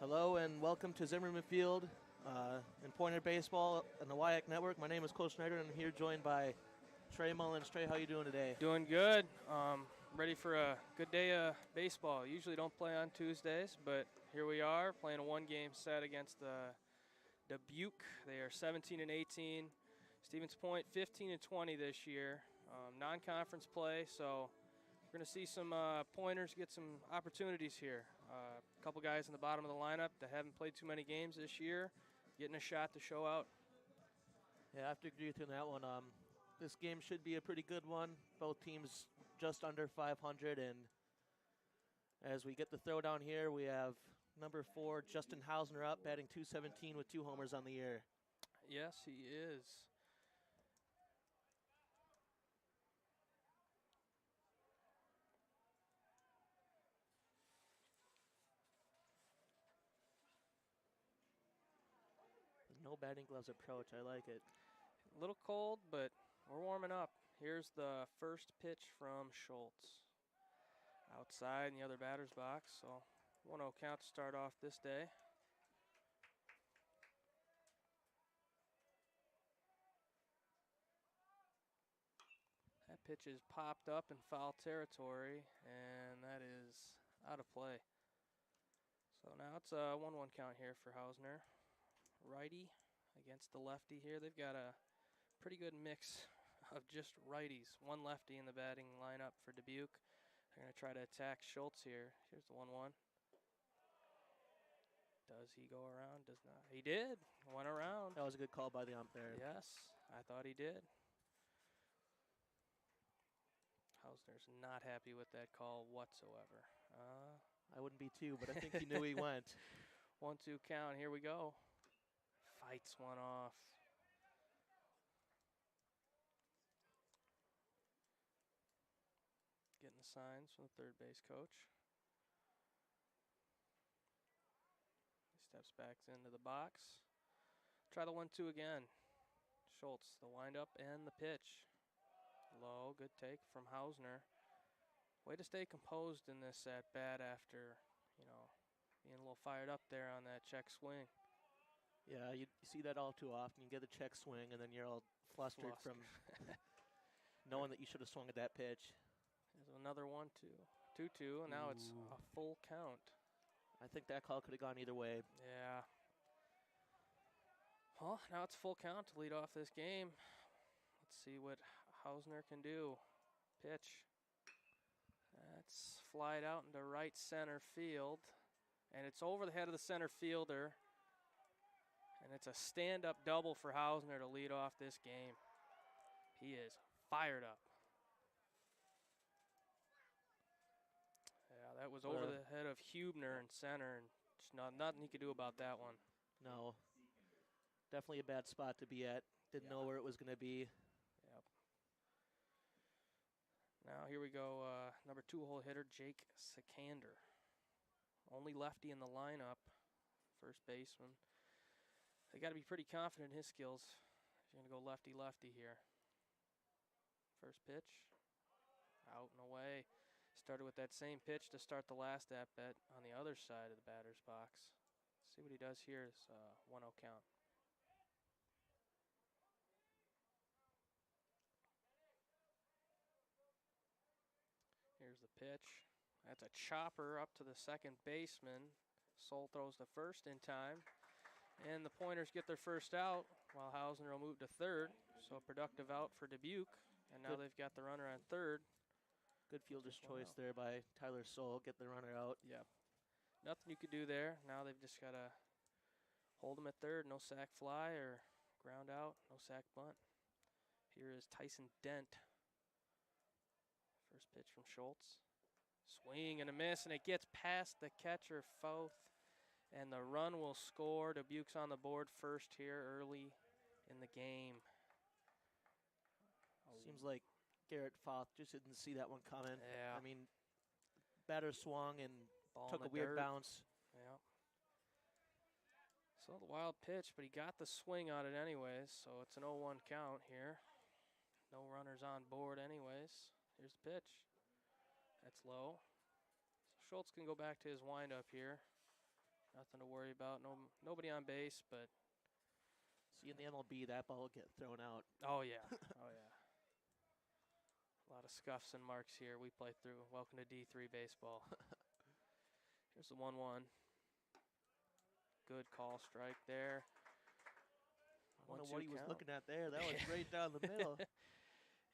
Hello and welcome to Zimmerman Field in Pointer Baseball and the WIAC Network. My name is Cole Schneider and I'm here joined by Trey Mullins. Trey, how you doing today? Doing good. Ready for a good day of baseball. Usually don't play on Tuesdays, but here we are playing a one-game set against Dubuque. They are 17 and 18. Stevens Point 15 and 20 this year. Non-conference play, so we're going to see some pointers get some opportunities here. A couple guys in the bottom of the lineup that haven't played too many games this year, getting a shot to show out. Yeah, I have to agree with you on that one. This game should be a pretty good one. Both teams just under 500, and as we get the throwdown here, we have number 4, Justin Hausner up, batting .217 with 2 homers on the year. Yes, he is. No batting gloves approach. I like it. A little cold, but we're warming up. Here's the first pitch from Schultz. Outside in the other batter's box, so 1-0 count to start off this day. That pitch is popped up in foul territory, and that is out of play. So now it's a 1-1 count here for Hausner. Righty against the lefty here. They've got a pretty good mix of just righties. One lefty in the batting lineup for Dubuque. They're going to try to attack Schultz here. Here's the 1-1. Does he go around? Does not. He did. Went around. That was a good call by the umpire. Yes, I thought he did. Hausner's not happy with that call whatsoever. I wouldn't be too, but I think he knew he went. 1-2 count. Here we go. Fights one off. Getting the signs from the third base coach. He steps back into the box. Try the 1-2 again. Schultz, the windup and the pitch. Low, good take from Hausner. Way to stay composed in this at bat after, being a little fired up there on that check swing. Yeah, you see that all too often. You get a check swing, and then you're all flustered from knowing that you should have swung at that pitch. There's another 1-2. 2-2, and now it's a full count. I think that call could have gone either way. Yeah. Well, now it's full count to lead off this game. Let's see what Hausner can do. Pitch. That's flied out into right center field. And it's over the head of the center fielder. And it's a stand-up double for Hausner to lead off this game. He is fired up. Yeah, that was over the head of Hubner in center, and just nothing he could do about that one. No. Definitely a bad spot to be at. Didn't know where it was going to be. Yep. Now here we go, number 2-hole hitter, Jake Sikander. Only lefty in the lineup, first baseman. They got to be pretty confident in his skills. He's going to go lefty-lefty here. First pitch, out and away. Started with that same pitch to start the last at-bat on the other side of the batter's box. Let's see what he does here. It's 1-0 count. Here's the pitch. That's a chopper up to the second baseman. Soul throws the first in time. And the Pointers get their first out while Hausner will move to third. So a productive out for Dubuque. And now they've got the runner on third. Good fielder's choice there by Tyler Soul. Get the runner out. Yep. Nothing you could do there. Now they've just got to hold him at third. No sac fly or ground out. No sac bunt. Here is Tyson Dent. First pitch from Schultz. Swing and a miss, and it gets past the catcher, Foth. And the run will score. Dubuque's on the board first here early in the game. Seems like Garrett Foth just didn't see that one coming. Yeah. I mean, batter swung and Ball took in a the weird dirt. bounce. Yeah. So the wild pitch, but he got the swing on it anyways, so it's an 0-1 count here. No runners on board anyways. Here's the pitch. That's low. So Schultz can go back to his windup here. Nothing to worry about. Nobody on base, but See, in the MLB, that ball will get thrown out. oh yeah, oh yeah. A lot of scuffs and marks here we play through. Welcome to D3 baseball. Here's the 1-1. Good call, strike there. I don't know what he was looking at there. That was right down the middle.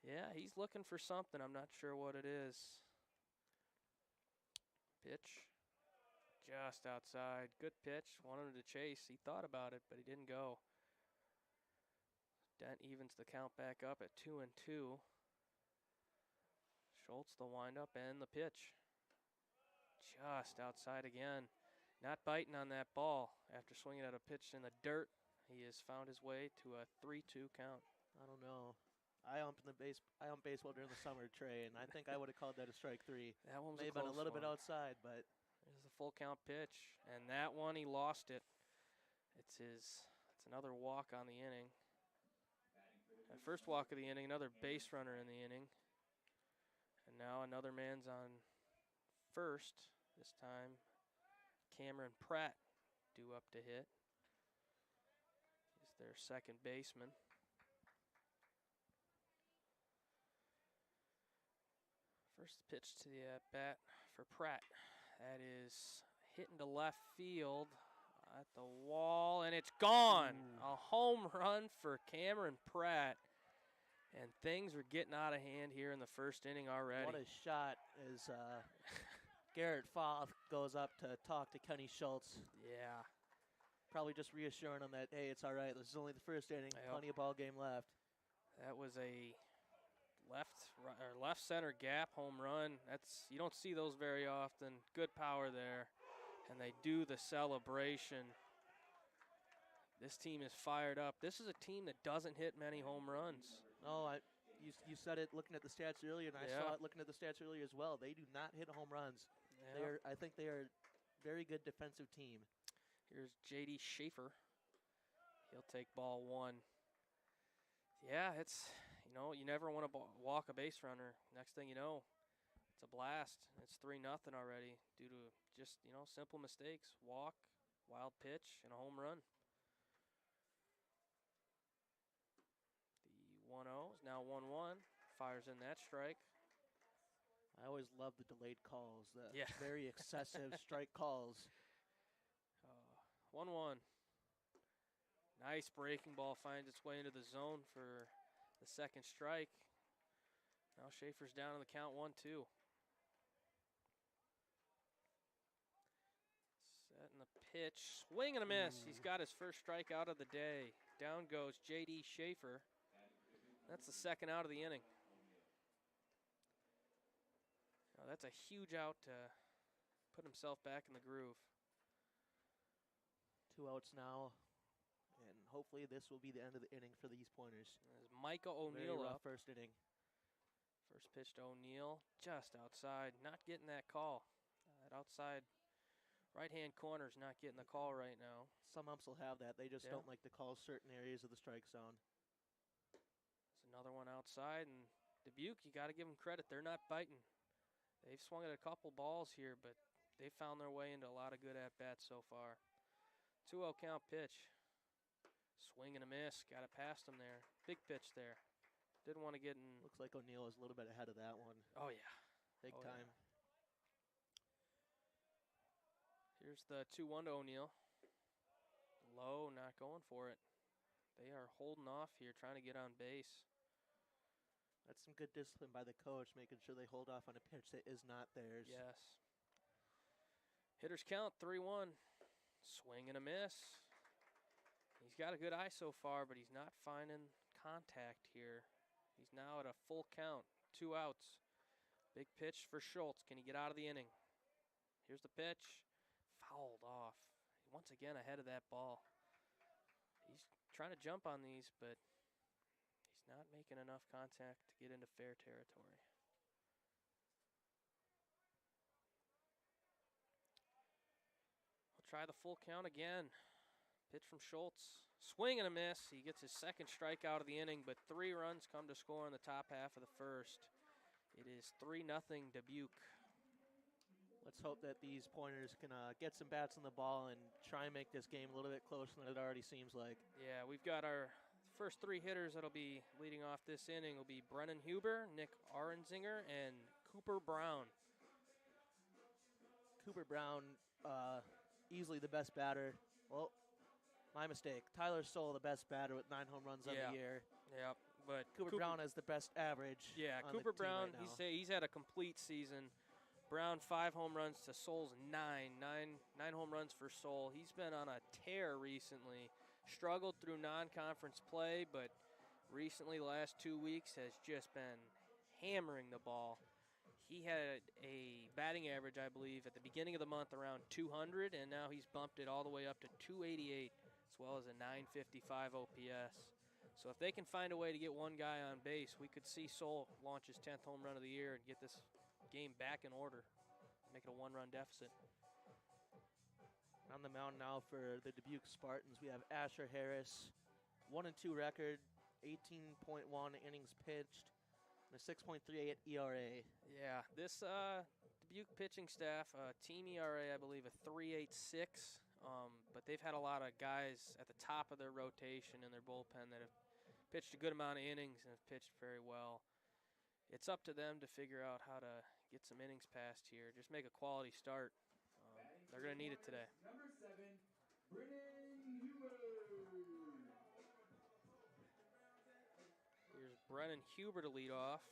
Yeah, he's looking for something. I'm not sure what it is. Pitch. Just outside. Good pitch. Wanted him to chase. He thought about it, but he didn't go. Dent evens the count back up at 2-2. Schultz, the windup and the pitch. Just outside again. Not biting on that ball after swinging at a pitch in the dirt. He has found his way to a 3-2 count. I don't know. I ump baseball during the summer, Trey, and I think I would have called that a strike 3. That one was may have been a little bit outside, but there's a full count pitch, and that one he lost it. It's another walk on the inning. First walk of the inning, another base runner in the inning, and now another man's on first. This time, Cameron Pratt due up to hit. He's their second baseman. First pitch to the bat for Pratt. That is hitting to left field at the wall, and it's gone. Ooh. A home run for Cameron Pratt. And things are getting out of hand here in the first inning already. What a shot as Garrett Foth goes up to talk to Kenny Schultz. Yeah. Probably just reassuring him that, hey, it's all right. This is only the first inning. Yep. Plenty of ball game left. That was a left center gap home run. You don't see those very often. Good power there. And they do the celebration. This team is fired up. This is a team that doesn't hit many home runs. No, you said it looking at the stats earlier, and I saw it looking at the stats earlier as well. They do not hit home runs. Yeah. I think they are a very good defensive team. Here's J.D. Schaefer. He'll take ball 1. Yeah, you never want to walk a base runner. Next thing you know, it's a blast. It's 3-0 already due to just, simple mistakes. Walk, wild pitch, and a home run. The 1-0 is now 1-1. Fires in that strike. I always love the delayed calls, the very excessive strike calls. 1-1. Nice breaking ball finds its way into the zone for the second strike. Now Schaefer's down on the count 1-2. Setting the pitch. Swing and a miss. He's got his first strikeout of the day. Down goes J.D. Schaefer. That's the second out of the inning. Now that's a huge out to put himself back in the groove. 2 outs now, and hopefully this will be the end of the inning for these pointers. There's Micah O'Neill up. First inning. First pitch to O'Neill, just outside, not getting that call. That outside right-hand corner is not getting the call right now. Some umps will have that. They just don't like to call certain areas of the strike zone. There's another one outside, and Dubuque, you got to give them credit. They're not biting. They've swung at a couple balls here, but they found their way into a lot of good at-bats so far. 2-0 count pitch. Swing and a miss. Got it past him there. Big pitch there. Didn't want to get in. Looks like O'Neill is a little bit ahead of that one. Oh, yeah. Big time. Yeah. Here's the 2-1 to O'Neill. Low, not going for it. They are holding off here, trying to get on base. That's some good discipline by the coach, making sure they hold off on a pitch that is not theirs. Yes. Hitters count 3-1. Swing and a miss. He's got a good eye so far, but he's not finding contact here. He's now at a full count, 2 outs. Big pitch for Schultz. Can he get out of the inning? Here's the pitch. Fouled off. Once again ahead of that ball. He's trying to jump on these, but he's not making enough contact to get into fair territory. We'll try the full count again. Pitch from Schultz. Swing and a miss. He gets his second strikeout of the inning, but 3 runs come to score in the top half of the first. It is 3-0 Dubuque. Let's hope that these pointers can get some bats on the ball and try and make this game a little bit closer than it already seems like. Yeah, we've got our first three hitters that'll be leading off this inning will be Brennan Huber, Nick Arenzinger, and Cooper Brown. Cooper Brown, easily the best batter. Well, my mistake. Tyler Stoll, the best batter with 9 home runs on the year. Yeah, but Cooper Brown has the best average. Yeah, on Cooper the team Brown, right now. he's had a complete season. Brown 5 home runs to Sol's 9 home runs for Sol. He's been on a tear recently. Struggled through non-conference play, but recently, the last 2 weeks, has just been hammering the ball. He had a batting average, I believe, at the beginning of the month around 200, and now he's bumped it all the way up to 288, as well as a 955 OPS. So if they can find a way to get one guy on base, we could see Sol launch his 10th home run of the year and get this game back in order, make it a 1-run deficit. On the mound now for the Dubuque Spartans, we have Asher Harris, 1-2 record, 18.1 innings pitched, and a 6.38 ERA. Yeah, this Dubuque pitching staff, team ERA, I believe, a 3.86. But they've had a lot of guys at the top of their rotation in their bullpen that have pitched a good amount of innings and have pitched very well. It's up to them to figure out how to get some innings passed here. Just make a quality start. They're going to need it today. Number 7, Brennan Huber. Here's Brennan Huber to lead off.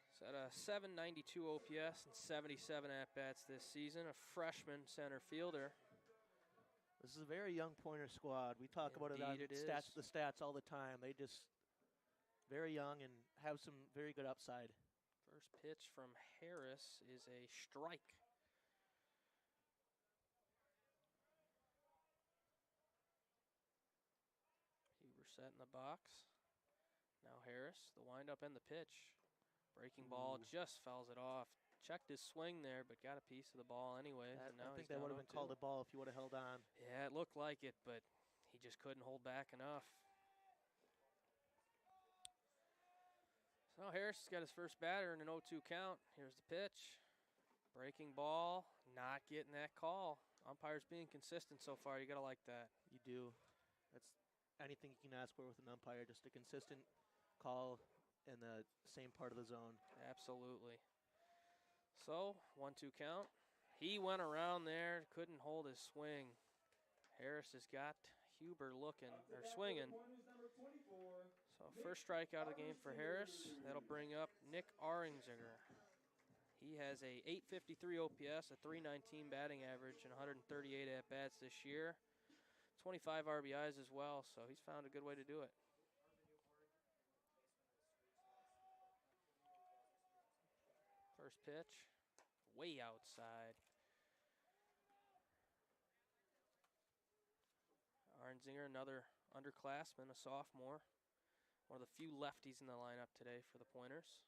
He's at a 792 OPS and 77 at-bats this season, a freshman center fielder. This is a very young pointer squad. We talk about it on Indeed it the stats all the time. They just very young and have some very good upside. First pitch from Harris is a strike. Huber set in the box. Now Harris, the windup and the pitch. Breaking ball, just fouls it off. Checked his swing there, but got a piece of the ball anyways. And now I think that would have been called a ball if he would have held on. Yeah, it looked like it, but he just couldn't hold back enough. So now Harris has got his first batter in an 0-2 count. Here's the pitch. Breaking ball, not getting that call. Umpire's being consistent so far. You got to like that. You do. That's anything you can ask for with an umpire, just a consistent call in the same part of the zone. Absolutely. So, 1-2 count. He went around there, couldn't hold his swing. Harris has got Huber looking, or swinging. So, first strikeout of the game for Harris. That'll bring up Nick Arenzinger. He has a 853 OPS, a 319 batting average, and 138 at-bats this year. 25 RBIs as well, so he's found a good way to do it. First pitch, way outside. Arenzinger, another underclassman, a sophomore. One of the few lefties in the lineup today for the Pointers.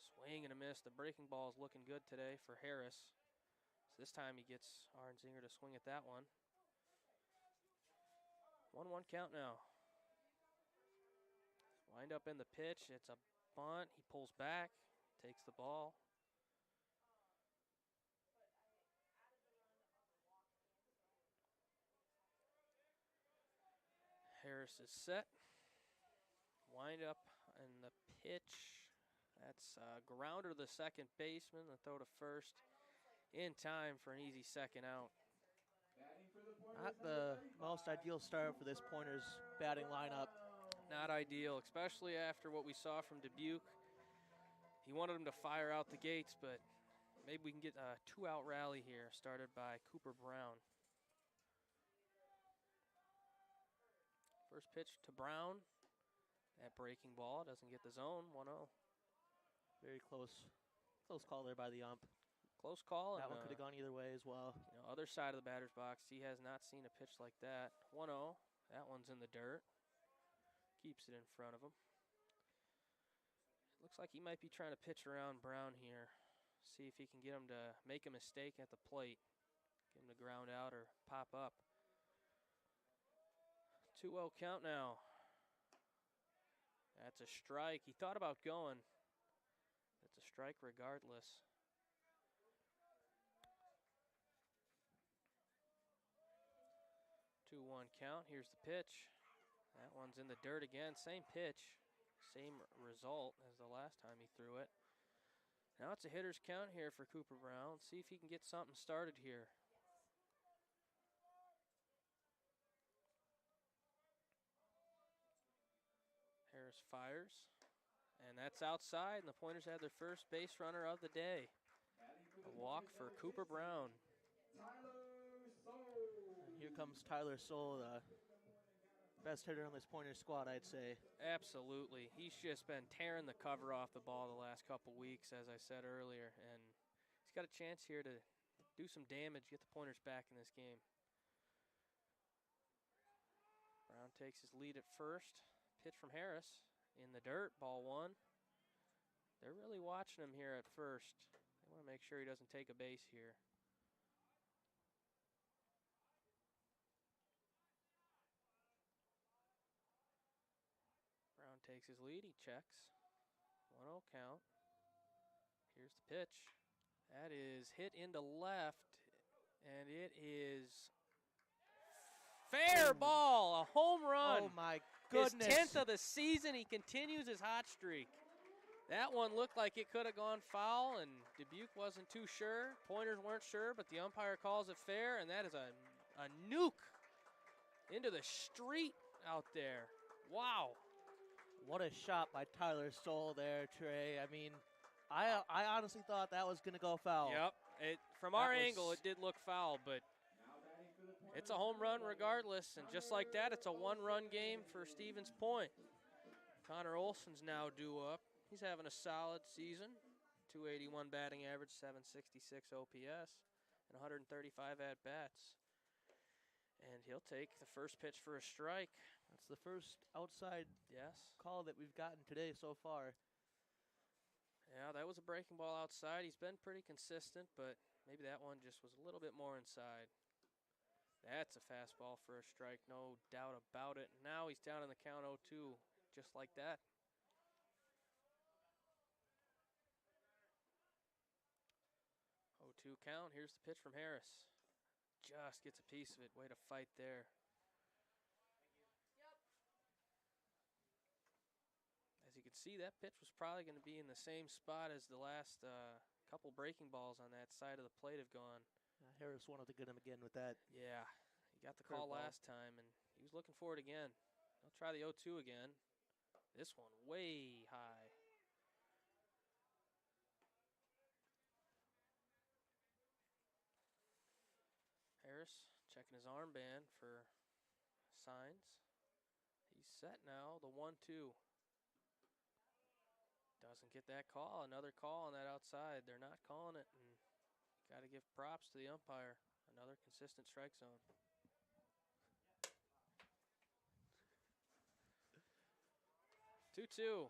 Swing and a miss. The breaking ball is looking good today for Harris. So this time he gets Arenzinger to swing at that one. 1-1 count now. Wind up in the pitch. It's a bunt. He pulls back, takes the ball. Harris is set. Wind up in the pitch. That's a grounder to the second baseman. The throw to first in time for an easy second out. Not the most ideal start for this Pointers batting lineup. Not ideal, especially after what we saw from Dubuque. He wanted him to fire out the gates, but maybe we can get a 2-out rally here started by Cooper Brown. First pitch to Brown. That breaking ball doesn't get the zone. 1-0. Very close call there by the ump. Close call. That and, one could have gone either way as well. Other side of the batter's box. He has not seen a pitch like that. 1-0. That one's in the dirt. Keeps it in front of him. Looks like he might be trying to pitch around Brown here. See if he can get him to make a mistake at the plate. Get him to ground out or pop up. 2-0 count now. That's a strike. He thought about going. That's a strike regardless. 2-1 count. Here's the pitch. That one's in the dirt again. Same pitch, same result as the last time he threw it. Now it's a hitter's count here for Cooper Brown. Let's see if he can get something started here. Harris fires, and that's outside, and the Pointers had their first base runner of the day. A walk for Cooper Brown. And here comes Tyler Soul, the best hitter on this Pointer squad, I'd say. Absolutely. He's just been tearing the cover off the ball the last couple weeks, as I said earlier, and he's got a chance here to do some damage, get the Pointers back in this game. Brown takes his lead at first. Pitch from Harris in the dirt, ball one. They're really watching him here at first. They want to make sure he doesn't take a base here. Brown takes his lead, he checks. 1-0 count. Here's the pitch. That is hit into left, and it is fair ball, a home run. Oh my goodness. His 10th of the season, he continues his hot streak. That one looked like it could have gone foul, and Dubuque wasn't too sure. Pointers weren't sure, but the umpire calls it fair, and that is a nuke into the street out there. Wow. What a shot by Tyler Soul there, Trey. I mean, I honestly thought that was going to go foul. Yep. From our angle, it did look foul, but it's a home run regardless, and just like that, it's a one-run game for Stevens Point. Connor Olson's now due up. He's having a solid season. 281 batting average, 766 OPS, and 135 at-bats. And he'll take the first pitch for a strike. That's the first outside Yes. call that we've gotten today so far. Yeah, that was a breaking ball outside. He's been pretty consistent, but maybe that one just was a little bit more inside. That's a fastball for a strike, no doubt about it. Now he's down in the count 0-2, just like that. Oh, 2 count. Here's the pitch from Harris. Just gets a piece of it. Way to fight there. As you can see, that pitch was probably going to be in the same spot as the last couple breaking balls on that side of the plate have gone. Harris wanted to get him again with that. Yeah, he got the call last time, and he was looking for it again. He'll try the 0-2 again. This one way high. Harris checking his armband for signs. He's set now, the 1-2. Doesn't get that call. Another call on that outside. They're not calling it, and got to give props to the umpire. Another consistent strike zone. Two-two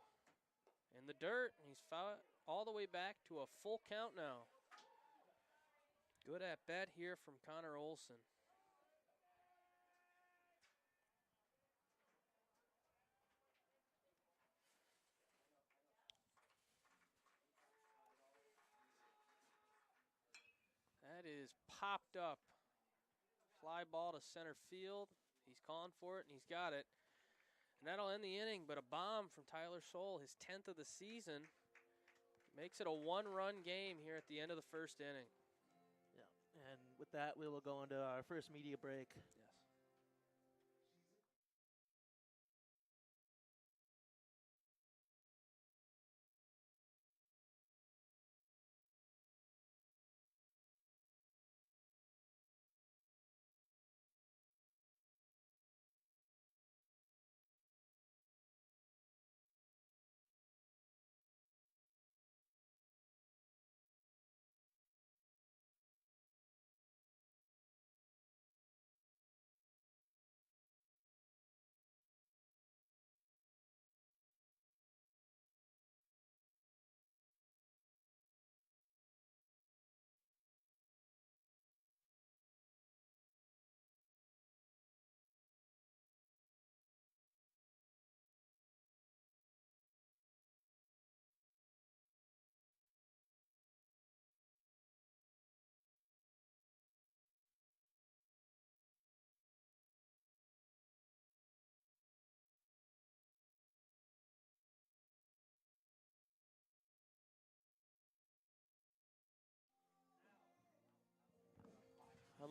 in the dirt, and he's fouled all the way back to a full count now. Good at bat here from Connor Olson. That is popped up. Fly ball to center field. He's calling for it, and he's got it. And that'll end the inning, but a bomb from Tyler Soul, his 10th of the season, makes it a one-run game here at the end of the first inning. Yeah, and with that, we will go into our first media break.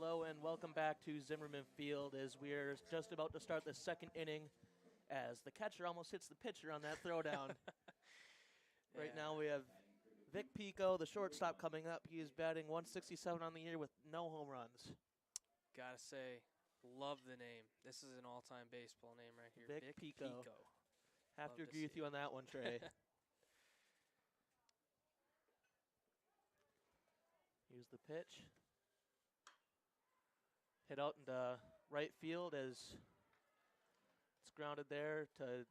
Hello and welcome back to Zimmerman Field as we're just about to start the second inning as the catcher almost hits the pitcher on that throwdown. Right now we have Vic Pico, the shortstop, coming up. He is batting 167 on the year with no home runs. Gotta say, love the name. This is an all-time baseball name right here. Vic Pico. Have Love to to agree with see you it. on that one, Trey. Here's the pitch. Hit out into right field as it's grounded there to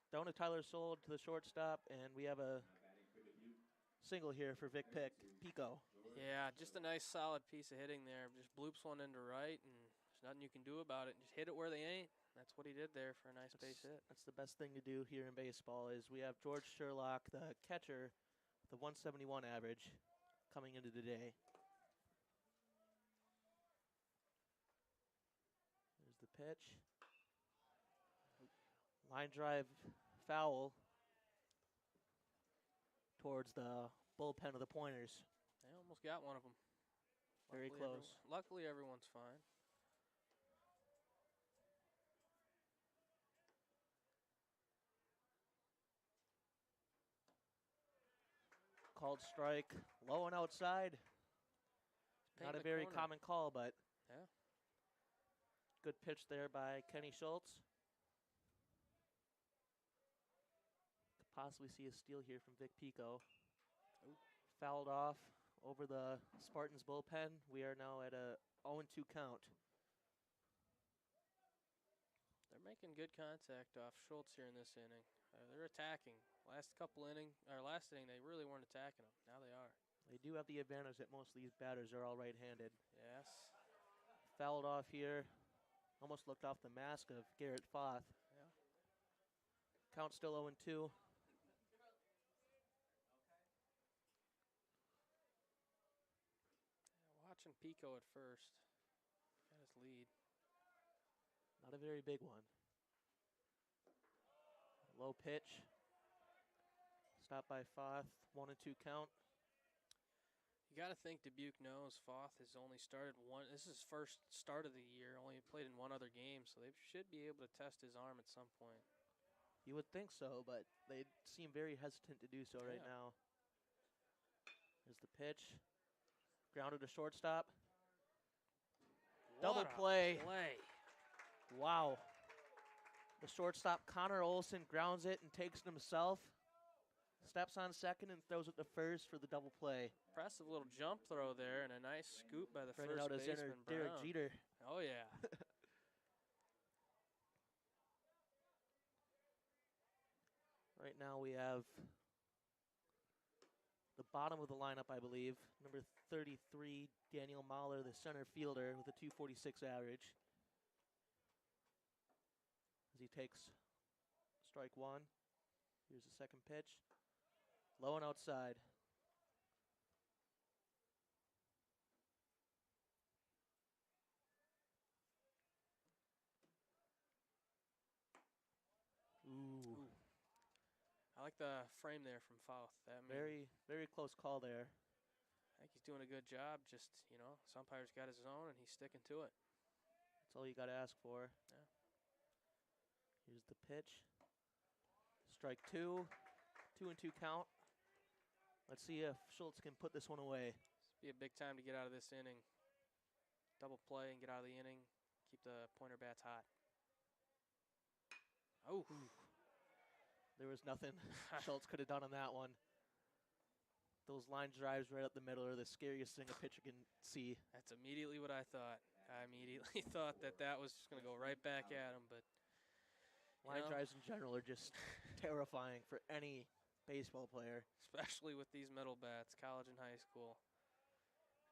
down to Tyler Sold to the shortstop, and we have a single here for Vic Pico. Yeah, just a nice solid piece of hitting there. Just bloops one into right, and there's nothing you can do about it. Just hit it where they ain't. That's what he did there for a nice base hit. That's the best thing to do here in baseball is we have George Sherlock, the catcher, with a 171 average coming into the day. There's the pitch. Line drive foul towards the bullpen of the Pointers. They almost got one of them. Very close. Luckily, everyone's fine. Called strike, low and outside. Not a very corner. common call, but Yeah. good pitch there by Kenny Schultz. Could possibly see a steal here from Vic Pico. Ooh. Fouled off over the Spartans bullpen. We are now at a 0-2 count. They're making good contact off Schultz here in this inning. They're attacking. Last inning, they really weren't attacking him. Now they are. They do have the advantage that most of these batters are all right-handed. Yes. Fouled off here. Almost looked off the mask of Garrett Foth. Yeah. Count still 0-2. Watching Pico at first. Got his lead. Not a very big one. Low pitch. Stop by Foth. 1-2 count. You got to think Dubuque knows Foth has only started one. This is his first start of the year. Only played in one other game, so they should be able to test his arm at some point. You would think so, but they seem very hesitant to do so right Yeah. now. There's the pitch. Grounded to shortstop. Double What a play. play. Wow. The shortstop, Connor Olson, grounds it and takes it himself. Steps on second and throws it to first for the double play. Impressive little jump throw there and a nice scoop by the Bringing first out his inner baseman, Derek Brown. Jeter. Oh, yeah. Right now we have the bottom of the lineup, I believe. Number 33, Daniel Mahler, the center fielder with a 246 average. As he takes strike one. Here's the second pitch. Low and outside. Ooh. I like the frame there from Foth. That mean, Very, very close call there. I think he's doing a good job. Just, umpire's got his zone, and he's sticking to it. That's all you got to ask for. Yeah. Here's the pitch. Strike two. 2-2 count. Let's see if Schultz can put this one away. Be a big time to get out of this inning. Double play and get out of the inning. Keep the pointer bats hot. Oh. There was nothing Schultz could have done on that one. Those line drives right up the middle are the scariest thing a pitcher can see. That's immediately what I thought. I immediately thought that was just going to go right back at him, but Line drives in general are just terrifying for any baseball player. especially with these middle bats, college and high school.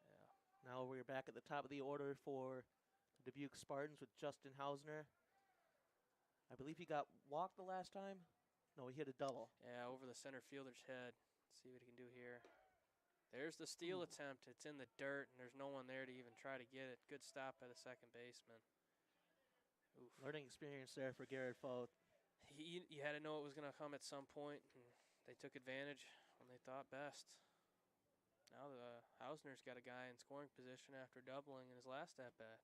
Yeah. Now we're back at the top of the order for the Dubuque Spartans with Justin Hausner. I believe he got walked the last time. No, he hit a double. Yeah, over the center fielder's head. Let's see what he can do here. There's the steal attempt. It's in the dirt, and there's no one there to even try to get it. Good stop by the second baseman. Oof. Learning experience there for Garrett Foth. You had to know it was going to come at some point, and they took advantage when they thought best. Now the Hausner's got a guy in scoring position after doubling in his last at-bat.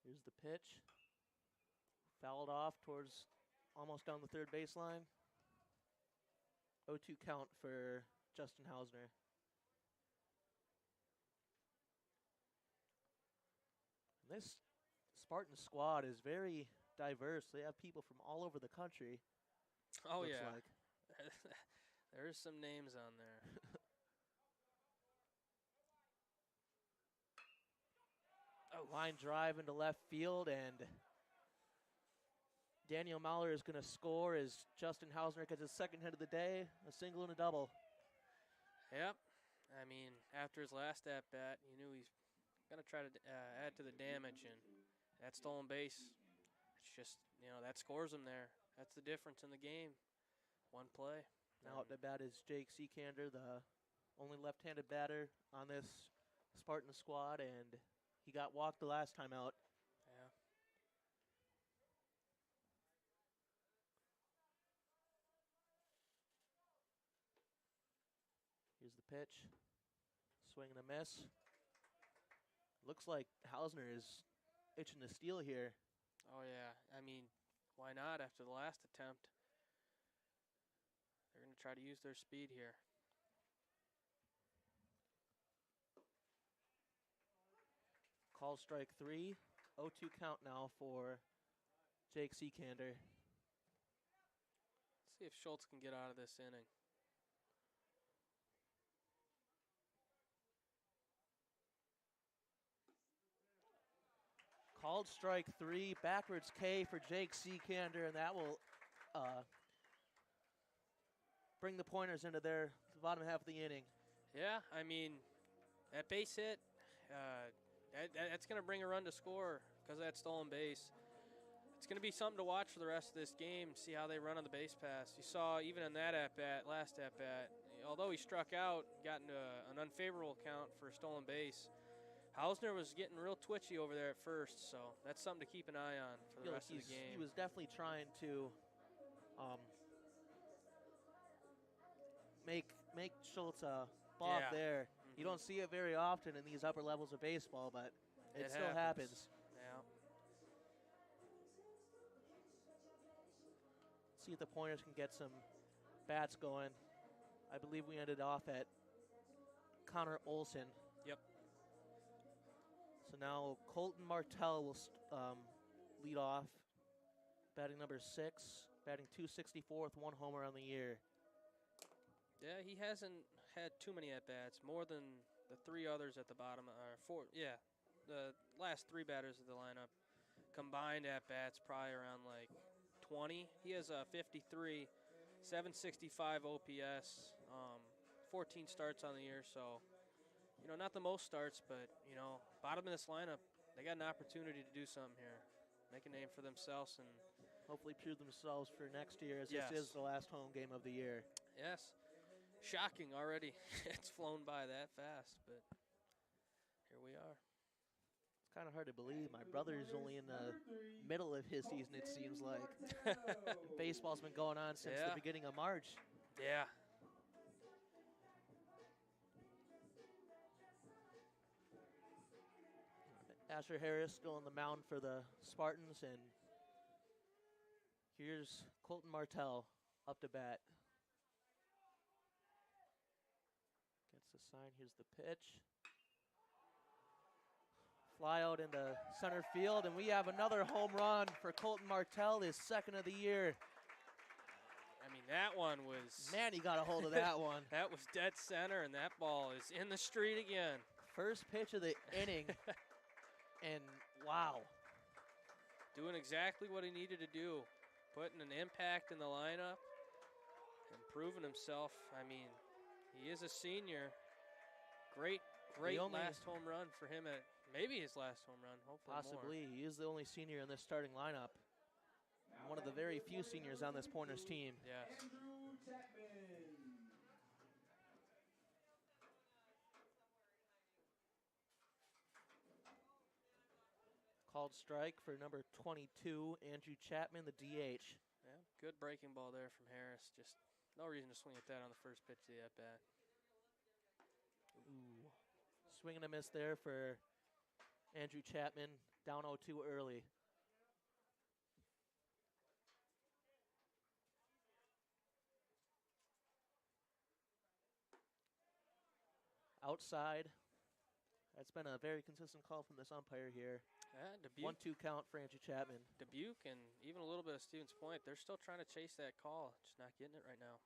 Here's the pitch. Fouled off towards almost down the third baseline. 0-2 count for Justin Hausner. This Spartan squad is very diverse. They have people from all over the country. Oh, looks yeah. like. There's some names on there. Line drive into left field, and Daniel Mahler is going to score as Justin Hausner gets his second hit of the day, a single and a double. Yep. I mean, after his last at-bat, you knew he's going to try to add to the damage, and that stolen base, it's just, that scores him there. That's the difference in the game. One play. Now up to bat is Jake Seekander, the only left-handed batter on this Spartan squad, and he got walked the last time out. Yeah. Here's the pitch. Swing and a miss. Looks like Hausner is itching to steal here. Oh, yeah. I mean, why not after the last attempt? They're going to try to use their speed here. Call strike 3. 0-2 count now for Jake Seekander. Let's see if Schultz can get out of this inning. Called strike 3, backwards K for Jake Seekander, and that will bring the Pointers into their bottom half of the inning. Yeah, I mean, that base hit, that's going to bring a run to score because of that stolen base. It's going to be something to watch for the rest of this game, see how they run on the base pass. You saw even in that at-bat, last at-bat, although he struck out, got into an unfavorable count for a stolen base, Hausner was getting real twitchy over there at first, so that's something to keep an eye on for the rest of the game. He was definitely trying to make Schultz balk there. Mm-hmm. You don't see it very often in these upper levels of baseball, but it still happens. Yeah. See if the Pointers can get some bats going. I believe we ended off at Connor Olson. Yep. So now Colton Martell will lead off, batting number 6, batting .264 with 1 homer on the year. Yeah, he hasn't had too many at-bats, more than the 3 others at the bottom, or 4, yeah, the last 3 batters of the lineup. Combined at-bats probably around like 20. He has a 53, 765 OPS, 14 starts on the year, so not the most starts, but, bottom of this lineup, they got an opportunity to do something here, make a name for themselves, and hopefully prove themselves for next year, as yes. This is the last home game of the year. Yes. Shocking already. It's flown by that fast, but here we are. It's kind of hard to believe. My brother's only in the middle of his season, it seems like. Baseball's been going on since the beginning of March. Yeah. Asher Harris still on the mound for the Spartans, and here's Colton Martell up to bat. Gets the sign. Here's the pitch. Fly out into center field, and we have another home run for Colton Martell, his second of the year. I mean, that one was... Man, he got a hold of that one. That was dead center, and that ball is in the street again. First pitch of the inning, and wow. Doing exactly what he needed to do, putting an impact in the lineup and proving himself. I mean, he is a senior. Great last home run for him at maybe his last home run, hopefully possibly more. He is the only senior in this starting lineup. One of the very few seniors on this Pointers team. Yes. Called strike for number 22, Andrew Chapman, the DH. Yeah, good breaking ball there from Harris. Just no reason to swing at that on the first pitch of the at-bat. Ooh. Swing and a miss there for Andrew Chapman, down 0-2 early. Outside. That's been a very consistent call from this umpire here. Yeah, Dubuque. 1-2 count for Andrew Chapman. Dubuque and even a little bit of Stevens Point, they're still trying to chase that call, just not getting it right now.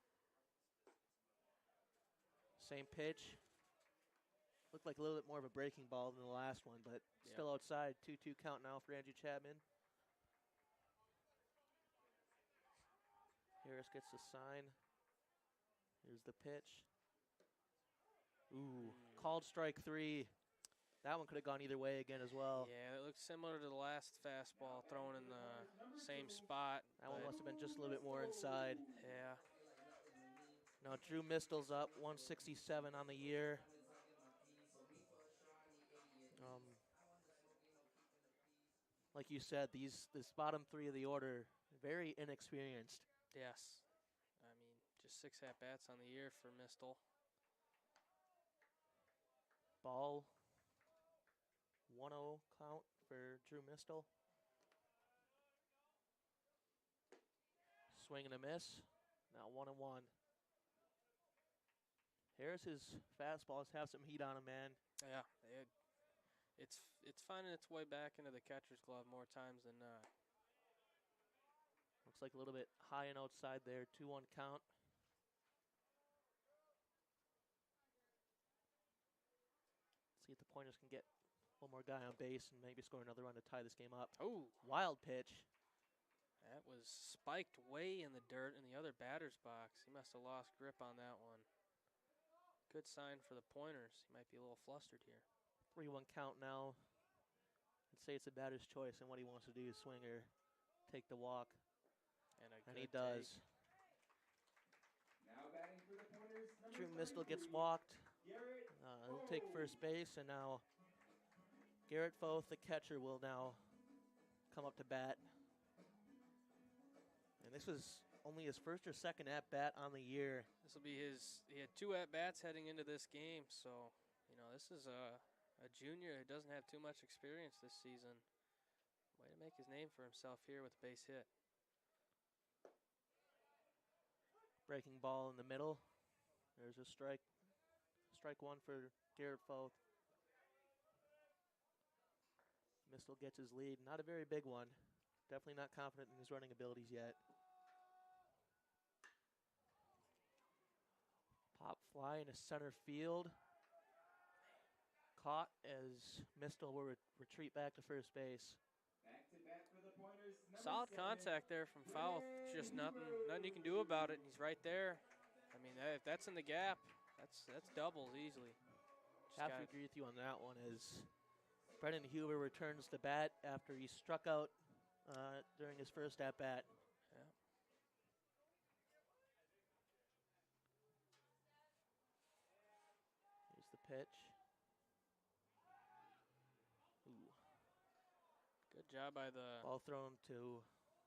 Same pitch. Looked like a little bit more of a breaking ball than the last one, but still outside. 2-2 count now for Andrew Chapman. Harris gets the sign. Here's the pitch. Ooh, called strike 3. That one could have gone either way again as well. Yeah, it looks similar to the last fastball thrown in the same spot. That one must have been just a little bit more inside. Yeah. Now Drew Mistel's up, 167 on the year. Like you said, this bottom 3 of the order, very inexperienced. Yes. I mean, just 6 at-bats on the year for Mistel. Ball, 1-0 count for Drew Mistel. Swing and a miss. Now 1-1. Harris's fastballs have some heat on him, man. Yeah, it's finding its way back into the catcher's glove more times than not. Looks like a little bit high and outside there. 2-1 count. See if the Pointers can get one more guy on base and maybe score another run to tie this game up. Oh, wild pitch. That was spiked way in the dirt in the other batter's box. He must have lost grip on that one. Good sign for the Pointers. He might be a little flustered here. 3-1 count now. I'd say it's a batter's choice, and what he wants to do is swing or take the walk. And he does. Now batting for the Pointers, Drew number Mistel gets 33, walked. Garrett He'll take first base, and now Garrett Foth, the catcher, will now come up to bat. And this was only his first or second at-bat on the year. This will be he had 2 at-bats heading into this game, so, you know, this is a junior who doesn't have too much experience this season. Way to make his name for himself here with a base hit. Breaking ball in the middle. There's a strike. Strike 1 for Garrett Foth. Mistel gets his lead. Not a very big one. Definitely not confident in his running abilities yet. Pop fly into center field. Caught as Mistel will retreat back to first base. back to bat for the Pointers, number Solid 7, contact there from Foul. Just nothing you can do about it. He's right there. I mean, if that's in the gap, that's doubles easily. Just Have to agree with you on that one as Brendan Huber returns to bat after he struck out during his first at-bat. Yeah. Here's the pitch. Ooh. Good job by the Ball thrown to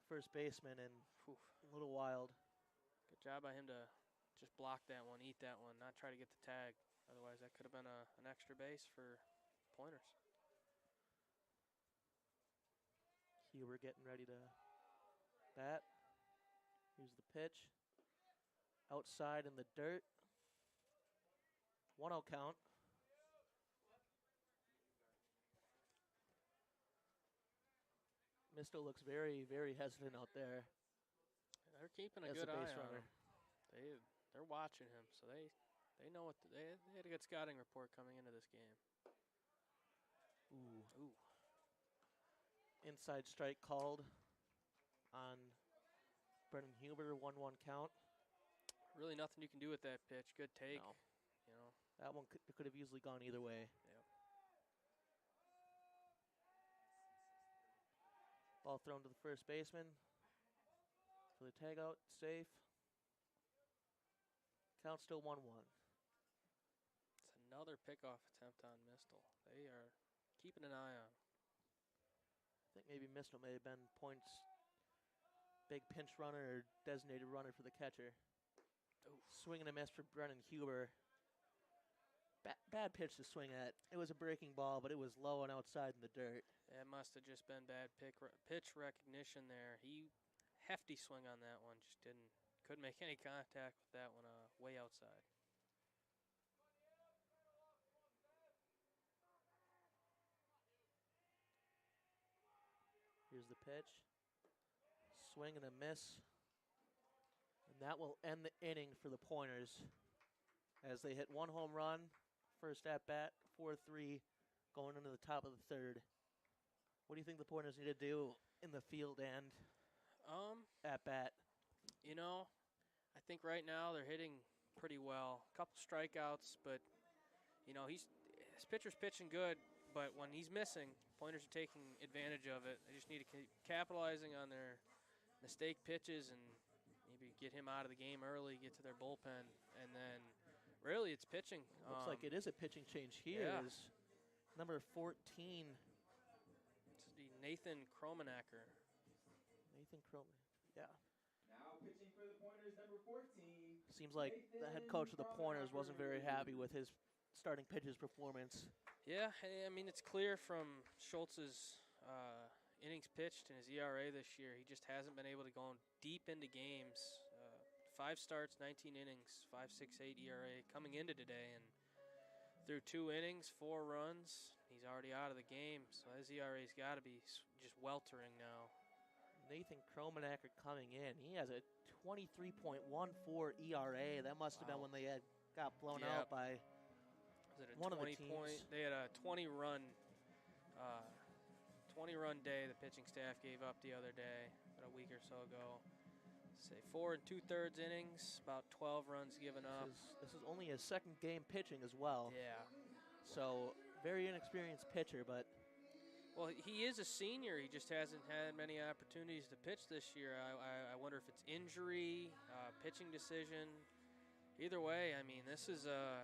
first baseman and Oof. a little wild. Good job by him to just block that one, eat that one, not try to get the tag. Otherwise, that could have been an extra base for Pointers. Huber getting ready to bat. Here's the pitch. Outside in the dirt. 1-0 count. Mistel looks very, very hesitant out there. They're keeping a as good the base eye on runner. him. They're watching him, so they know what they had a good scouting report coming into this game. Ooh. Ooh. Inside strike called on Brendan Huber. 1-1 count. Really nothing you can do with that pitch. Good take. No. You know. That one could have easily gone either way. Yep. Ball thrown to the first baseman for the tag out. Safe. Count still 1-1. It's another pickoff attempt on Mistel. They are keeping an eye on him. think maybe Mistel may have been Point's big pinch runner or designated runner for the catcher. Oof. Swing and a miss for Brennan Huber. Bad pitch to swing at. It was a breaking ball, but it was low and outside in the dirt. It must have just been bad pitch recognition there. He hefty swing on that one. Just couldn't make any contact with that one way outside. Here's the pitch. Swing and a miss. And that will end the inning for the Pointers as they hit one home run. First at bat, 4-3, going into the top of the third. What do you think the Pointers need to do in the field and at bat? You know, I think right now they're hitting pretty well. A couple strikeouts, but you know his pitcher's pitching good. But when he's missing, Pointers are taking advantage of it. They just need to keep capitalizing on their mistake pitches and maybe get him out of the game early, get to their bullpen, and then really it's pitching. Looks like it is a pitching change here. Yeah. Is number 14. It's the Nathan Kromenacker. Yeah. Now pitching for the Pointers, number 14. Seems like the head coach of the Pointers wasn't very happy with his starting pitcher's performance. Yeah, I mean, it's clear from Schultz's innings pitched and his ERA this year, he just hasn't been able to go deep into games. 5 starts, 19 innings, 5.68 ERA coming into today, and through 2 innings, 4 runs, he's already out of the game, so his ERA's got to be just weltering now. Nathan Kromenacker coming in. He has a 23.14 ERA. That must have been when they got blown out by Was it a one 20 of the teams. point? They had a 20-run day the pitching staff gave up the other day, about a week or so ago. Say 4 2/3 innings, about 12 runs given up. This is only his second game pitching as well. Yeah. So very inexperienced pitcher, but Well, he is a senior. He just hasn't had many opportunities to pitch this year. I wonder if it's injury, pitching decision. Either way, I mean, this is a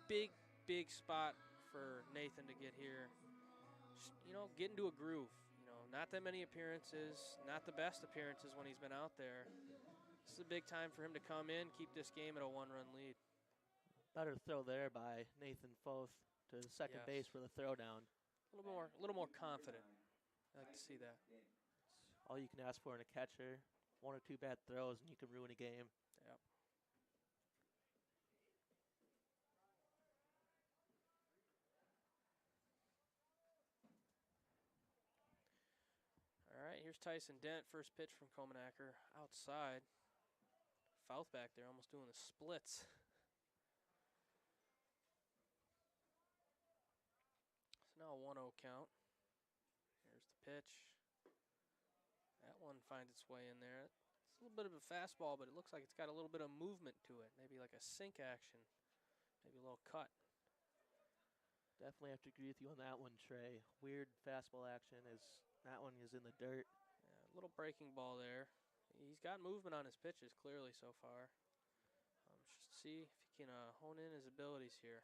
big spot for Nathan to get here. Just, get into a groove. Not that many appearances, not the best appearances when he's been out there. This is a big time for him to come in, keep this game at a 1-run lead. better throw there by Nathan Foth to second Yes. base for the throwdown. A little more confident. I like to see that. All you can ask for in a catcher, 1 or 2 bad throws, and you can ruin a game. Yep. All right, here's Tyson Dent. First pitch from Kromenacker. Outside. Fouth back there, almost doing the splits. It's now a 1-0 count. Here's the pitch. That one finds its way in there. It's a little bit of a fastball, but it looks like it's got a little bit of movement to it. Maybe like a sink action. Maybe a little cut. Definitely have to agree with you on that one, Trey. Weird fastball action as that one is in the dirt. Yeah, a little breaking ball there. He's got movement on his pitches clearly so far. Just see if he can hone in his abilities here.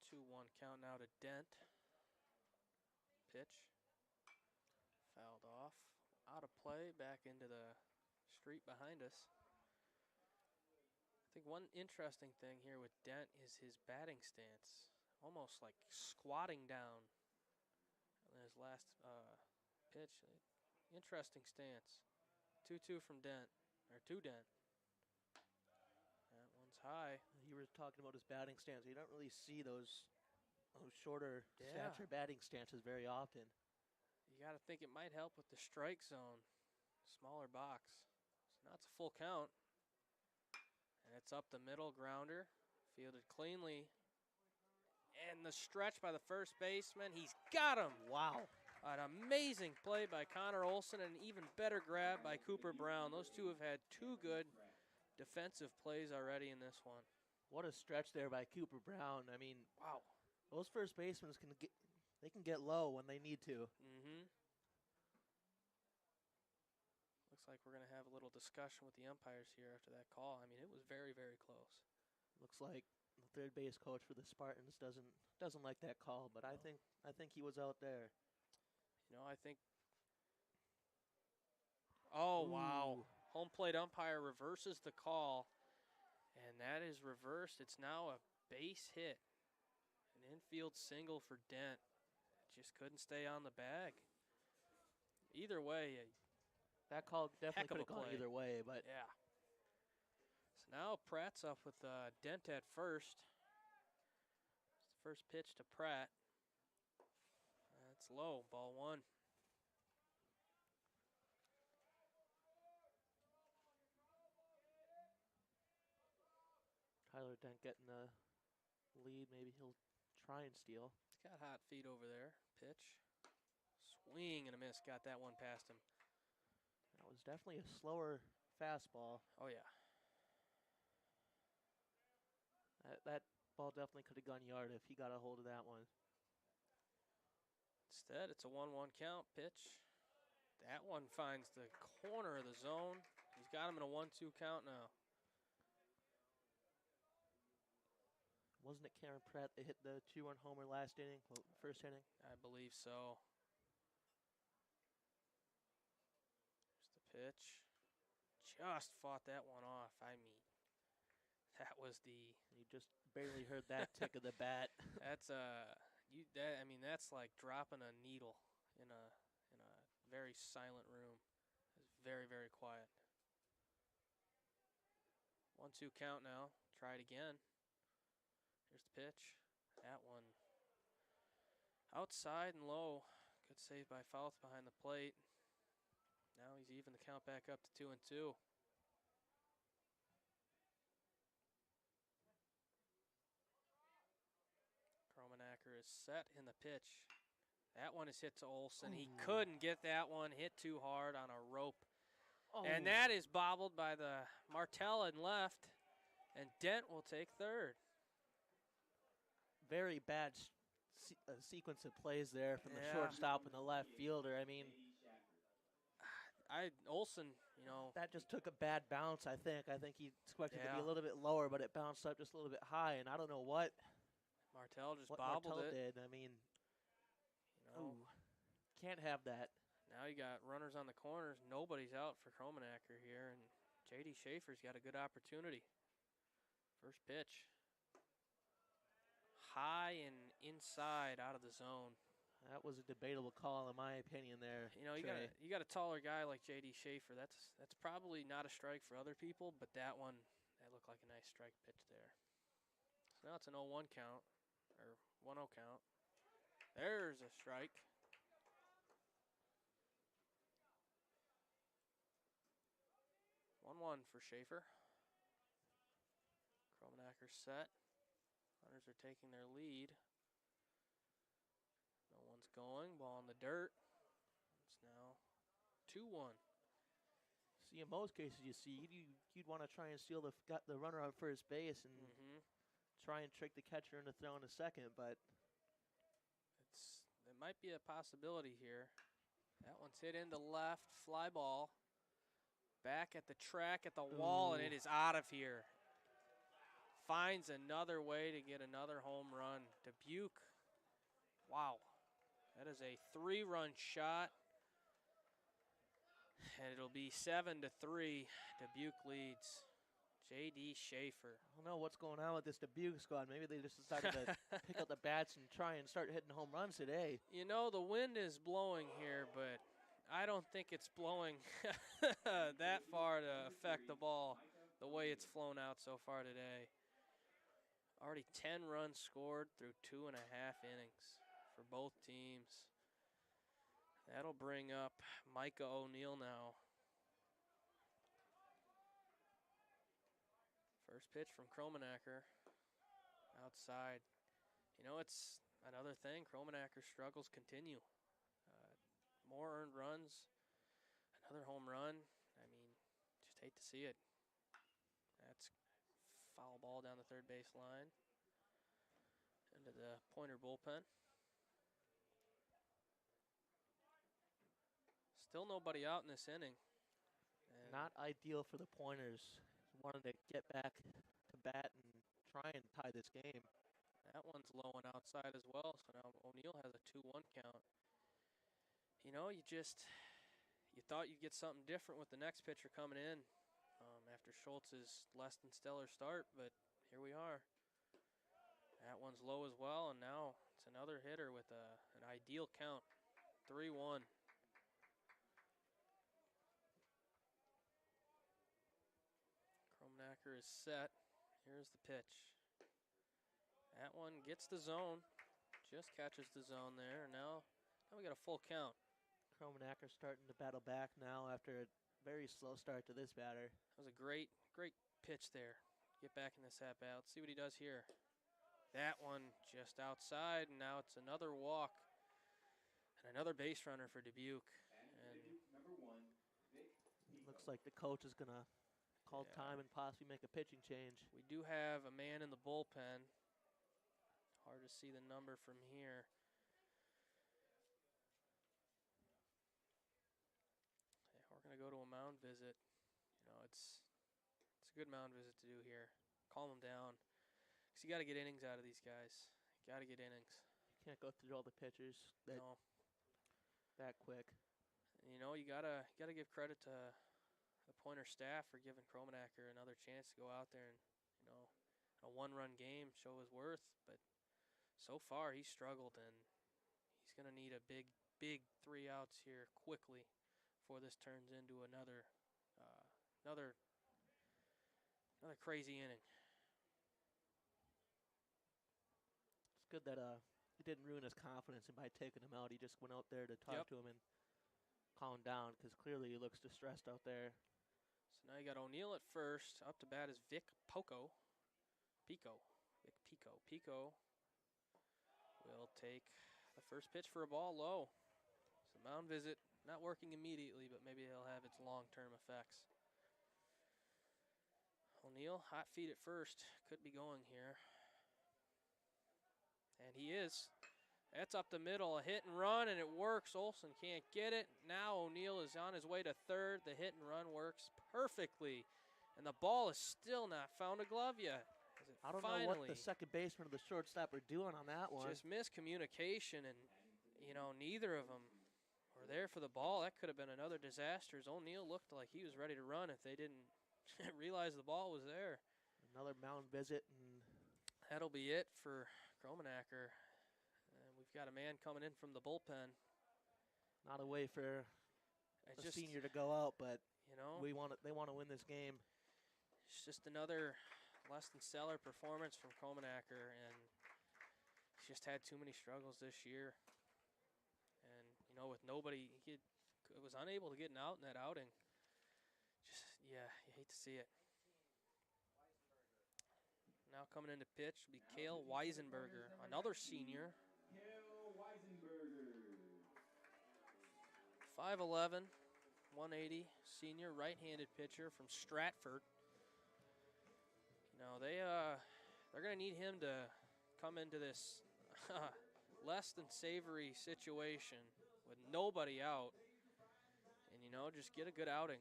2-1 count now to Dent. Pitch. Fouled off. Out of play, back into the street behind us. I think one interesting thing here with Dent is his batting stance. Almost like squatting down in his last pitch. Interesting stance. 2-2 from Dent, or to Dent. That one's high. You were talking about his batting stance. You don't really see those shorter Yeah. stature batting stances very often. You got to think it might help with the strike zone. Smaller box. So now it's a full count. And it's up the middle, grounder. Fielded cleanly. And the stretch by the first baseman. He's got him. Wow. An amazing play by Connor Olson and an even better grab by Cooper Brown. Those two have had 2 good defensive plays already in this one. What a stretch there by Cooper Brown. I mean, Wow. those first basemen can get low when they need to. Mm-hmm. Looks like we're going to have a little discussion with the umpires here after that call. I mean, it was very, very close. Looks like The third base coach for the Spartans doesn't like that call, but I think he was out there. I think. Oh, wow. Ooh. Home plate umpire reverses the call, and that is reversed. It's now a base hit. An infield single for Dent. Just couldn't stay on the bag. Either way, That call definitely could heck of have a gone play. either way, but yeah. So now Pratt's up with Dent at first. It's the first pitch to Pratt. That's low, ball one. Tyler Dent getting the lead. Maybe he'll try and steal. He's got hot feet over there. Pitch. Swing and a miss. Got that one past him. That was definitely a slower fastball. Oh, yeah. That ball definitely could have gone yard if he got a hold of that one. Instead, it's a 1-1 count. Pitch. That one finds the corner of the zone. He's got him in a 1-2 count now. Wasn't it Karen Pratt that hit the 2-run homer last inning, well, first inning? I believe so. Here's the pitch. Just fought that one off. I mean, that was the. You just barely heard that tick of the bat. That's that's like dropping a needle in a very silent room. It's very, very quiet. 1-2 count now. Try it again. Here's the pitch. That one outside and low. Good save by Fouth behind the plate. Now he's even the count back up to 2-2. Kromenacker is set in the pitch. That one is hit to Olson. He couldn't get that one hit too hard on a rope. Oh. And that is bobbled by the Martell in left. And Dent will take third. Very bad sequence of plays there from the Yeah. shortstop and the left fielder. I mean, Olson, that just took a bad bounce, I think. I think he expected it to be Yeah. a little bit lower, but it bounced up just a little bit high, and I don't know what Martell just what bobbled Martell it. did. I mean, can't have that. Now you got runners on the corners. Nobody's out for Kromenacker here, and J.D. Schaefer's got a good opportunity. First pitch. High and inside out of the zone. That was a debatable call, in my opinion. There, You got a taller guy like J.D. Schaefer. That's probably not a strike for other people, but that looked like a nice strike pitch there. So now it's an 0-1 count, or 1-0 count. There's a strike. One for Schaefer. Kromenacker set. Runners are taking their lead. No one's going. Ball in the dirt. It's now 2-1. See, in most cases, you'd want to try and steal the runner on first base and try and trick the catcher into throwing a second, but it might be a possibility here. That one's hit into left, fly ball. Back at the track at the wall, and it is out of here. Finds another way to get another home run. Dubuque, wow. That is a 3-run shot. And it'll be 7-3. Dubuque leads. J.D. Schaefer. I don't know what's going on with this Dubuque squad. Maybe they just decided to pick up the bats and try and start hitting home runs today. The wind is blowing here, but I don't think it's blowing that far to affect the ball the way it's flown out so far today. Already 10 runs scored through 2.5 innings for both teams. That'll bring up Micah O'Neill now. First pitch from Kromenacker. Outside. It's another thing. Kromenacker's struggles continue. More earned runs. Another home run. I mean, just hate to see it. That's foul ball down the third base line. Into the Pointer bullpen. Still nobody out in this inning. And Not ideal for the Pointers. Wanted to get back to bat and try and tie this game. That one's low and outside as well, so now O'Neill has a 2-1 count. You know, you thought you'd get something different with the next pitcher coming in after Schultz's less than stellar start, but here we are. That one's low as well, and now it's another hitter with an ideal count, 3-1. Kromenacker is set. Here's the pitch. That one gets the zone, just catches the zone there. Now we got a full count. Kromenacker starting to battle back now after a very slow start to this batter. That was a great pitch there. Get back in this at-bat. Let's see what he does here. That one just outside, and now it's another walk and another base runner for Dubuque. And Number 1, Vic. Looks like the coach is going to call Yeah. time and possibly make a pitching change. we do have a man in the bullpen. Hard to see the number from here. Yeah, we're going to go to a mound visit. You know, it's a good mound visit to do here. Calm them down. Because you got to get innings out of these guys. You got to get innings. You can't go through all the pitchers that quick. You know, you gotta give credit to the Pointer staff for giving Kromenacker another chance to go out there and, you know, a one-run game show his worth. But so far he's struggled, and he's gonna need a big 3 outs here quickly before this turns into another crazy inning. It's good that he didn't ruin his confidence, and by taking him out, he just went out there to talk Yep. to him and calm down, because clearly he looks distressed out there. So now you got O'Neill at first. Up to bat is Vic Pico. Vic Pico. Pico will take the first pitch for a ball low. So mound visit not working immediately, but maybe it'll have its long-term effects. O'Neill, hot feet at first. Could be going here. And he is. That's up the middle, a hit and run, and it works. Olson can't get it. Now O'Neill is on his way to third. The hit and run works perfectly. And the ball is still not found a glove yet. I don't know what the second baseman or the shortstop are doing on that one. Just miscommunication, and, you know, neither of them were there for the ball. That could have been another disaster. O'Neill looked like he was ready to run if they didn't realize the ball was there. Another mound visit, and that'll be it for Kromenacker. We've got a man coming in from the bullpen. Not a way for a senior to go out, but you know, they want to win this game. It's just another less than stellar performance from Kromenacker, and he's just had too many struggles this year. And you know, with nobody, he was unable to get an out in that outing. You hate to see it. Now coming into pitch will be Cale Weisenberger, another senior. Cale Weisenberger. 5'11", 180, senior right-handed pitcher from Stratford. You know, they're going to need him to come into this less than savory situation with nobody out and, you know, just get a good outing.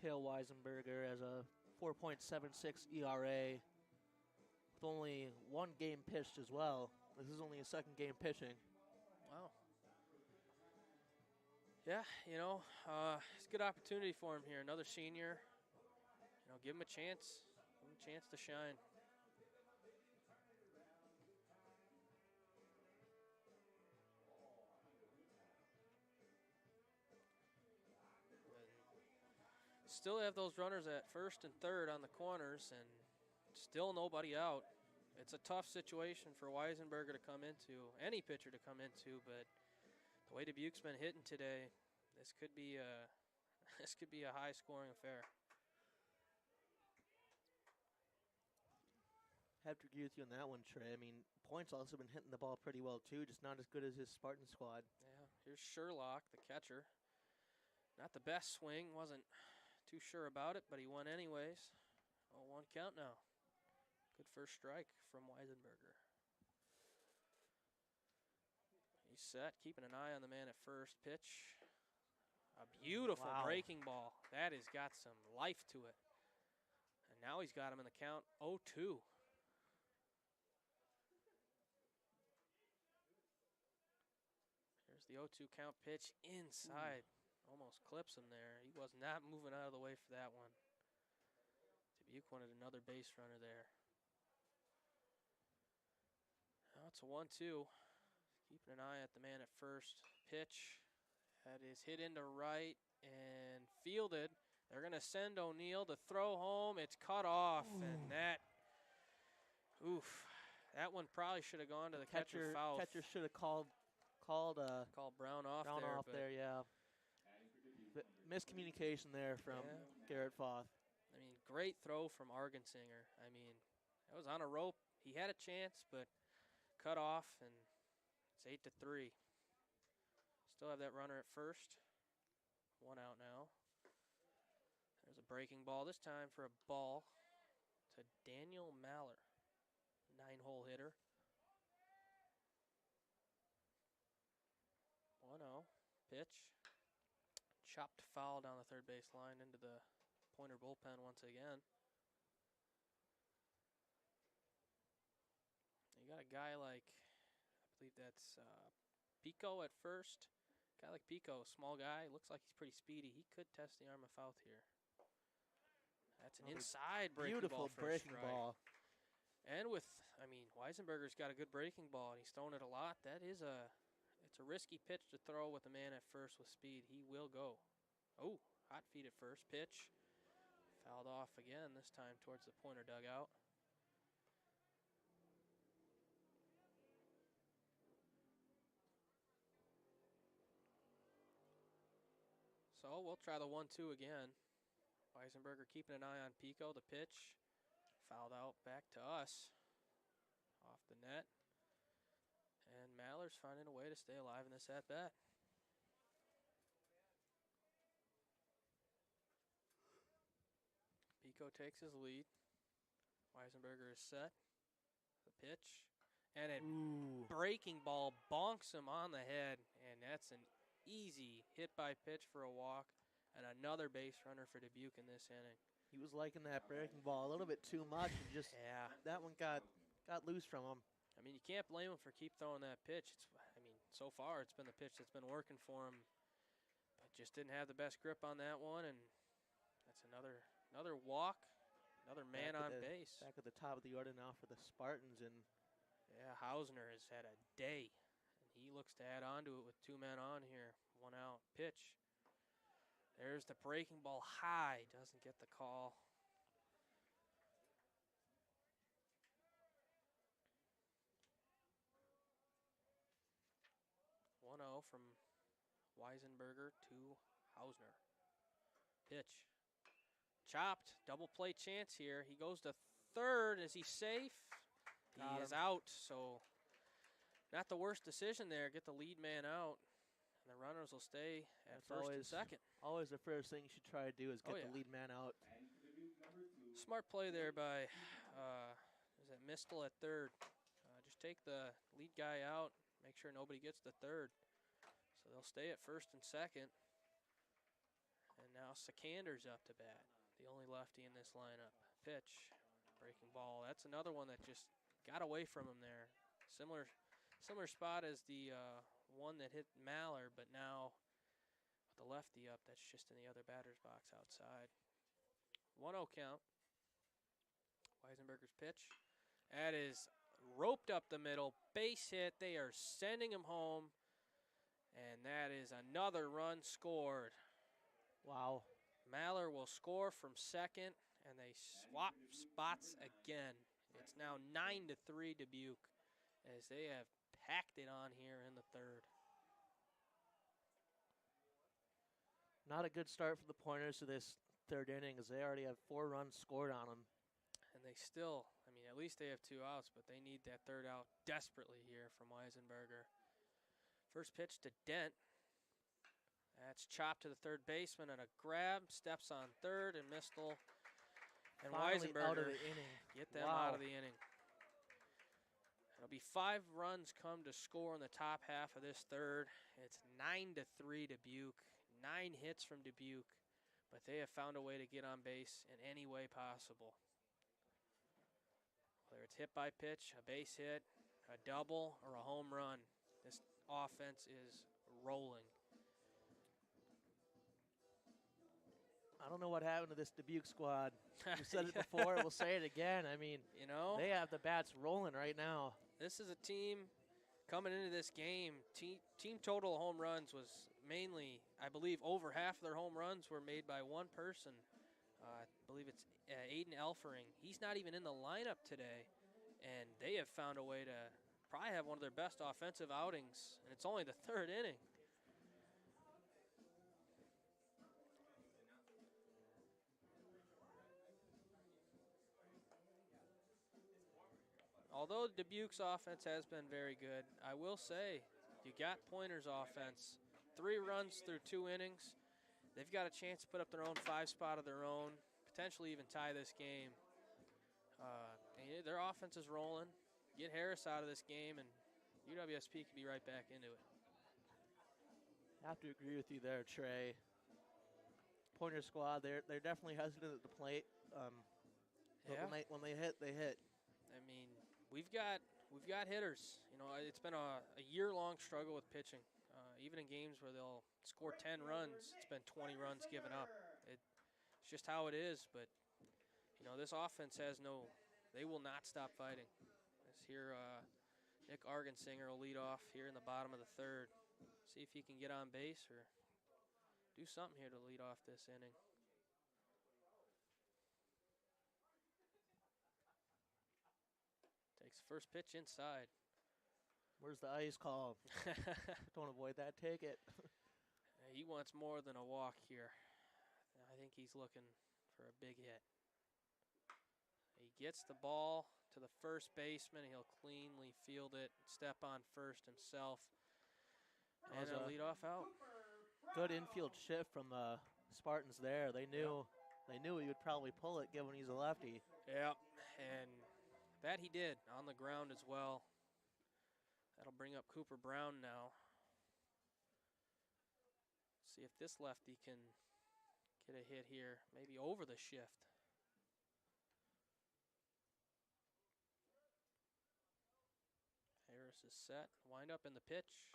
Cale Weisenberger has a 4.76 ERA with only one game pitched as well. This is only his second game pitching. Wow. Yeah, you know, it's a good opportunity for him here. Another senior. You know, give him a chance. Give him a chance to shine. Still have those runners at first and third on the corners, and still nobody out. It's a tough situation for Weisenberger to come into, any pitcher to come into, but the way Dubuque's been hitting today, this could be a high-scoring affair. I have to agree with you on that one, Trey. I mean, Point's also been hitting the ball pretty well, too, just not as good as his Spartan squad. Yeah, here's Sherlock, the catcher. Not the best swing, wasn't too sure about it, but he won anyways. 0-1 count now. Good first strike from Weisenberger. He's set, keeping an eye on the man at first. Pitch. A beautiful breaking ball. That has got some life to it. And now he's got him in the count. 0-2. Here's the 0-2 count pitch inside. Almost clips him there. He was not moving out of the way for that one. Dubuque wanted another base runner there. Now it's a 1-2. Keeping an eye at the man at first. Pitch. That is hit into right and fielded. They're going to send O'Neill to throw home. It's cut off, and that, that one probably should have gone to the catcher foul. Catcher should have called Brown off Brown there. off there, yeah. Miscommunication there from Garrett Foth. I mean, great throw from Argensinger. I mean, that was on a rope. He had a chance, but cut off, and it's 8-3. Still have that runner at first. 1 out now. There's a breaking ball this time for a ball to Daniel Maller, 9-hole hitter. 1-0. Pitch. Chopped foul down the third base line into the Pointer bullpen once again. You got a guy like, I believe that's Pico at first. Guy like Pico, small guy, looks like he's pretty speedy. He could test the arm of Fouth here. That's an inside breaking ball. Beautiful for breaking a strike. ball. And Weisenberger's got a good breaking ball, and he's thrown it a lot. It's a risky pitch to throw with a man at first with speed. He will go. Oh, hot feet at first. Pitch. Fouled off again, this time towards the Pointer dugout. So we'll try the 1-2 again. Weisenberger keeping an eye on Pico. The pitch. Fouled out back to us. Off the net. And Maller's finding a way to stay alive in this at-bat. Pico takes his lead. Weisenberger is set. The pitch. And a breaking ball bonks him on the head. And that's an easy hit by pitch for a walk. And another base runner for Dubuque in this inning. He was liking that breaking ball a little bit too much. And just that one got loose from him. I mean, you can't blame him for keep throwing that pitch. So far it's been the pitch that's been working for him. But just didn't have the best grip on that one. And that's another walk, another man on base. Back at the top of the order now for the Spartans. And Hausner has had a day. And he looks to add on to it with 2 men on here. 1 out. Pitch. There's the breaking ball high. Doesn't get the call. From Weisenberger to Hausner. Pitch. Chopped. Double play chance here. He goes to third. Is he safe? He is out. So not the worst decision there. Get the lead man out. And the runners will stay at first and second. Always the first thing you should try to do is get the lead man out. Smart play there by, is it Mistel at third? Just take the lead guy out. Make sure nobody gets to third. So they'll stay at first and second. And now Sekander's up to bat. The only lefty in this lineup. Pitch. Breaking ball. That's another one that just got away from him there. Similar spot as the one that hit Maller, but now with the lefty up, that's just in the other batter's box outside. 1-0 count. Weisenberger's pitch. That is roped up the middle. Base hit. They are sending him home. And that is another run scored. Wow. Maller will score from second, and they swap spots again. It's now 9-3 Dubuque as they have packed it on here in the third. Not a good start for the Pointers to this third inning as they already have 4 runs scored on them. And they still, at least they have 2 outs, but they need that third out desperately here from Weisenberger. First pitch to Dent. That's chopped to the third baseman and a grab. Steps on third, and Mistel and Finally Weisenberger out of the inning. Get them out of the inning. It'll be 5 runs come to score in the top half of this third. It's 9-3 Dubuque. 9 hits from Dubuque, but they have found a way to get on base in any way possible. Whether it's hit by pitch, a base hit, a double, or a home run, this offense is rolling. I don't know what happened to this Dubuque squad. We said it before, we'll say it again. I mean, You know, they have the bats rolling right now. this is a team coming into this game. Team total home runs was mainly, I believe, over half of their home runs were made by one person. I believe it's Aiden Elfering. He's not even in the lineup today, and they have found a way to probably have one of their best offensive outings, and it's only the third inning. Although Dubuque's offense has been very good, I will say you got Pointer's offense. 3 runs through 2 innings. They've got a chance to put up their own 5-spot of their own, potentially even tie this game. And their offense is rolling. Get Harris out of this game, and UWSP can be right back into it. I have to agree with you there, Trey. Pointer squad, they're definitely hesitant at the plate. But Yeah. when they hit, they hit. I mean, we've got hitters. You know, it's been a year-long struggle with pitching. Even in games where they'll score 10 runs, it's been 20 runs given up. It's just how it is. But you know, this offense they will not stop fighting. This here, Nick Argensinger will lead off here in the bottom of the third. See if he can get on base or do something here to lead off this inning. Takes the first pitch inside. Where's the ice call? Don't avoid that, take it. He wants more than a walk here. I think he's looking for a big hit. He gets the ball to the first baseman. He'll cleanly field it, step on first himself, and a leadoff out. Good infield shift from the Spartans there. They knew he would probably pull it given he's a lefty. Yep, and that he did on the ground as well. That'll bring up Cooper Brown now. See if this lefty can get a hit here, maybe over the shift. Harris is set, wind up in the pitch.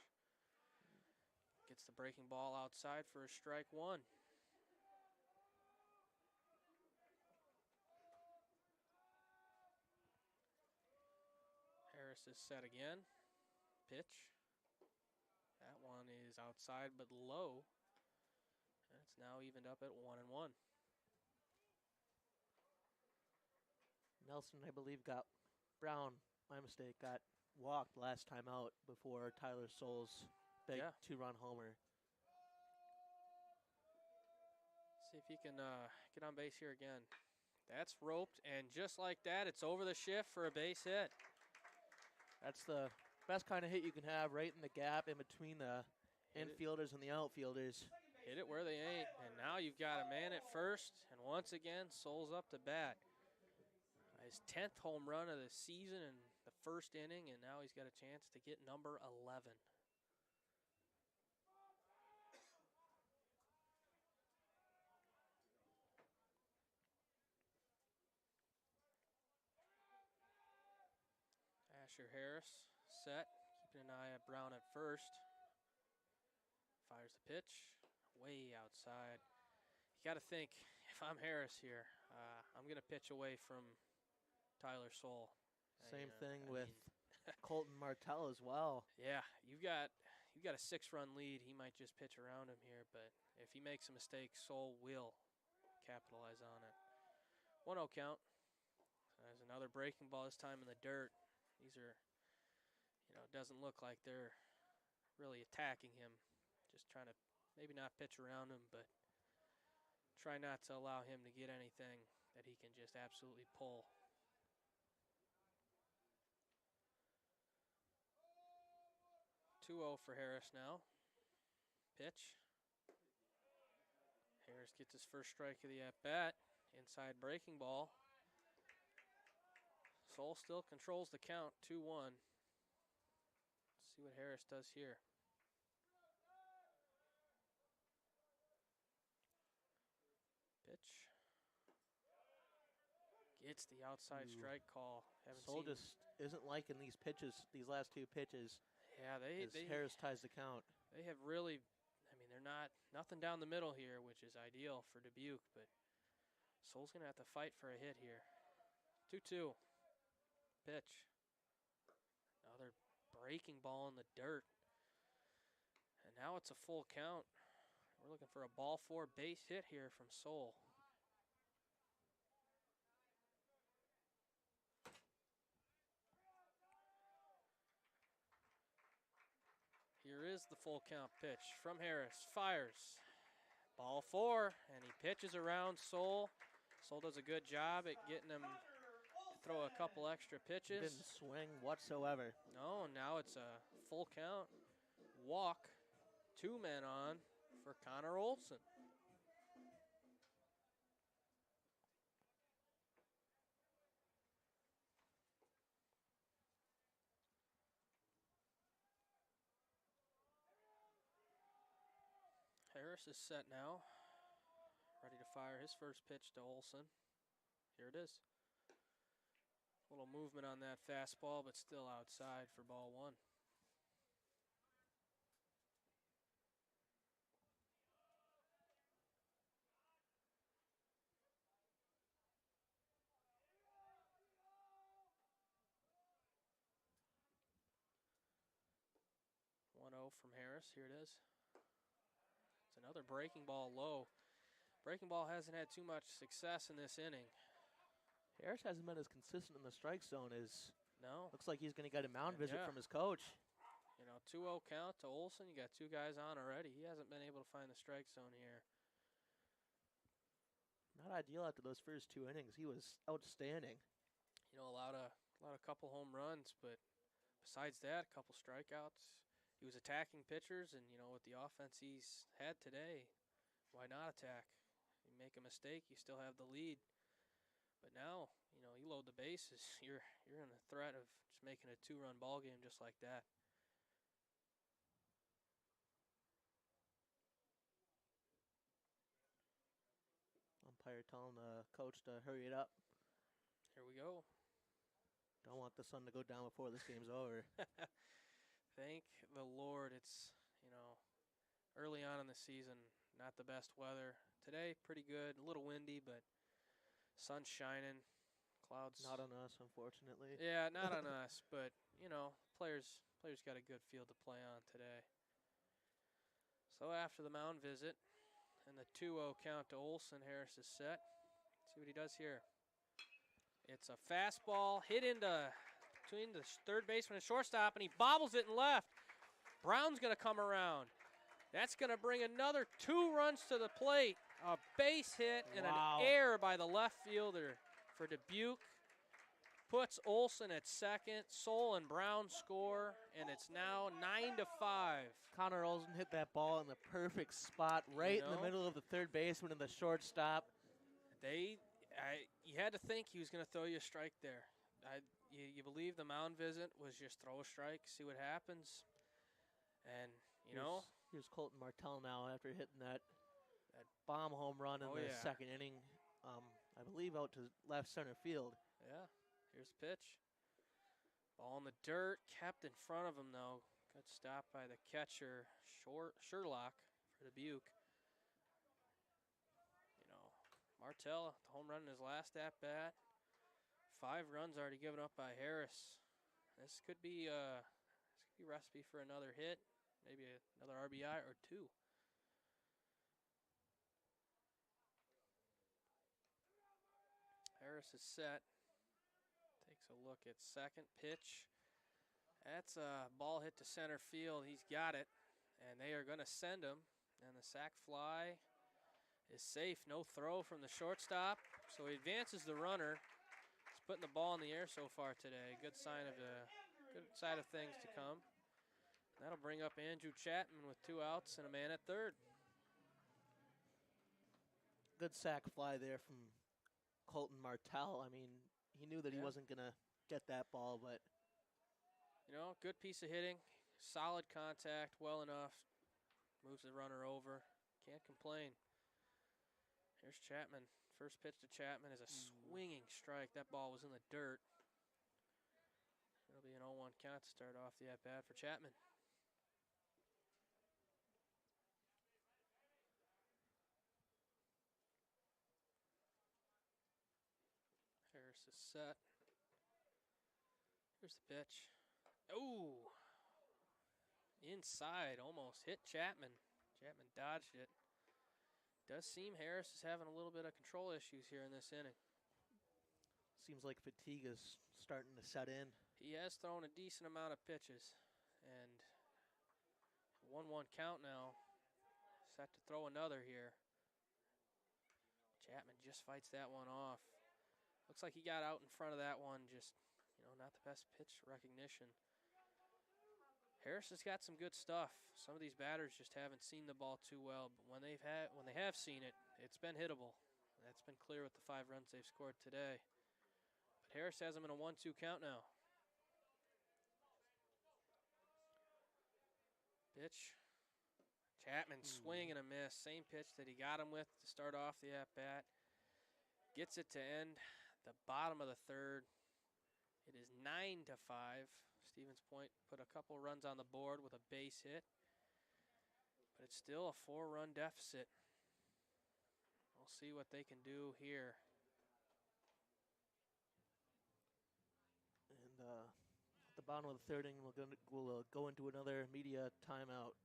Gets the breaking ball outside for a strike 1. Harris is set again. Pitch. That one is outside but low. And it's now evened up at 1-1. Nelson, I believe, got Brown, my mistake, got walked last time out before Tyler Souls' big 2-run homer. See if he can get on base here again. That's roped, and just like that, it's over the shift for a base hit. That's the best kind of hit you can have, right in the gap in between the infielders and the outfielders. Hit it where they ain't, and now you've got a man at first, and once again, Souls up to bat. His 10th home run of the season in the first inning, and now he's got a chance to get number 11. Asher Harris set, keeping an eye at Brown at first. Fires the pitch, way outside. You got to think, if I'm Harris here, I'm going to pitch away from Tyler Soul. Same thing with Colton Martell as well. Yeah, you've got a 6-run lead. He might just pitch around him here, but if he makes a mistake, Soul will capitalize on it. 1-0 count. There's another breaking ball, this time in the dirt. These are, it doesn't look like they're really attacking him. Just trying to maybe not pitch around him, but try not to allow him to get anything that he can just absolutely pull. (2-0) for Harris now. Pitch. Harris gets his first strike of the at-bat. Inside breaking ball. Soul still controls the count, 2-1. Let's see what Harris does here. Pitch. Gets the outside Ooh. strike call. Haven't Soul seen. just isn't liking these pitches, these last 2 pitches, Yeah, as Harris ties the count. they have really. I mean, they're not nothing down the middle here, which is ideal for Dubuque, but Soul's gonna have to fight for a hit here. 2-2. Pitch. Another breaking ball in the dirt. And now it's a full count. We're looking for a ball 4 base hit here from Soul. Here is the full count pitch from Harris. Fires. Ball 4, and he pitches around Soul. Soul does a good job at getting him to throw a couple extra pitches. Didn't swing whatsoever. No, now it's a full count. Walk. 2 men on for Connor Olson. Harris is set now. Ready to fire his first pitch to Olson. Here it is. A little movement on that fastball, but still outside for ball 1. From Harris. Here it is. It's another breaking ball low. Breaking ball hasn't had too much success in this inning. Harris hasn't been as consistent in the strike zone as No. looks like he's going to get a mound visit Yeah. from his coach. You know, 2-0 count to Olson. You got 2 guys on already. He hasn't been able to find the strike zone here. Not ideal after those first 2 innings. He was outstanding. You know, allowed a couple home runs, but besides that, a couple strikeouts. He was attacking pitchers, and, you know, with the offense he's had today, why not attack? You make a mistake, you still have the lead. But now, you know, you load the bases, you're in the threat of just making a 2-run ball game just like that. Umpire telling the coach to hurry it up. Here we go. Don't want the sun to go down before this game's over. Thank the Lord it's, you know, early on in the season, not the best weather. Today, pretty good, a little windy, but sun's shining, clouds. Not on us, unfortunately. Yeah, not on us, but, you know, players got a good field to play on today. So after the mound visit and the 2-0 count to Olson, Harris is set. Let's see what he does here. It's a fastball hit into between the third baseman and shortstop, and he bobbles it and left. Brown's going to come around. That's going to bring another 2 runs to the plate. A base hit and an error by the left fielder for Dubuque. Puts Olson at second. Soul and Brown score, and it's now 9-5. Connor Olsen hit that ball in the perfect spot, right in the middle of the third baseman and the shortstop. You had to think he was going to throw you a strike there. You believe the mound visit was just throw a strike, see what happens. And, Here's Colton Martell now after hitting that bomb home run in the second inning, I believe out to left center field. Yeah, here's the pitch. Ball in the dirt, kept in front of him, though. Good stop by the catcher, Sherlock for Dubuque. Martell, the home run in his last at-bat. 5 runs already given up by Harris. This could be a recipe for another hit, maybe another RBI or 2. Harris is set. Takes a look at second pitch. That's a ball hit to center field. He's got it, and they are going to send him. And the sac fly is safe. No throw from the shortstop, so he advances the runner. He's putting the ball in the air so far today. Good side of things to come. That'll bring up Andrew Chapman with 2 outs and a man at third. Good sac fly there from Colton Martell. I mean, he knew that he wasn't going to get that ball, but good piece of hitting, solid contact, well enough. Moves the runner over. Can't complain. Here's Chapman First pitch to Chapman is a swinging strike. That ball was in the dirt. It'll be an 0-1 count to start off the at-bat for Chapman. Harris is set. Here's the pitch. Oh! Inside, almost hit Chapman. Chapman dodged it. Does seem Harris is having a little bit of control issues here in this inning. Seems like fatigue is starting to set in. He has thrown a decent amount of pitches. And 1-1 count now. Set to throw another here. Chapman just fights that one off. Looks like he got out in front of that one. Just, not the best pitch recognition. Harris has got some good stuff. Some of these batters just haven't seen the ball too well, but when they have seen it, it's been hittable. That's been clear with the 5 runs they've scored today. But Harris has them in a 1-2 count now. Pitch. Chapman swing and a miss. Same pitch that he got him with to start off the at-bat. Gets it to end the bottom of the third. It is 9-5. Stevens Point put a couple runs on the board with a base hit. But it's still a 4-run deficit. We'll see what they can do here. And at the bottom of the third inning, we'll go into another media timeout.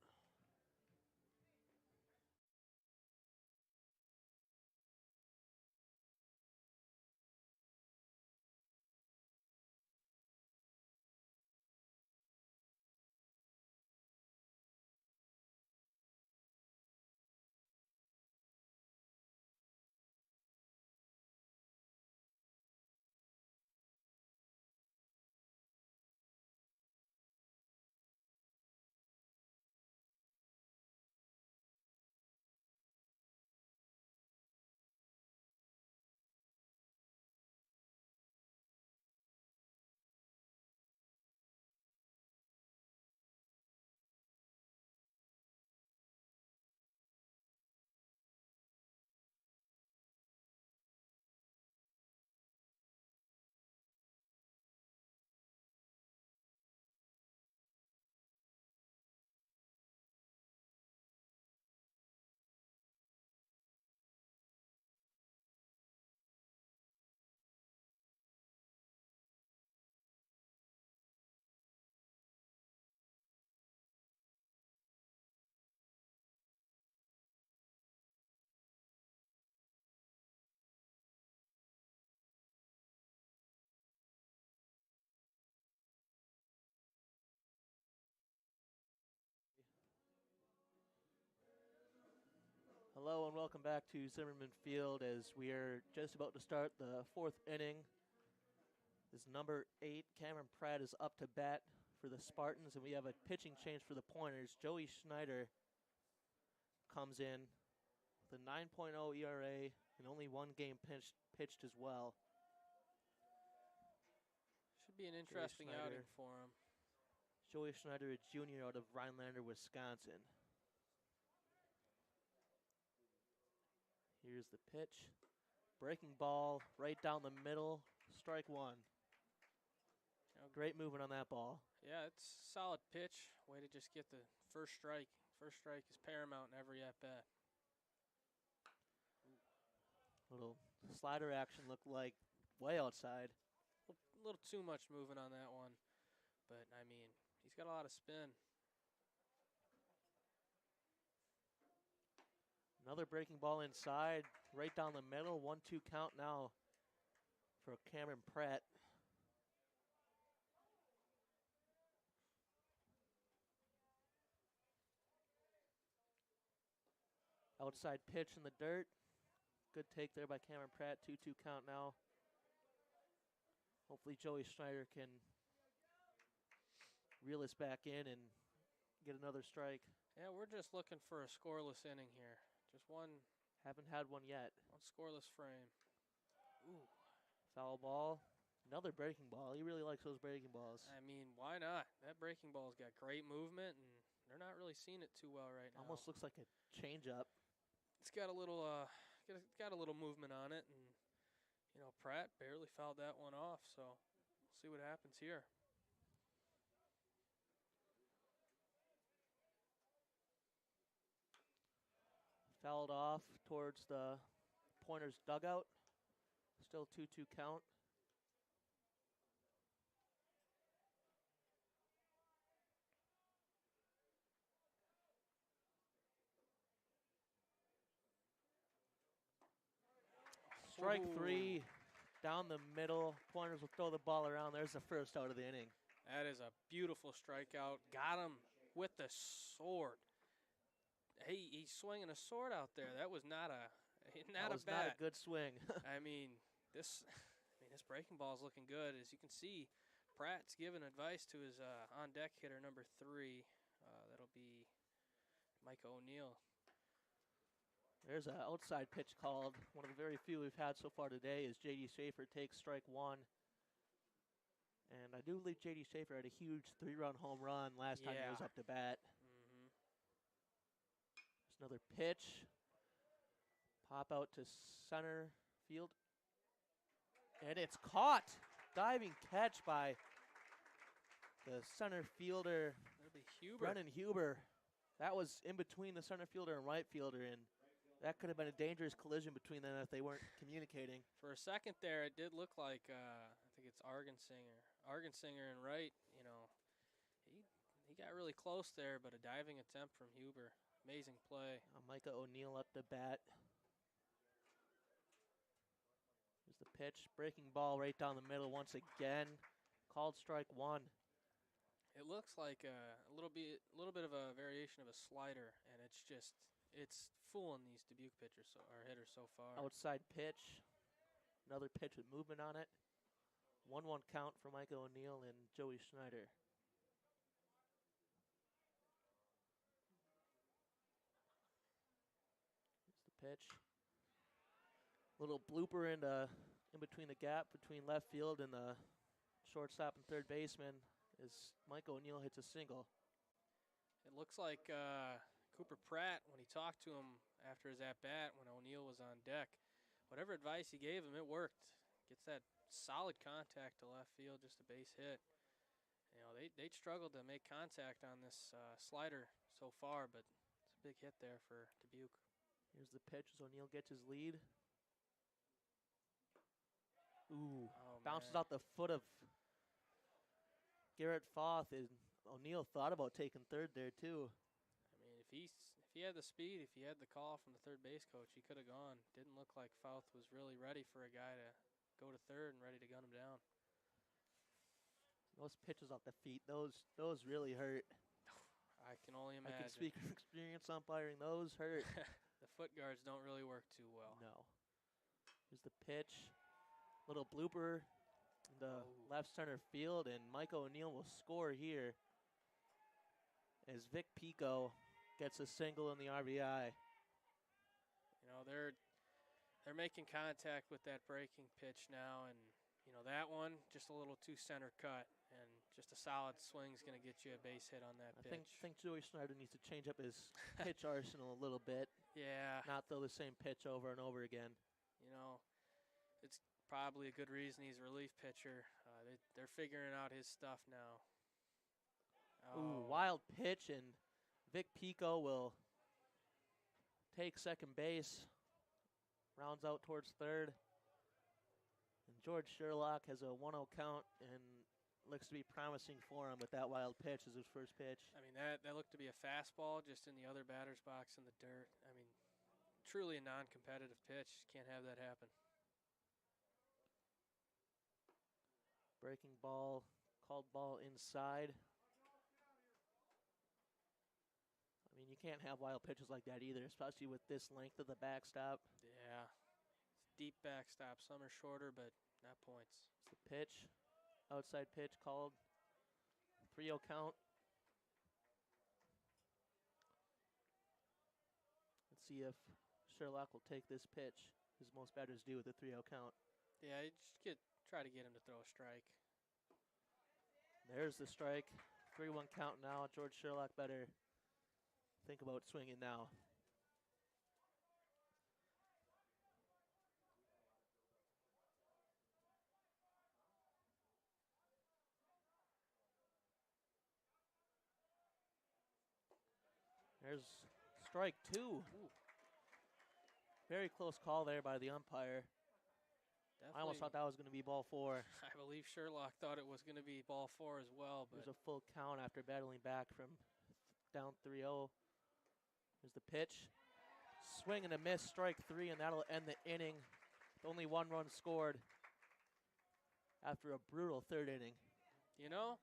Hello and welcome back to Zimmerman Field as we are just about to start the 4th inning. This number 8, Cameron Pratt, is up to bat for the Spartans, and we have a pitching change for the Pointers. Joey Schneider comes in with a 9.0 ERA and only 1 game pitched as well. Should be an interesting outing for him. Joey Schneider, a junior out of Rhinelander, Wisconsin. Here's the pitch. Breaking ball right down the middle. Strike 1. Great movement on that ball. Yeah, it's a solid pitch. Way to just get the first strike. First strike is paramount in every at-bat. Little slider action looked like way outside. A little too much movement on that one. But, I mean, he's got a lot of spin. Another breaking ball inside, right down the middle. 1-2 count now for Cameron Pratt. Outside pitch in the dirt. Good take there by Cameron Pratt. 2-2 count now. Hopefully Joey Schneider can reel us back in and get another strike. Yeah, we're just looking for a scoreless inning here. Just one. Haven't had one yet. One scoreless frame. Ooh. Foul ball. Another breaking ball. He really likes those breaking balls. I mean, why not? That breaking ball's got great movement, and they're not really seeing it too well right now. Almost looks like a changeup. It's got a little got a little movement on it, and you know, Pratt barely fouled that one off, so we'll see what happens here. Fouled off towards the Pointers dugout. Still 2-2 count. Strike Ooh. 3 down the middle. Pointers will throw the ball around. There's the first out of the inning. That is a beautiful strikeout. Got him with the sword. Hey, he's swinging a sword out there. That was not a That was bat. not a good swing. I mean, this breaking ball is looking good. As you can see, Pratt's giving advice to his on-deck hitter number 3. That'll be Micah O'Neill. There's an outside pitch called. One of the very few we've had so far today is J.D. Schaefer takes strike 1. And I do believe J.D. Schaefer had a huge 3-run home run last time he was up to bat. Mm-hmm. There's another pitch. Pop out to center field. And it's caught. Diving catch by the center fielder, That'll be Huber. Brennan Huber. That was in between the center fielder and right fielder, and that could have been a dangerous collision between them if they weren't communicating. For a second there, it did look like, I think it's Argensinger and right, you know, he got really close there, but a diving attempt from Huber. Amazing play. Micah O'Neill at the bat. Here's the pitch. Breaking ball right down the middle once again. Called strike 1. It looks like a little bit of a variation of a slider, and it's fooling these Dubuque pitchers or hitters so far. Outside pitch. Another pitch with movement on it. 1-1 count for Micah O'Neill and Joey Schneider. Here's the pitch. Little blooper in between the gap between left field and the shortstop and third baseman as Micah O'Neill hits a single. It looks like Cooper Pratt, when he talked to him after his at-bat when O'Neill was on deck, whatever advice he gave him, it worked. Gets that solid contact to left field, just a base hit. You know, they struggled to make contact on this slider so far, but it's a big hit there for Dubuque. Here's the pitch as O'Neill gets his lead. Ooh, bounces out the foot of Garrett Foth. And O'Neill thought about taking third there too. I mean, if he had the speed, if he had the call from the third base coach, he could have gone. Didn't look like Foth was really ready for a guy to go to third and ready to gun him down. Those pitches off the feet, those really hurt. I can only imagine. I can speak from experience umpiring. Those hurt. The foot guards don't really work too well. No. Here's the pitch. Little blooper in the left center field, and Micah O'Neill will score here as Vic Pico gets a single in the RBI. You know, they're making contact with that breaking pitch now, and you know that one just a little too center cut, and just a solid swing is going to get you a base hit on that pitch. I think Joey Schneider needs to change up his pitch arsenal a little bit. Yeah. Not throw the same pitch over and over again. You know, it's probably a good reason he's a relief pitcher. They're figuring out his stuff now. Ooh, wild pitch, and Vic Pico will take second base. Rounds out towards third. And George Sherlock has a 1-0 count and looks to be promising for him with that wild pitch as his first pitch. I mean, that looked to be a fastball just in the other batter's box in the dirt. I mean, truly a non-competitive pitch. Can't have that happen. Breaking ball, called ball inside. I mean, you can't have wild pitches like that either, especially with this length of the backstop. Yeah. It's deep backstop. Some are shorter, but not points. It's the pitch. Outside pitch called. 3-0 count. Let's see if Sherlock will take this pitch, as most batters do with a 3-0 count. Yeah, you just try to get him to throw a strike. There's the strike. 3-1 count now. George Sherlock better think about swinging now. There's strike 2. Ooh. Very close call there by the umpire. I almost Definitely. thought that was going to be ball 4. I believe Sherlock thought it was going to be ball 4 as well, but There's a full count after battling back from down 3-0. There's the pitch. Swing and a miss, strike 3, and that'll end the inning. With only 1 run scored after a brutal 3rd inning. you know,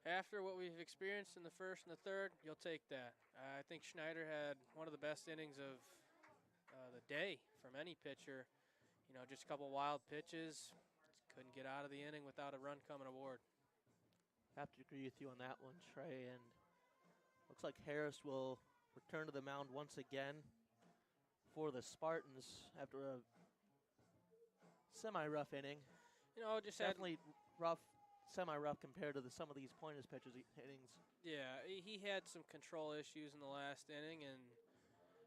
after what we've experienced in the 1st and the 3rd, you'll take that. I think Schneider had one of the best innings of the day from any pitcher. You know, just a couple wild pitches. Couldn't get out of the inning without a run coming aboard. Have to agree with you on that one, Trey. And looks like Harris will return to the mound once again for the Spartans after a semi-rough inning. You know, just had, Definitely rough, semi-rough compared to some of these Pointers pitchers' innings. yeah, he had some control issues in the last inning, and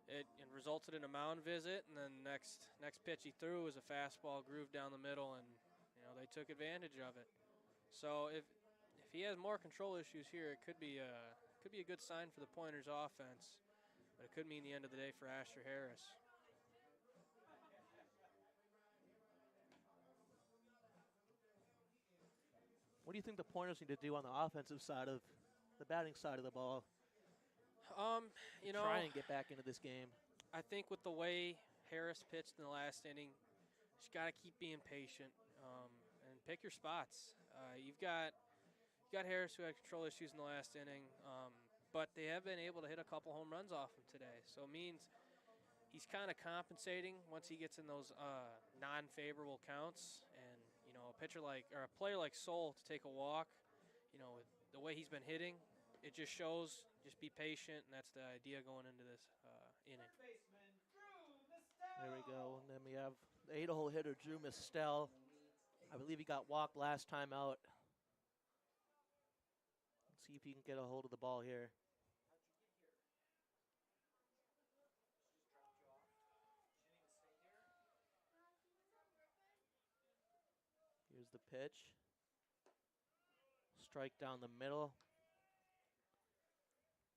it resulted in a mound visit. And then next pitch he threw was a fastball grooved down the middle, and you know they took advantage of it. So if he has more control issues here, it could be a good sign for the Pointers' offense, but it could mean the end of the day for Asher Harris. What do you think the Pointers need to do on the offensive side of the batting side of the ball? You know, Try and get back into this game. I think with the way Harris pitched in the last inning, just got to keep being patient and pick your spots. You've got Harris who had control issues in the last inning, but they have been able to hit a couple home runs off him today. So it means he's kind of compensating once he gets in those non-favorable counts. And you know, a player like Soul to take a walk, you know, with the way he's been hitting, it just shows. Just be patient, and that's the idea going into this inning. There we go. And then we have the 8-hole hitter, Drew Mistel. I believe he got walked last time out. Let's see if he can get a hold of the ball here. Here's the pitch. Strike down the middle.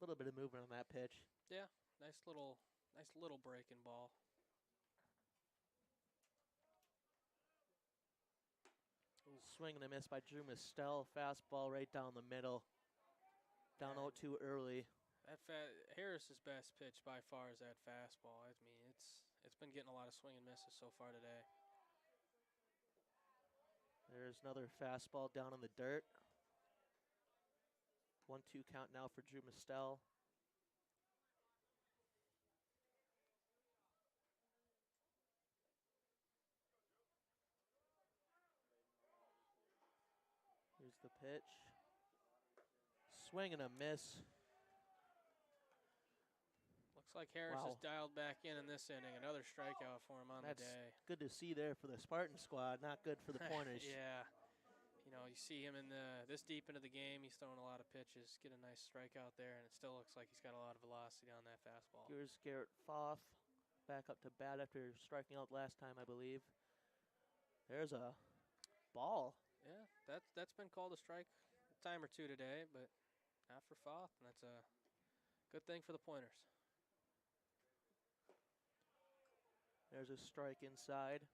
A little bit of movement on that pitch. Yeah, nice little breaking ball. Swing and a miss by Drew Mistel. Fastball right down the middle. Down Yeah. 0-2 early. Harris's best pitch by far is that fastball. I mean, it's been getting a lot of swing and misses so far today. There's another fastball down in the dirt. 1-2 count now for Drew Mistel. Here's the pitch. Swing and a miss. Looks like Harris Wow. is dialed back in this inning. Another strikeout for him on That's the day. good to see there for the Spartan squad. Not good for the Pointers. Yeah. You know, you see him this deep into the game. He's throwing a lot of pitches. Get a nice strikeout there, and it still looks like he's got a lot of velocity on that fastball. Here's Garrett Foth back up to bat after striking out last time, I believe. There's a ball. Yeah, that's been called a strike a time or two today, but not for Foth, and that's a good thing for the Pointers. There's a strike inside.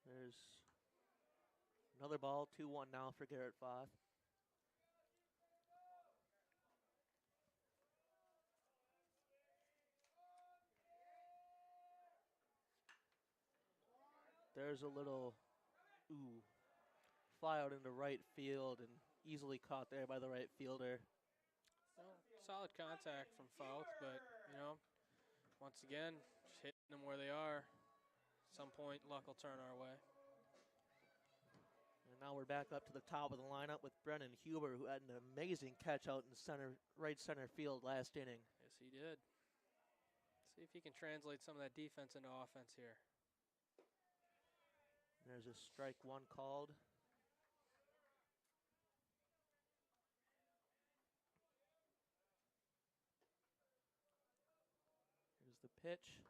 There's another ball, 2-1 now for Garrett Foth. There's a little, fly out into right field and easily caught there by the right fielder. Well, solid contact from Foth, but, you know, once again, just hitting them where they are. At some point, luck will turn our way. And now we're back up to the top of the lineup with Brennan Huber, who had an amazing catch out in right center field last inning. Yes, he did. See if he can translate some of that defense into offense here. There's a strike 1 called. Here's the pitch.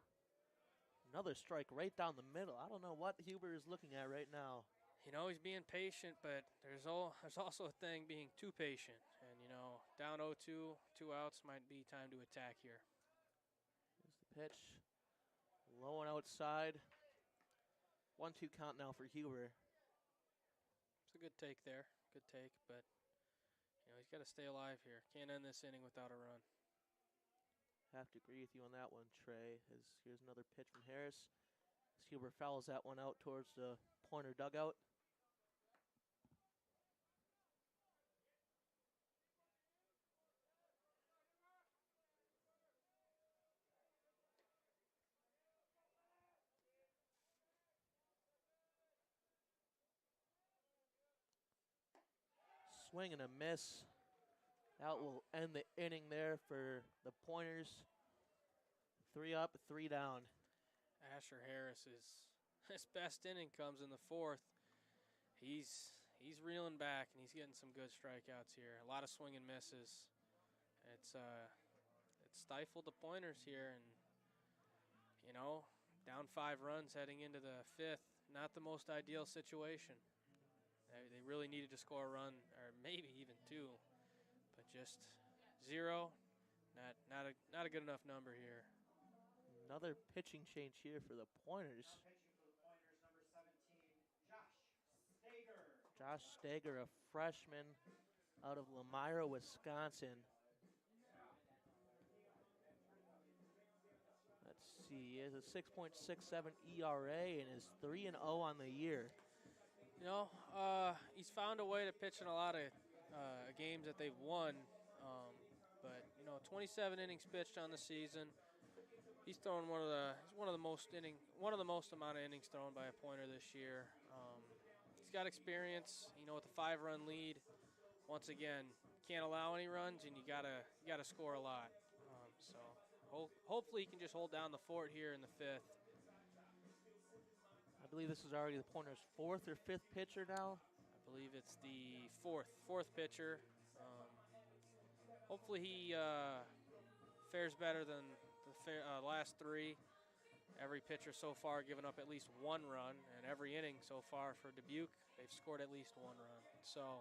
Another strike right down the middle. I don't know what Huber is looking at right now. You know, he's being patient, but there's also a thing being too patient. And, you know, down 0-2, 2 outs might be time to attack here. Here's the pitch. Low and outside. 1-2 count now for Huber. It's a good take there. Good take, but, you know, he's got to stay alive here. Can't end this inning without a run. Have to agree with you on that one, Trey. Here's another pitch from Harris. As Huber fouls that one out towards the Pointer dugout. Swing and a miss. That will end the inning there for the Pointers. 3 up, 3 down. Asher Harris his best inning comes in the fourth. He's reeling back and he's getting some good strikeouts here. A lot of swing and misses. It's stifled the Pointers here, and you know, down 5 runs heading into the fifth. Not the most ideal situation. They really needed to score a run, or maybe even 2, but just 0. Not a good enough number here. Another pitching change here for the Pointers. Pitching for the Pointers, number 17, Josh Stager. Josh Stager, a freshman out of Lamira, Wisconsin. Let's see, he has a 6.67 ERA and is 3-0 on the year. You know, he's found a way to pitch in a lot of games that they've won, but you know, 27 innings pitched on the season. He's thrown one of the most amount of innings thrown by a Pointer this year. He's got experience, you know, with a 5-run lead. Once again, can't allow any runs, and you gotta score a lot. So hopefully he can just hold down the fort here in the fifth. I believe this is already the Pointers' 4th or 5th pitcher now. I believe it's the fourth pitcher. Hopefully he fares better than the last 3. Every pitcher so far given up at least 1 run, and every inning so far for Dubuque, they've scored at least 1 run. So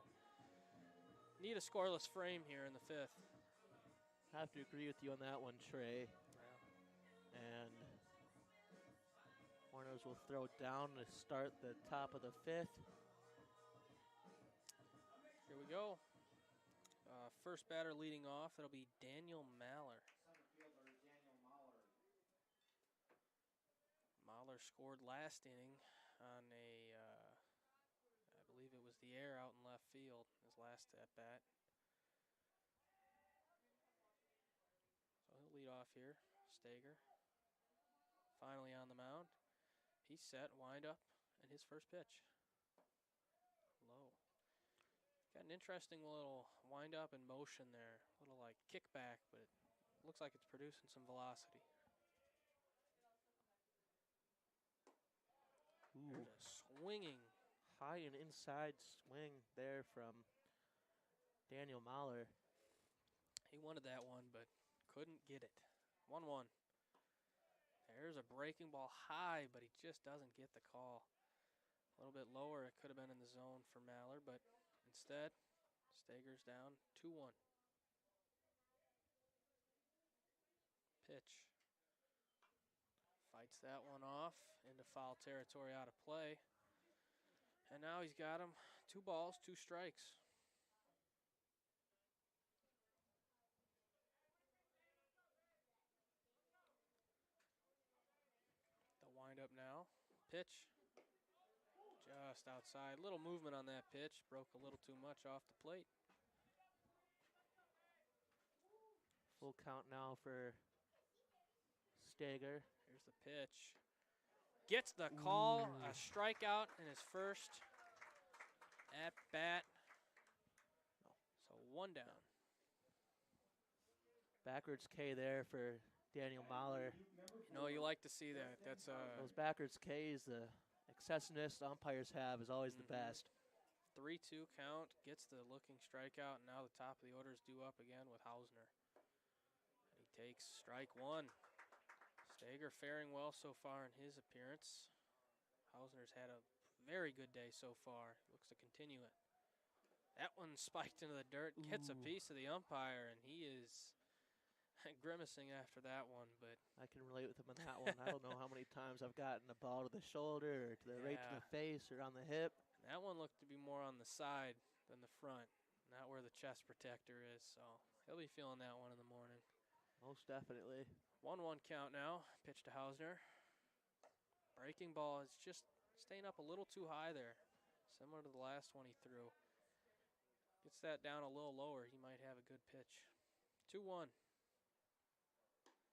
need a scoreless frame here in the fifth. Have to agree with you on that one, Trey. And Pointers will throw down to start the top of the 5th. Here we go. First batter leading off, that'll be Daniel Maller. Center fielder, Daniel Mahler. Mahler scored last inning on I believe it was the air out in left field, his last at bat. So he'll lead off here, Stager. Finally on the mound. He's set, wind up, and his first pitch. Low. Got an interesting little wind up and motion there. A little like kickback, but it looks like it's producing some velocity. Ooh, There's a swinging. high and inside swing there from Daniel Mahler. He wanted that one, but couldn't get it. 1-1. There's a breaking ball high, but he just doesn't get the call. A little bit lower, it could have been in the zone for Maller, but instead, Stager's down 2-1. Pitch. Fights that one off into foul territory, out of play. And now he's got him 2 balls, 2 strikes. The wind up now. Pitch. Just outside. Little movement on that pitch. Broke a little too much off the plate. Full count now for Stager. Here's the pitch. Gets the call. A strikeout in his first at bat. So 1 down. Backwards K there for Daniel Mahler. You know, you like to see that. That's Those backwards Ks, the excessiveness umpires have is always the best. 3-2 count. Gets the looking strikeout. And now the top of the order is due up again with Hausner. He takes strike 1. Stager faring well so far in his appearance. Hausner's had a very good day so far. He looks to continue it. That one spiked into the dirt, hits a piece of the umpire, and he is grimacing after that one. But I can relate with him on that one. I don't know how many times I've gotten a ball to the shoulder or to the right to the face or on the hip. That one looked to be more on the side than the front, not where the chest protector is. So he'll be feeling that one in the morning. Most definitely. 1-1 count now. Pitch to Hausner. Breaking ball is just staying up a little too high there, similar to the last one he threw. Gets that down a little lower, he might have a good pitch. 2-1.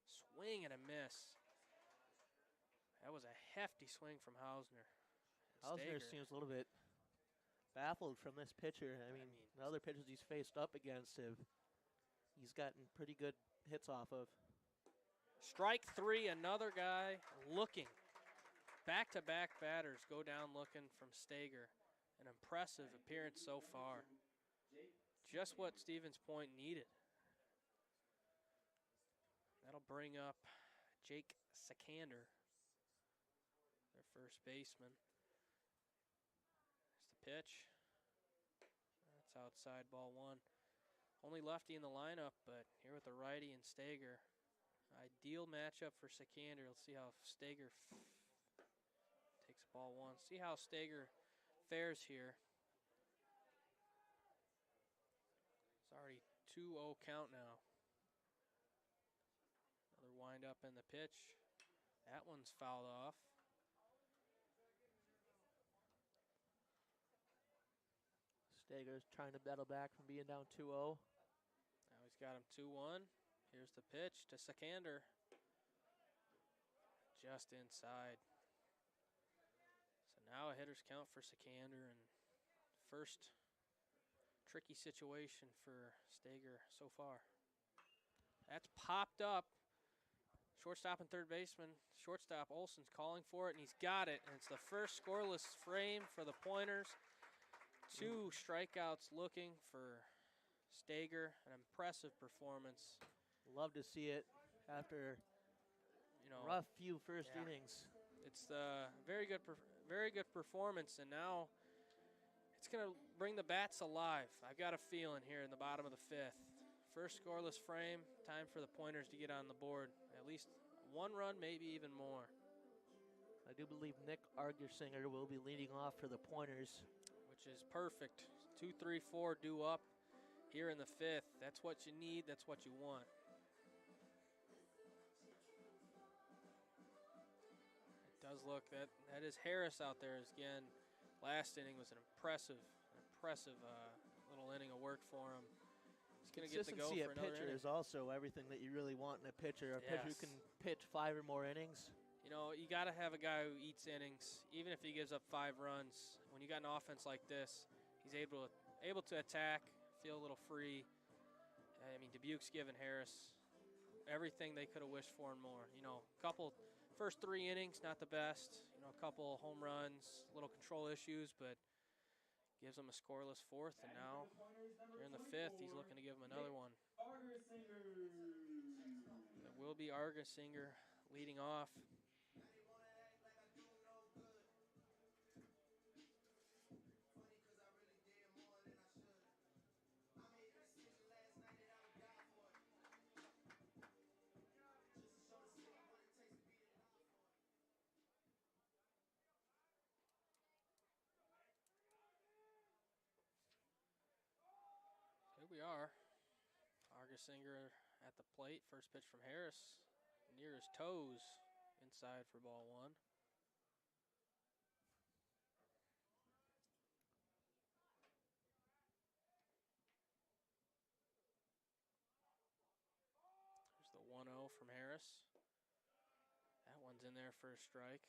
Swing and a miss. That was a hefty swing from Hausner. Hausner seems a little bit baffled from this pitcher. I mean, the other pitchers he's faced up against he's gotten pretty good hits off of. Strike three, another guy looking. Back-to-back batters go down looking from Stager. An impressive appearance so far. Just what Stevens Point needed. That'll bring up Jake Sikander, their first baseman. There's the pitch. That's outside, ball one. Only lefty in the lineup, but here with the righty and Stager. Ideal matchup for Sikander. Let's see how Stager takes ball one. See how Stager fares here. It's already 2-0 count now. Another wind up in the pitch. That one's fouled off. Stager's trying to battle back from being down 2-0. Now he's got him 2-1. Here's the pitch to Sikander. Just inside. So now a hitter's count for Sikander, and first tricky situation for Stager so far. That's popped up. Shortstop and third baseman. Shortstop Olson's calling for it, and he's got it. And it's the first scoreless frame for the Pointers. 2 strikeouts looking for Stager. An impressive performance. Love to see it after rough few first innings. It's the very good performance, and now it's going to bring the bats alive. I've got a feeling here in the bottom of the 5th. First scoreless frame, time for the Pointers to get on the board. At least 1 run, maybe even more. I do believe Nick Argersinger will be leading off for the Pointers. Which is perfect. 2, 3, 4 due up here in the 5th. That's what you need. That's what you want. It does look that is Harris out there again. Last inning was an impressive little inning of work for him. He's going to get to go for another pitcher inning. Is also everything that you really want in a pitcher. A pitcher who can pitch 5 or more innings. You know, you got to have a guy who eats innings, even if he gives up 5 runs. When you got an offense like this, he's able to attack, feel a little free. I mean, Dubuque's given Harris everything they could have wished for and more. You know, first 3 innings, not the best. You know, a couple home runs, little control issues, but gives them a scoreless 4th, and now here in the 5th, he's looking to give them another one. It will be Argersinger leading off. Here we are. Argersinger at the plate. First pitch from Harris. Near his toes. Inside for ball 1. There's the 1-0 from Harris. That one's in there for a strike.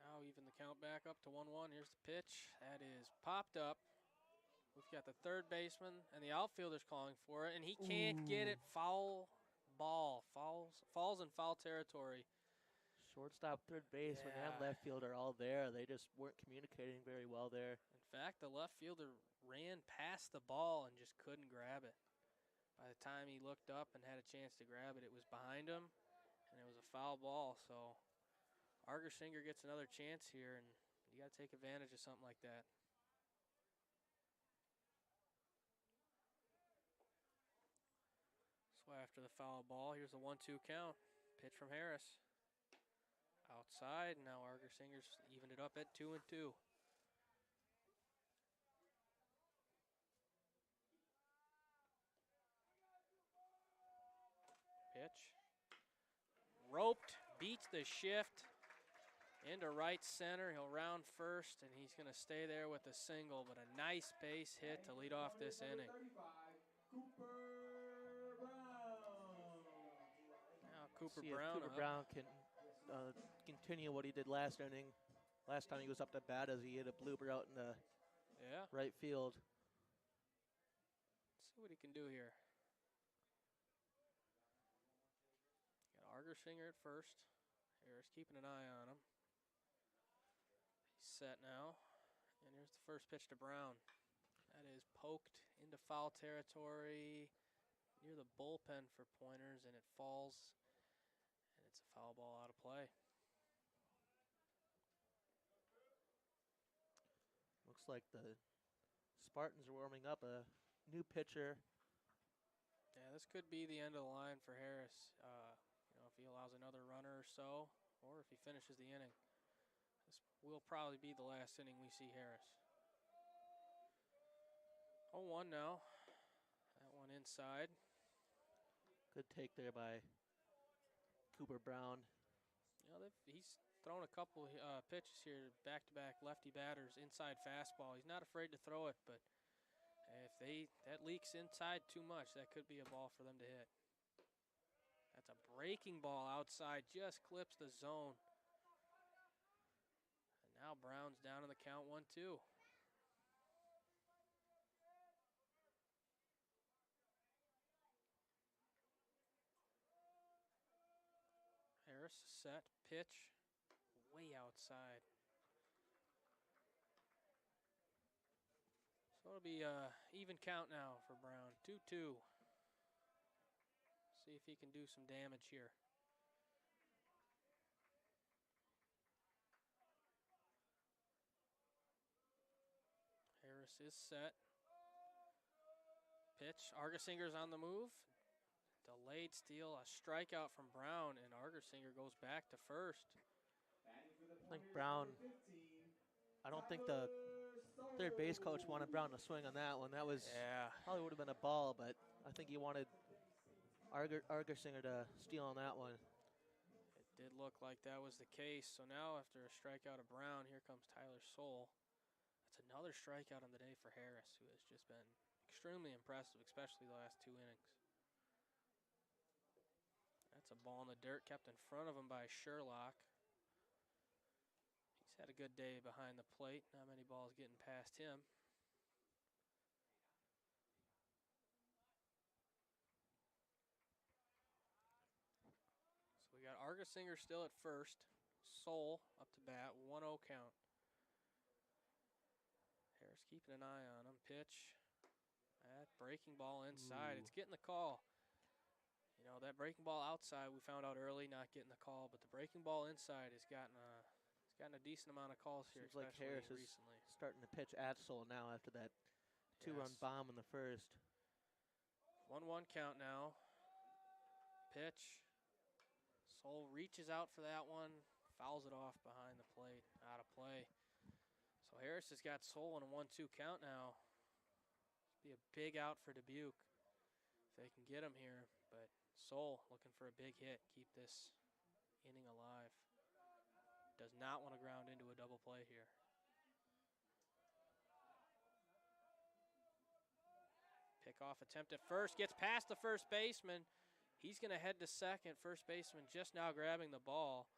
Now even the count back up to 1-1. Here's the pitch. That is popped up. We've got the third baseman and the outfielder's calling for it, and he can't get it. Foul ball. Falls in foul territory. Shortstop, third baseman, and Yeah. left field are all there. They just weren't communicating very well there. In fact, the left fielder ran past the ball and just couldn't grab it. By the time he looked up and had a chance to grab it, it was behind him, and it was a foul ball. So Argersinger gets another chance here, and you got to take advantage of something like that. So after the foul ball, here's the 1-2 count. Pitch from Harris. Outside, and now Argersinger's evened it up at 2-2. Pitch. Roped, beats the shift into right center. He'll round first, and he's going to stay there with a single, but a nice base hit to lead off this inning. 35, Cooper Brown. Now Cooper See Brown if Cooper up. Brown can continue what he did last inning. Last time he was up to bat as he hit a blooper out in the Yeah, right field. let's see what he can do here. Got Argersinger at first. Harris keeping an eye on him. He's set now. And here's the first pitch to Brown. That is poked into foul territory near the bullpen for pointers, and it falls, and it's a foul ball out of play. Looks like the Spartans are warming up a new pitcher. Yeah, this could be the end of the line for Harris. If he allows another runner or so, or if he finishes the inning. This will probably be the last inning we see Harris. 0-1 now. That one inside. Good take there by Cooper Brown. He's thrown a couple pitches here, back-to-back lefty batters, inside fastball. He's not afraid to throw it, but if that leaks inside too much, that could be a ball for them to hit. That's a breaking ball outside, just clips the zone. And now Brown's down in the count 1-2. Harris set, pitch, way outside. So it'll be even count now for Brown, 2-2. See if he can do some damage here. Harris is set. Pitch, Argersinger's on the move. Delayed steal, a strikeout from Brown, and Argersinger goes back to first. I think Brown, I don't think the third base coach wanted Brown to swing on that one. That was probably would have been a ball, but I think he wanted Argersinger to steal on that one. It did look like that was the case. So now after a strikeout of Brown, here comes Tyler Soule. That's another strikeout on the day for Harris, who has just been extremely impressive, especially the last two innings. That's a ball in the dirt kept in front of him by Sherlock. He's had a good day behind the plate. Not many balls getting past him. So we got Argersinger still at first. Soule up to bat, 1-0 count. Harris keeping an eye on him. Pitch. That breaking ball inside. Ooh. It's getting the call. That breaking ball outside, we found out early, not getting the call, but the breaking ball inside has gotten a decent amount of calls here, Seems like especially Harris recently. is starting to pitch at Soule now after that two-run bomb in the first. 1-1 count now. Pitch. Soule reaches out for that one, fouls it off behind the plate, out of play. So Harris has got Soule in a 1-2 count now. Be a big out for Dubuque if they can get him here, but Soule looking for a big hit, keep this inning alive. Does not want to ground into a double play here. Pickoff attempt at first, gets past the first baseman. He's going to head to second. First baseman just now grabbing the ball.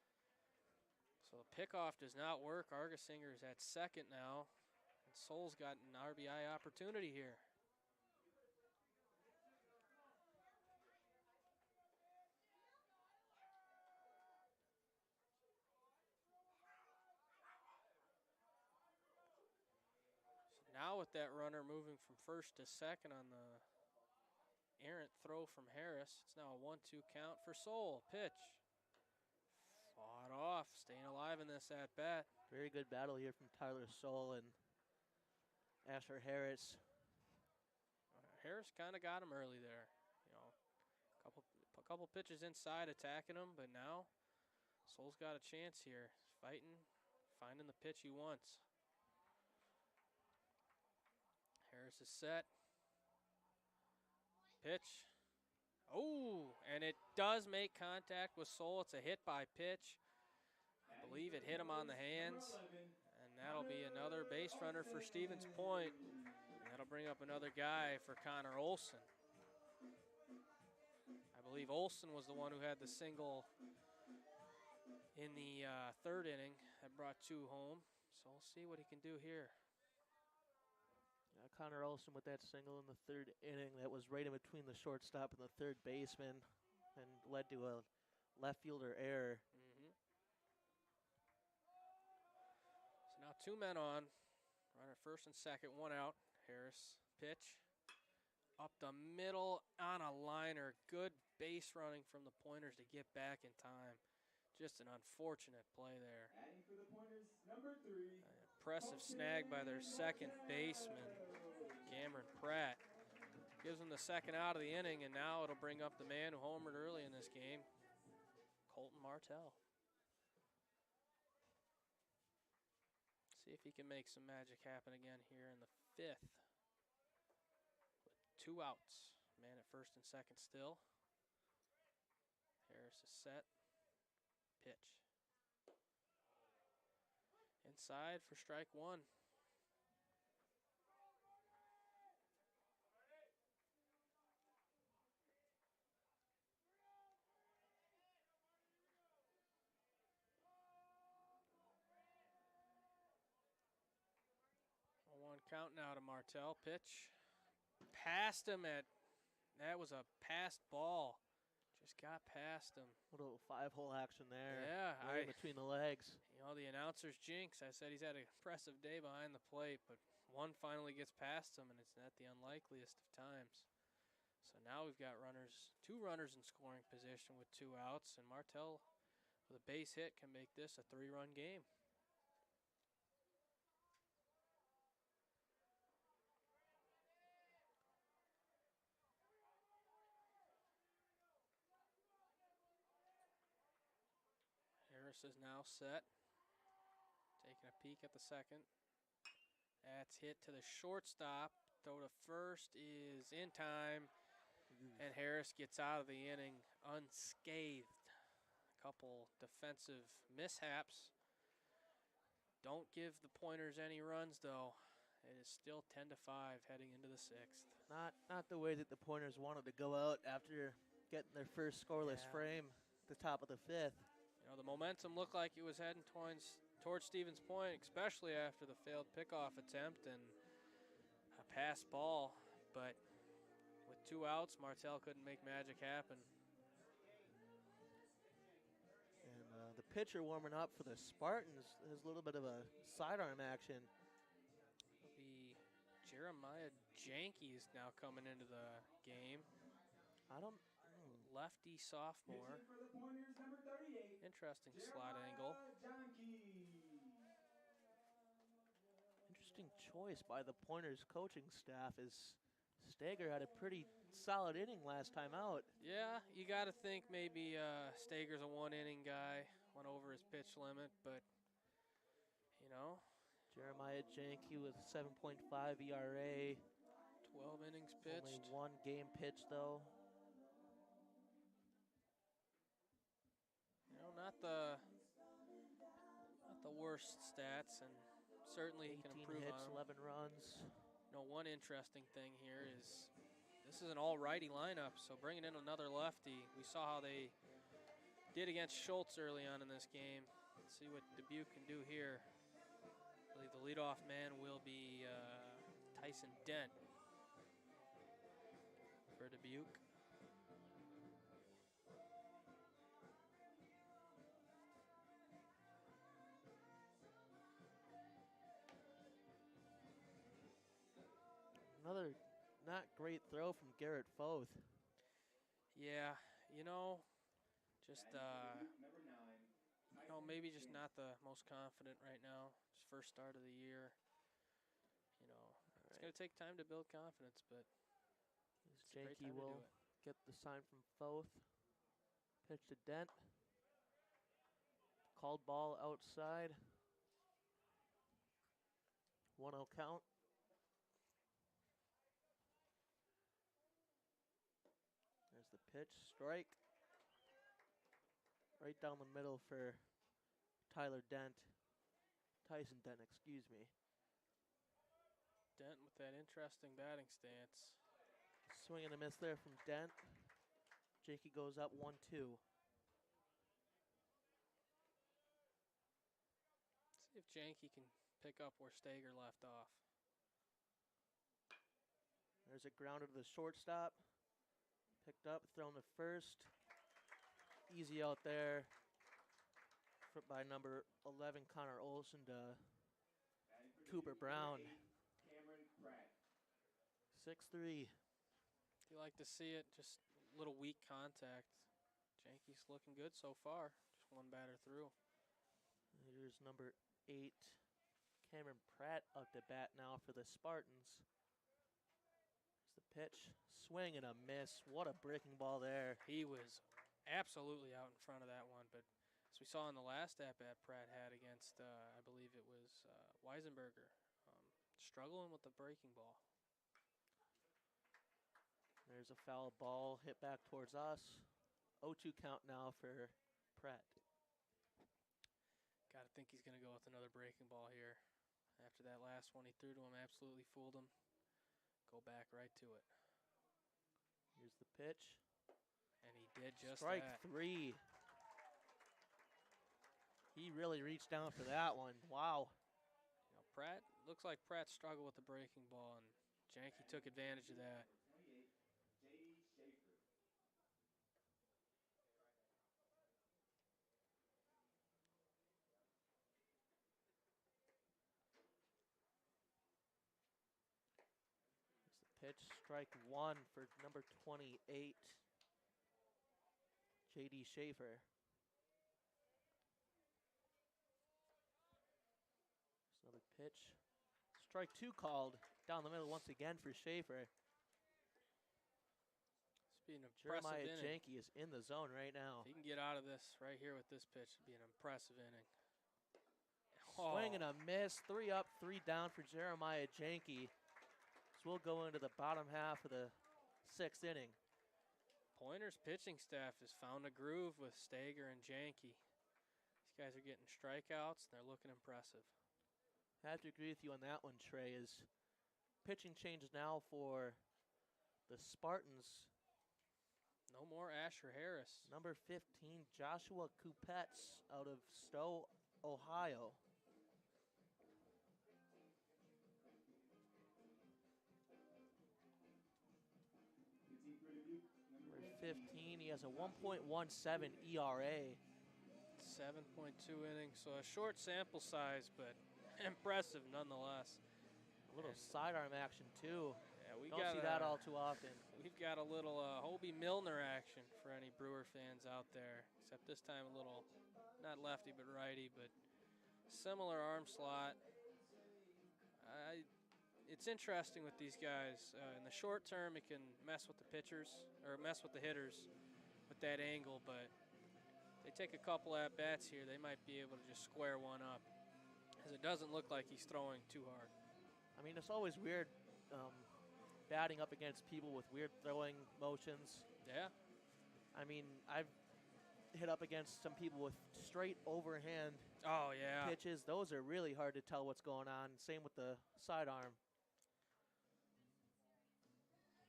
So the pickoff does not work. Argersinger is at second now. And Soule's got an RBI opportunity here. now with that runner moving from first to second on the errant throw from Harris. It's now a 1-2 count for Soul. Pitch. Fought off, staying alive in this at bat. Very good battle here from Tyler Soul and Asher Harris. Harris kind of got him early there. You know, a couple pitches inside attacking him, but now Soul's got a chance here. Fighting, finding the pitch he wants. Harris is set. Pitch. Oh, and it does make contact with Soul. It's a hit by pitch. I believe it hit him on the hands. And that'll be another base runner for Stevens Point. And that'll bring up another guy for Connor Olson. I believe Olson was the one who had the single in the third inning that brought 2 home. So we'll see what he can do here. Connor Olson with that single in the third inning that was right in between the shortstop and the third baseman and led to a left fielder error. So now 2 men on. Runner first and second, 1 out. Harris pitch. Up the middle on a liner. Good base running from the Pointers to get back in time. Just an unfortunate play there. Adding for the Pointers, number 3. An impressive snag by their second baseman, Cameron Pratt. Gives them the second out of the inning, and now it'll bring up the man who homered early in this game, Colton Martell. See if he can make some magic happen again here in the 5th. With 2 outs. Man at first and second still. Harris is set. Pitch. Inside for strike 1. A 1 count now to Martell. Pitch. Past him that was a passed ball. Just got past him. A little 5-hole action there. Yeah, right between the legs. You know, the announcer's jinx. I said he's had an impressive day behind the plate, but one finally gets past him, and it's at the unlikeliest of times. So now we've got 2 runners in scoring position with 2 outs, and Martell with a base hit can make this a 3-run game. Harris is now set. Taking a peek at the second. That's hit to the shortstop. Throw to first is in time. And Harris gets out of the inning unscathed. A couple defensive mishaps. Don't give the Pointers any runs, though. It is still 10-5 heading into the 6th. Not the way that the Pointers wanted to go out after getting their first scoreless frame at the top of the 5th. You know, the momentum looked like it was heading towards Stevens Point, especially after the failed pickoff attempt and a pass ball. But with 2 outs, Martell couldn't make magic happen. And the pitcher warming up for the Spartans has a little bit of a sidearm action. It'll be Jeremiah Janke's now coming into the game. Lefty sophomore. For the Pointers, number 38. Interesting slot angle. Interesting choice by the Pointers coaching staff as Stager had a pretty solid inning last time out. Yeah, you got to think maybe Stager's a 1-inning guy, went over his pitch limit, but, you know. Jeremiah Janke with 7.5 ERA. 12 innings pitched. Only 1 game pitch, though. You know, not the worst stats, and certainly he can 18 improve hits, on 'em. 11 runs. You know, one interesting thing here is this is an all-righty lineup, so bringing in another lefty. We saw how they did against Schultz early on in this game. Let's see what Dubuque can do here. I believe the leadoff man will be Tyson Dent for Dubuque. Another not great throw from Garrett Foth. Yeah, you know, just maybe just not the most confident right now. Just first start of the year. You know, it's going to take time to build confidence, but it's a great Janky time to do will it. get the sign from Foth. Pitch to Dent. Called ball outside. 1-0 count. There's the pitch. Strike. Right down the middle for Tyson Dent, excuse me. Dent with that interesting batting stance. Swing and a miss there from Dent. Jakey goes up 1-2. See if Janky can pick up where Stager left off. There's a grounder to the shortstop. Picked up, thrown to first. Easy out there by number 11, Connor Olson, to Cooper Brown. 6-3. You like to see it, just a little weak contact. Janky's looking good so far. Just one batter through. Here's number 8, Cameron Pratt, up to bat now for the Spartans. Here's the pitch. Swing and a miss. What a breaking ball there. He was absolutely out in front of that one, but as we saw in the last at-bat Pratt had against, I believe it was Weisenberger, struggling with the breaking ball. There's a foul ball hit back towards us. 0-2 count now for Pratt. Got to think he's going to go with another breaking ball here. After that last one he threw to him, absolutely fooled him. Go back right to it. Here's the pitch. And he did just Strike that. 3. He really reached down for that one. Wow. You know, Pratt, looks like Pratt struggled with the breaking ball, and Janky took advantage of that. Pitch, strike 1 for number 28, J.D. Schaefer. There's another pitch. Strike 2 called down the middle once again for Schaefer. It's been an impressive Jeremiah inning. Janky is in the zone right now. If he can get out of this right here with this pitch, it'd be an impressive inning. Swing and a miss. 3 up, 3 down for Jeremiah Janky. So we'll go into the bottom half of the 6th inning. Pointer's pitching staff has found a groove with Stager and Janky. These guys are getting strikeouts, and they're looking impressive. I have to agree with you on that one, Trey. Is pitching change now for the Spartans. No more Asher Harris. Number 15, Joshua Kupets out of Stowe, Ohio. Number 15, he has a 1.17 ERA. 7.2 innings, so a short sample size, but impressive nonetheless. A little sidearm action too. Yeah, we Don't got see that all too often. We've got a little Hobie Milner action for any Brewer fans out there, except this time a little, not lefty but righty, but similar arm slot. It's interesting with these guys. In the short term, it can mess with the pitchers, or mess with the hitters with that angle, but they take a couple at-bats here, they might be able to just square one up, as it doesn't look like he's throwing too hard. I mean, it's always weird batting up against people with weird throwing motions. Yeah. I mean, I've hit up against some people with straight overhand Oh, yeah. pitches. Those are really hard to tell what's going on. Same with the sidearm.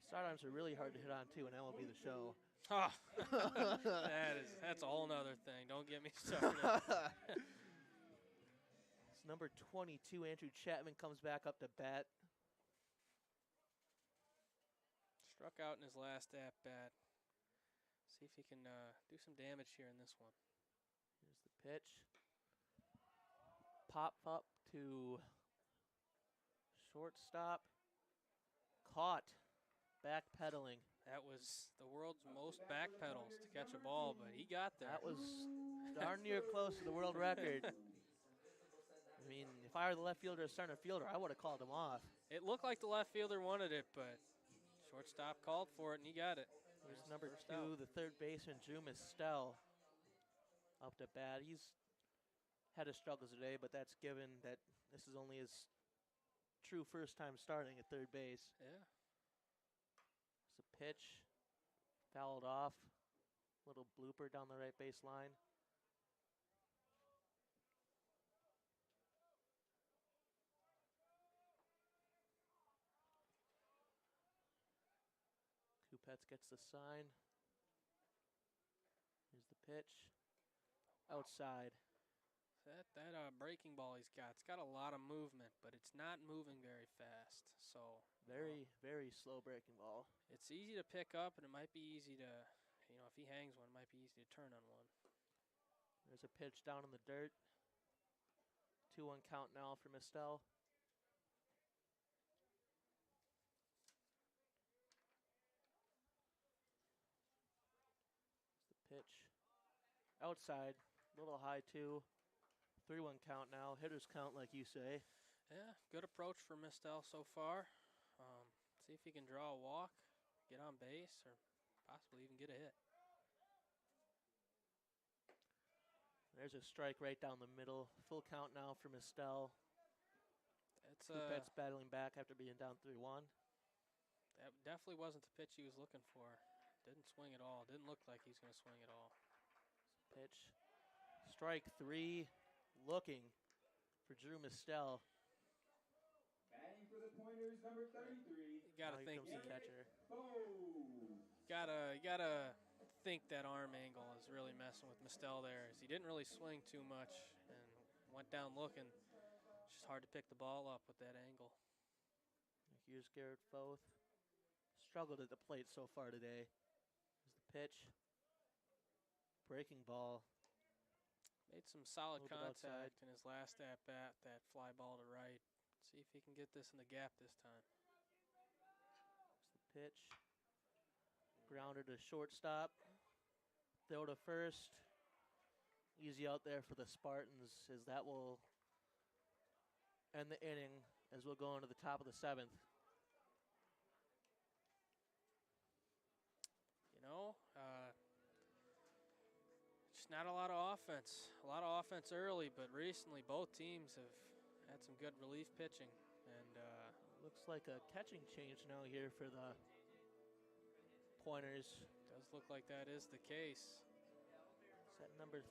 Sidearms are really hard to hit on, too, and MLB The Show. Oh, that's a whole nother thing. Don't get me started. It's number 22, Andrew Chapman, comes back up to bat. Struck out in his last at-bat. See if he can do some damage here in this one. Here's the pitch. Pop up to shortstop. caught. Backpedaling. That was the world's most back pedals to catch a ball, but he got there. That was darn near close to the world record. I mean, if I were the left fielder or center fielder, I would have called him off. It looked like the left fielder wanted it, but shortstop called for it, and he got it. Here's There's number first 2, out. the third baseman, Drew Mistel, up to bat. He's had his struggles today, but that's given that this is only his true first time starting at third base. Yeah. It's a pitch, fouled off. Little blooper down the right baseline. Kupets gets the sign. Here's the pitch. Outside. That breaking ball he's got, it's got a lot of movement, but it's not moving very fast. So Very slow breaking ball. it's easy to pick up, and it might be easy to, if he hangs one, it might be easy to turn on one. There's a pitch down in the dirt. 2-1 count now for Mistel. Pitch. Outside. Little high too. 3-1 count now. Hitters count like you say. Yeah, good approach for Mistel so far. See if he can draw a walk, get on base, or possibly even get a hit. There's a strike right down the middle. Full count now for Mistel. It's Kupets battling back after being down 3-1. That definitely wasn't the pitch he was looking for. Didn't swing at all. Didn't look like he's going to swing at all. Pitch. Strike 3. Looking for Drew Mistel. Batting for the Pointers, number 33. You got to Now think here comes the catcher. gotta think that arm angle is really messing with Mistel there. As he didn't really swing too much and went down looking. It's just hard to pick the ball up with that angle. Here's Garrett Foth. Struggled at the plate so far today. Here's the pitch. Breaking ball. Made some solid A little bit outside. contact in his last at-bat, that fly ball to right. See if he can get this in the gap this time. Here's the pitch. Grounder to shortstop. Throw to first. Easy out there for the Spartans, as that will end the inning as we'll go into the top of the 7th. Just not a lot of offense. A lot of offense early, but recently both teams have had some good relief pitching. And Looks like a catching change now here for the Pointers. does look like that is the case. Is that number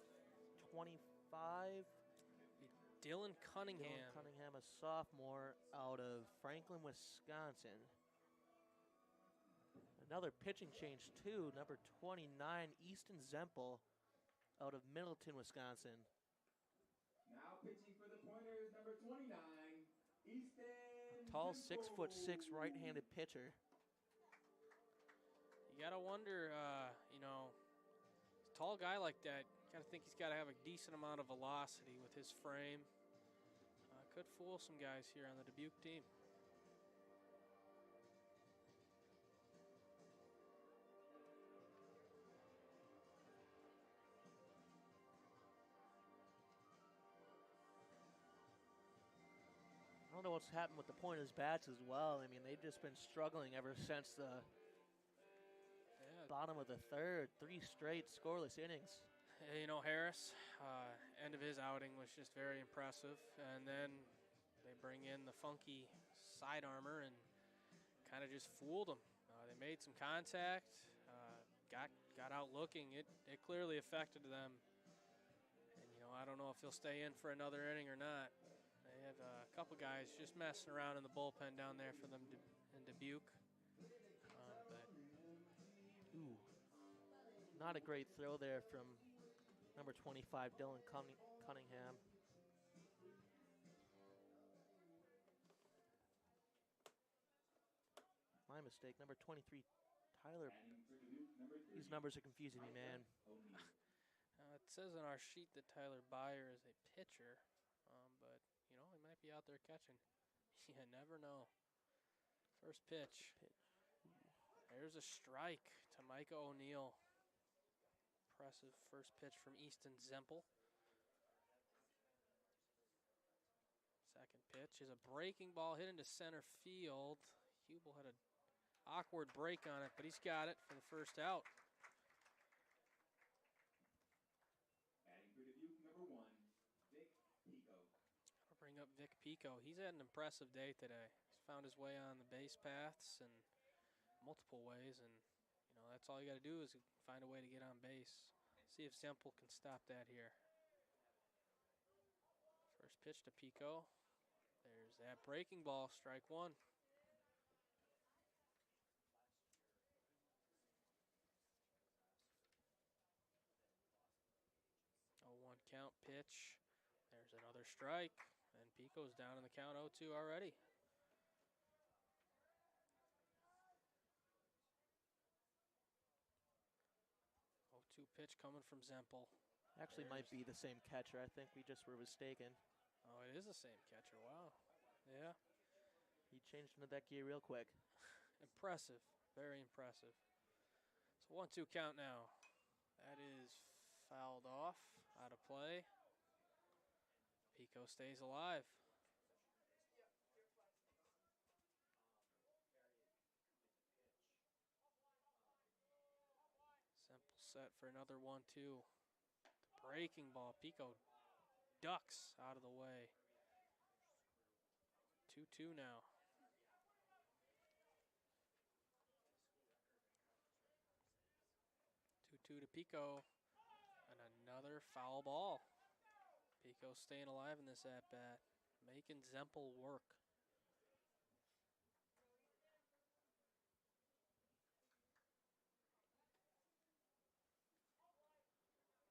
25? Dylan Cunningham. Dylan Cunningham, a sophomore out of Franklin, Wisconsin. Another pitching change too, number 29, Easton Zempel, out of Middleton, Wisconsin. Now pitching for the Pointers, number 29, Easton. Tall, Zempel. 6'6" right-handed pitcher. You got to wonder, a tall guy like that, got to think he's got to have a decent amount of velocity with his frame. Could fool some guys here on the Dubuque team. I don't know what's happened with the Pointers bats as well. I mean, they've just been struggling ever since the bottom of the 3rd. 3 straight scoreless innings. Harris, end of his outing was just very impressive. And then they bring in the funky side armor and kind of just fooled them. They made some contact, got out looking. It clearly affected them. And, I don't know if he'll stay in for another inning or not. They had a couple guys just messing around in the bullpen down there for them in Dubuque. Ooh, not a great throw there from number 25, Dylan Cunningham. My mistake, number 23, Tyler. Batting for Dubuque, number 3. These numbers are confusing me, man. It says on our sheet that Tyler Byer is a pitcher, but he might be out there catching. You never know. First pitch. There's a strike to Micah O'Neill. Impressive first pitch from Easton Zempel. Second pitch is a breaking ball hit into center field. Hubel had an awkward break on it, but he's got it for the first out. Batting for Dubuque, number 1, Vic Pico. I'll bring up Vic Pico. He's had an impressive day today. He's found his way on the base paths in multiple ways, and that's all you got to do is find a way to get on base. See if Zempel can stop that here. First pitch to Pico. There's that breaking ball, strike one. 0-1 count pitch. There's another strike, and Pico's down in the count 0-2 already. 0-2 pitch coming from Zempel. Actually might be the same catcher. I think we just were mistaken. Oh, it is the same catcher. Wow. Yeah. He changed into that gear real quick. Impressive. Very impressive. So 1-2 count now. That is fouled off, out of play. Pico stays alive. Simple set for another 1-2. The breaking ball. Pico ducks out of the way. 2-2 now. 2-2 to Pico. And another foul ball. Pico staying alive in this at-bat. Making Zempel work.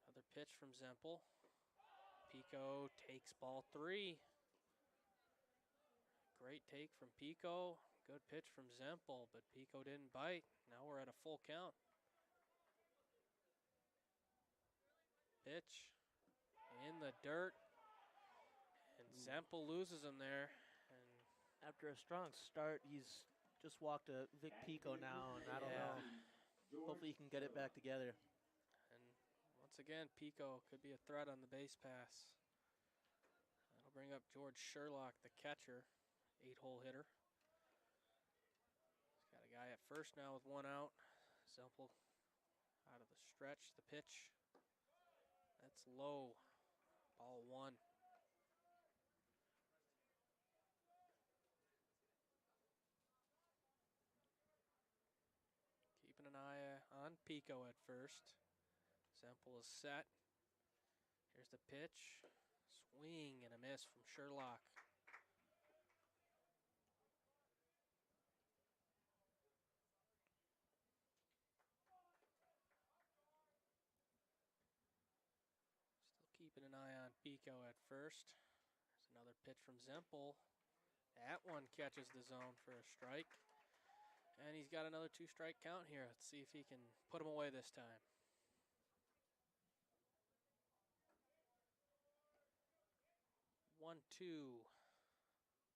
Another pitch from Zempel. Pico takes ball 3. Great take from Pico. Good pitch from Zempel, but Pico didn't bite. Now we're at a full count. Pitch in the dirt, and Zempel loses him there. And After a strong start, he's just walked a Vic Pico now, and I don't know. Hopefully he can get it back together. And once again, Pico could be a threat on the base pass. That'll bring up George Sherlock, the catcher, 8-hole hitter. He's got a guy at first now with 1 out. Zempel out of the stretch, the pitch. That's low. Ball 1. Keeping an eye on Pico at first. Zempel is set. Here's the pitch. Swing and a miss from Sherlock. Keeping an eye on Pico at first. There's another pitch from Zempel. That one catches the zone for a strike. And he's got another 2-strike count here. Let's see if he can put him away this time. One, two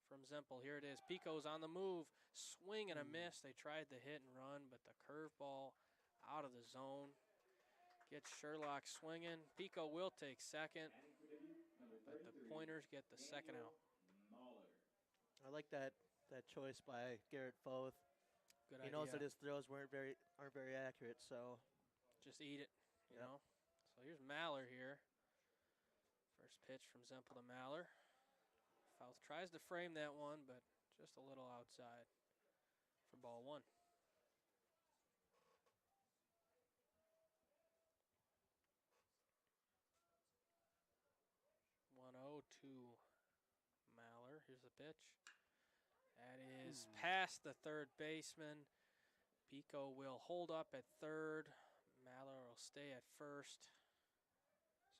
from Zempel. Here it is. Pico's on the move. Swing and a miss. They tried the hit and run, but the curveball out of the zone. Gets Sherlock swinging. Pico will take second, but the Pointers get the second out. I like that choice by Garrett Foth. Good he idea. knows that his throws aren't very accurate, so just eat it, you know. So here's Maller here. First pitch from Zempel to Maller. Foth tries to frame that one, but just a little outside for ball 1. One zero to Maller. Here's the pitch. That is past the third baseman. Pico will hold up at third. Maller will stay at first.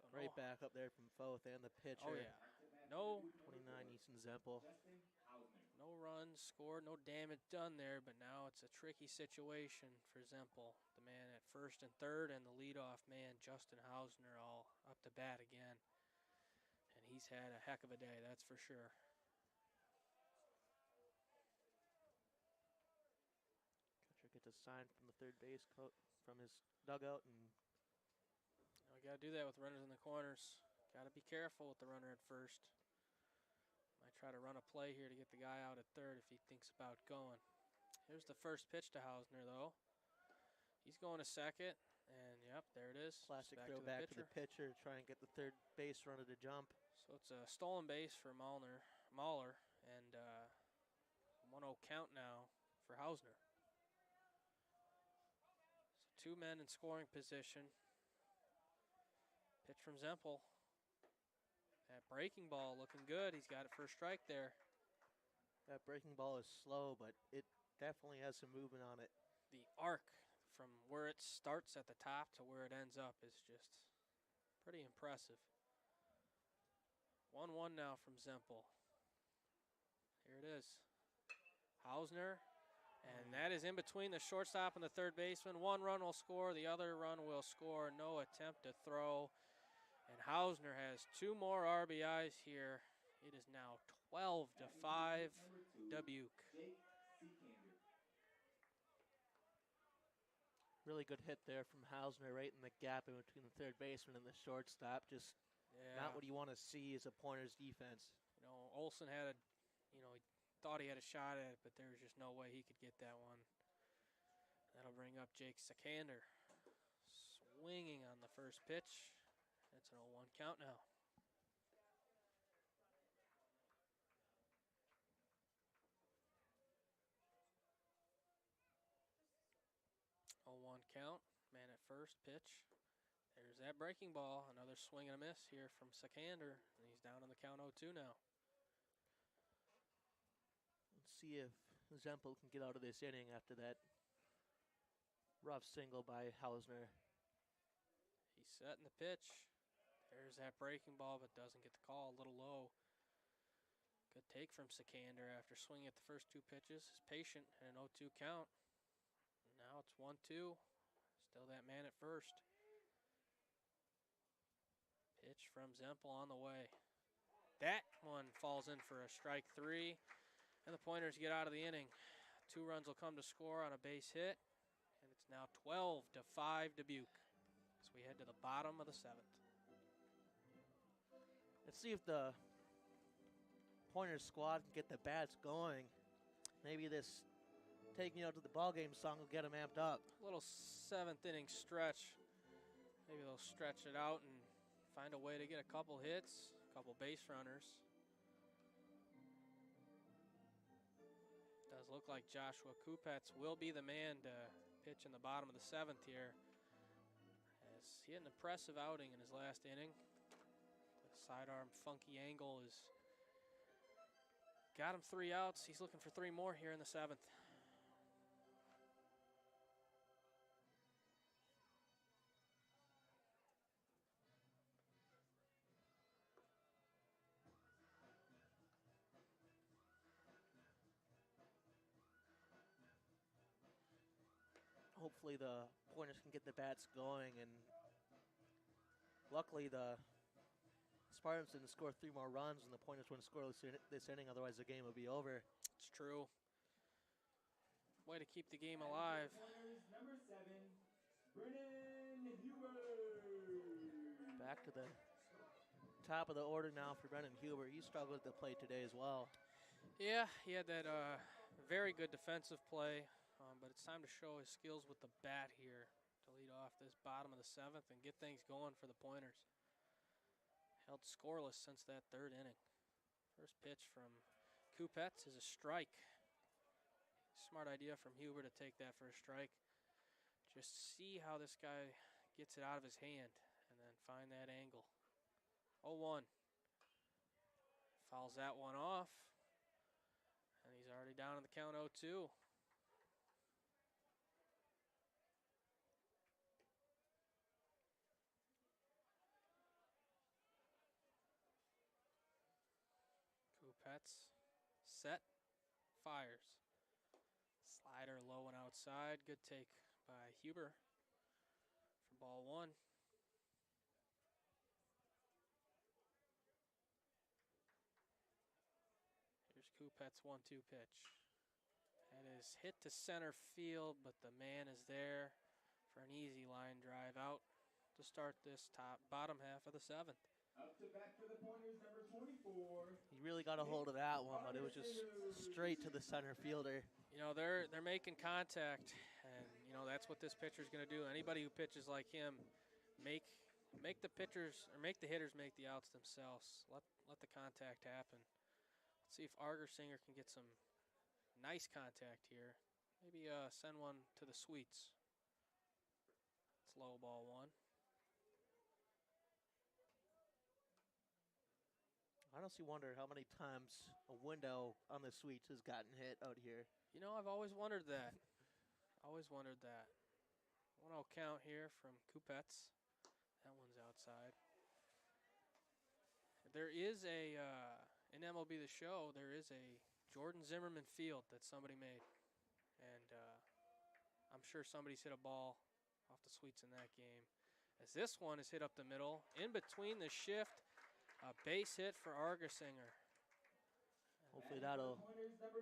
So great back up there from Foth and the pitcher. Oh, yeah. No. 29, Easton Zempel. No runs scored, no damage done there, but now it's a tricky situation for Zempel. The man at first and third and the leadoff man, Justin Hausner, all up to bat again. And he's had a heck of a day, that's for sure. sign from the third base from his dugout, and We got to do that with runners in the corners. Got to be careful with the runner at first. Might try to run a play here to get the guy out at third if he thinks about going. Here's the first pitch to Hausner, though. He's going to second, and yep, there it is. classic Back throwback to to the pitcher to try and get the third base runner to jump. So it's a stolen base for Mahler, and 1-0 count now for Hausner. So 2 men in scoring position. Pitch from Zempel. That breaking ball looking good. He's got it for a strike there. That breaking ball is slow, but it definitely has some movement on it. The arc from where it starts at the top to where it ends up is just pretty impressive. 1-1 now from Zempel. Here it is. Hausner, and that is in between the shortstop and the third baseman. 1 run will score, the other run will score. No attempt to throw. And Hausner has 2 more RBIs here. It is now 12-5 Dubuque. Really good hit there from Hausner right in the gap in between the third baseman and the shortstop. Just not what you want to see as a Pointers defense. You know, Olson had he thought he had a shot at it, but there was just no way he could get that one. That'll bring up Jake Sikander. Swinging on the first pitch. That's an 0-1 count now. Count, man at first, pitch. There's that breaking ball, another swing and a miss here from Sikander, and he's down on the count 0-2 now. Let's see if Zempel can get out of this inning after that rough single by Hausner. He's setting the pitch. There's that breaking ball, but doesn't get the call, a little low. Good take from Sikander after swinging at the first 2 pitches. He's patient and an 0-2 count. Now it's 1-2. Still that man at first. Pitch from Zempel on the way. That one falls in for a strike 3. And the Pointers get out of the inning. 2 runs will come to score on a base hit. And it's now 12-5 Dubuque. As we head to the bottom of the 7th. Let's see if the Pointers squad can get the bats going. Maybe this "Take Me Out to the Ballgame" song will get them amped up. Little 7th inning stretch. Maybe they'll stretch it out and find a way to get a couple hits, a couple base runners. Does look like Joshua Kupets will be the man to pitch in the bottom of the 7th here. As he had an impressive outing in his last inning. The sidearm funky angle has got him 3 outs. He's looking for 3 more here in the 7th. Hopefully the Pointers can get the bats going, and luckily the Spartans didn't score 3 more runs, and the Pointers wouldn't score this inning, otherwise the game would be over. It's true. Way to keep the game alive. Pointers number 7, Brennan Huber. Back to the top of the order now for Brennan Huber. He struggled to play today as well. Yeah, he had that very good defensive play, but it's time to show his skills with the bat here to lead off this bottom of the 7th and get things going for the Pointers. Held scoreless since that 3rd inning. First pitch from Kupets is a strike. Smart idea from Huber to take that for a strike. Just see how this guy gets it out of his hand and then find that angle. 0-1. Fouls that one off. And he's already down on the count 0-2. Kupets set, fires. Slider low and outside. Good take by Huber for ball 1. Here's Kupets' 1-2 pitch. That is hit to center field, but the man is there for an easy line drive out to start this bottom half of the 7th. Up to bat for the Pointers, number 24. He really got a hold of that one, but it was just straight to the center fielder. You know, they're making contact, and you know that's what this pitcher's going to do. Anybody who pitches like him, make the pitchers or make the hitters make the outs themselves. Let the contact happen. Let's see if Argersinger can get some nice contact here. Maybe send one to the sweets. It's low ball 1. I honestly wonder how many times a window on the suites has gotten hit out here. You know, I've always wondered that. Always wondered that. 1-0 count here from Kupets. That one's outside. There is a, in MLB The Show, there is a Jordan Zimmerman field that somebody made. And I'm sure somebody's hit a ball off the suites in that game. As this one is hit up the middle, in between the shift, a base hit for Argersinger. Hopefully that'll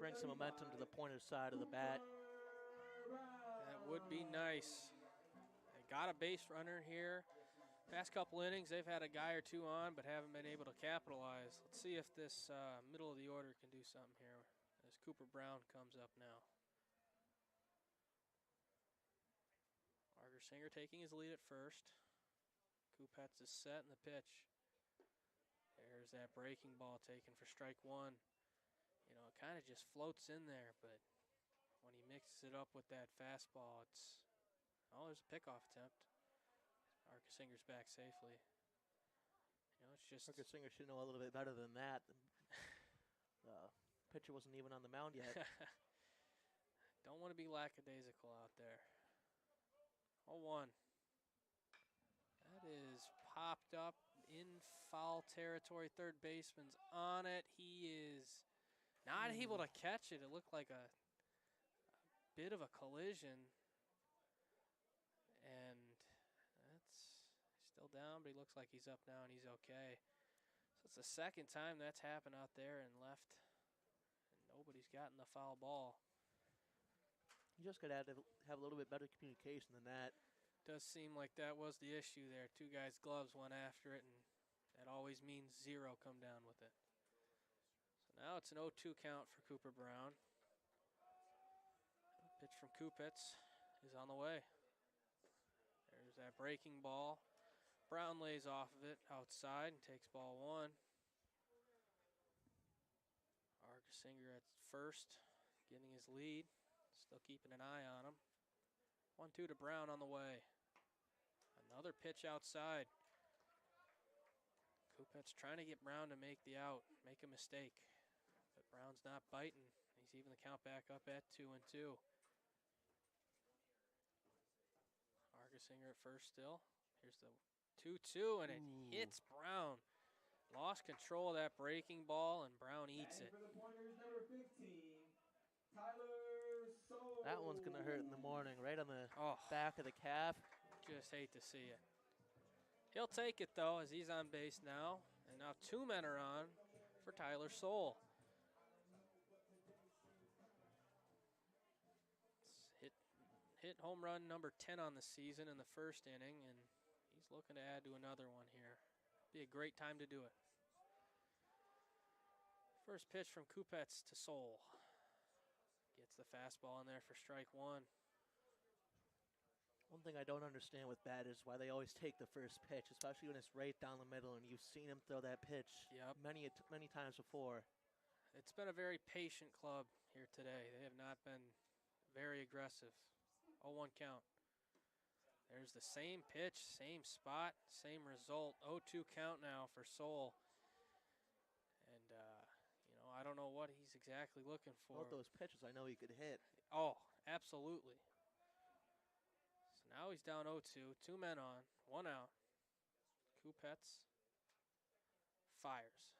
bring some momentum to the Pointers side of the bat. That would be nice. They got a base runner here. Past couple innings, they've had a guy or two on, but haven't been able to capitalize. Let's see if this middle of the order can do something here as Cooper Brown comes up now. Argersinger taking his lead at first. Kupets is set in the pitch. There's that breaking ball taken for strike 1. You know, it kind of just floats in there, but when he mixes it up with that fastball, there's a pickoff attempt. Argersinger's back safely. You know, it's just... Argersinger should know a little bit better than that. The pitcher wasn't even on the mound yet. Don't want to be lackadaisical out there. 0-1. That is popped up in foul territory. Third baseman's on it. He is not able to catch it. It looked like a bit of a collision. And that's still down, but he looks like he's up now and he's okay. So it's the second time that's happened out there and left. And nobody's gotten the foul ball. You just got to have a little bit better communication than that. Does seem like that was the issue there. Two guys' gloves went after it, and that always means 0 come down with it. So now it's an 0-2 count for Cooper Brown. The pitch from Kupets is on the way. There's that breaking ball. Brown lays off of it outside and takes ball 1. Argersinger at first, getting his lead. Still keeping an eye on him. 1-2 to Brown on the way. Another pitch outside. Kupets trying to get Brown to make the out, make a mistake. But Brown's not biting. He's even the count back up at 2-2. Argersinger at first still. Here's the 2-2, and it hits Brown. Lost control of that breaking ball, and Brown eats it. For the Pointers, number 15, Tyler Soule. That one's going to hurt in the morning, right on the back of the calf. Just hate to see it. He'll take it, though, as he's on base now. And now 2 men are on for Tyler Soule. Hit home run number 10 on the season in the first inning, and he's looking to add to another one here. Be a great time to do it. First pitch from Kupets to Soule. Gets the fastball in there for strike 1. One thing I don't understand with bat is why they always take the first pitch, especially when it's right down the middle, and you've seen him throw that pitch many times before. It's been a very patient club here today. They have not been very aggressive. 0-1 count. There's the same pitch, same spot, same result. 0-2 count now for Soule. And, I don't know what he's exactly looking for. Both those pitches I know he could hit. Oh, absolutely. So now he's down 0-2. 2 men on, 1 out. Kupets fires.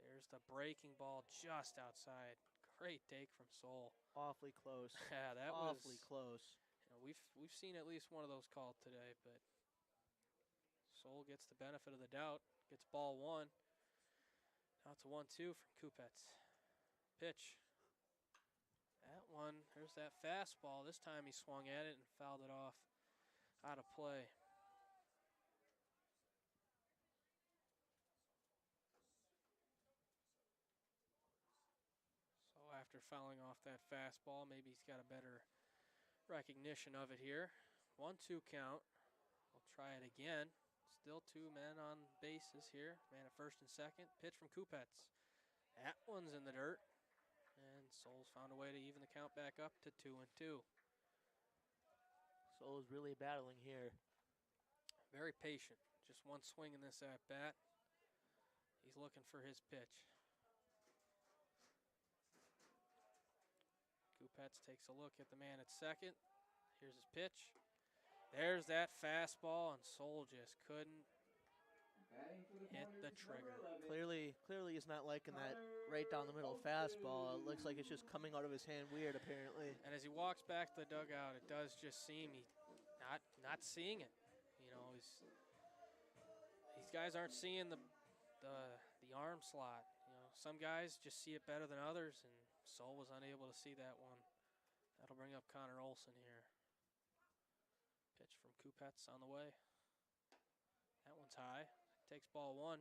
There's the breaking ball just outside. Great take from Soule. Awfully close. Yeah, that was awfully close. You know, we've seen at least one of those called today, but Soule gets the benefit of the doubt. Gets ball 1. Now it's a 1-2 from Kupets. Pitch. That one, there's that fastball. This time he swung at it and fouled it off out of play. So after fouling off that fastball, maybe he's got a better recognition of it here. 1-2 count. We'll try it again. Still 2 men on bases here. Man at first and second. Pitch from Kupets. That one's in the dirt. And Souls found a way to even the count back up to 2-2. Souls really battling here. Very patient. Just one swing in this at bat. He's looking for his pitch. Kupets takes a look at the man at second. Here's his pitch. There's that fastball, and Soul just couldn't hit the trigger. Clearly he's not liking that right down the middle fastball. It looks like it's just coming out of his hand weird, apparently. And as he walks back to the dugout, it does just seem he's not seeing it. You know, these guys aren't seeing the arm slot. You know, some guys just see it better than others, and Soul was unable to see that one. That'll bring up Connor Olson here. Pitch from Kupets on the way. That one's high. Takes ball 1.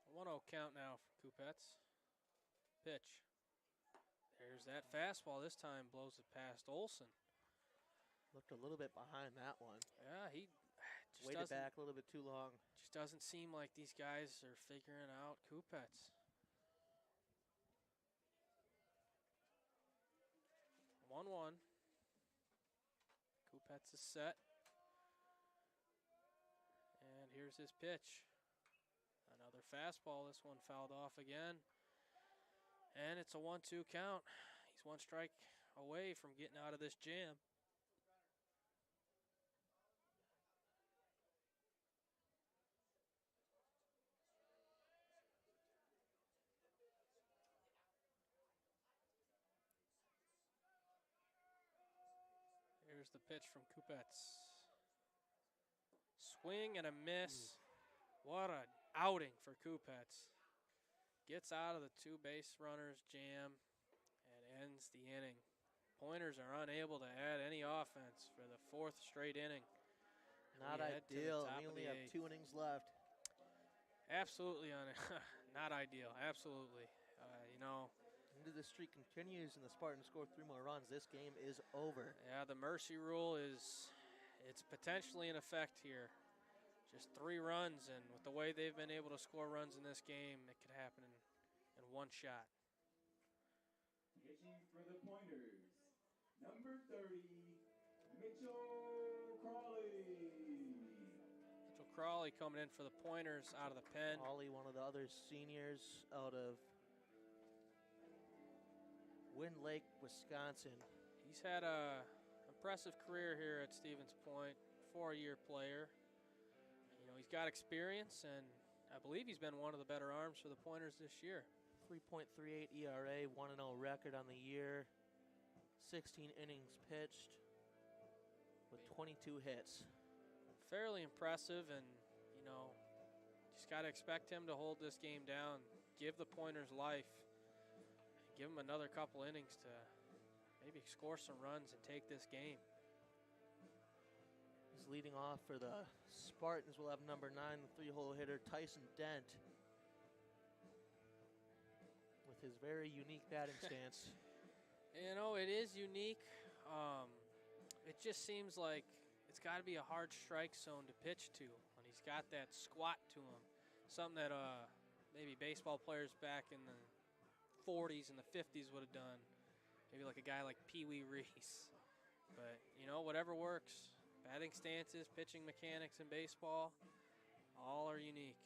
A 1-0 count now for Kupets. Pitch. There's that fastball. This time blows it past Olson. Looked a little bit behind that one. Yeah, he just waited back a little bit too long. Just doesn't seem like these guys are figuring out Kupets. 1-1. Kupets is set. And here's his pitch. Another fastball. This one fouled off again. And it's a 1-2 count. He's one strike away from getting out of this jam. Here's the pitch from Kupets. Swing and a miss. What an outing for Kupets. Gets out of the 2 base runners jam and ends the inning. Pointers are unable to add any offense for the 4th straight inning. Not ideal. We only have 2 innings left. Absolutely not ideal. Absolutely. You know. If the streak continues and the Spartans score 3 more runs, this game is over. Yeah, the mercy rule it's potentially in effect here. Just 3 runs, and with the way they've been able to score runs in this game, it could happen in one shot. Pitching for the Pointers, number 30, Mitchell Crawley. Mitchell Crawley coming in for the Pointers out of the pen. Crawley, one of the other seniors out of Wind Lake, Wisconsin. He's had a impressive career here at Stevens Point, 4-year player. You know, he's got experience, and I believe he's been one of the better arms for the Pointers this year. 3.38 ERA, 1-0 record on the year, 16 innings pitched with 22 hits. Fairly impressive, and, you know, just got to expect him to hold this game down, give the Pointers life, give them another couple innings to maybe score some runs and take this game. He's leading off for the Spartans. We'll have number 9, the 3-hole hitter, Tyson Dent, with his very unique batting stance. You know, it is unique. It just seems like it's got to be a hard strike zone to pitch to when he's got that squat to him. Something that maybe baseball players back in the 40s and the 50s would have done. Maybe like a guy like Pee Wee Reese. But, you know, whatever works. Batting stances, pitching mechanics in baseball, all are unique.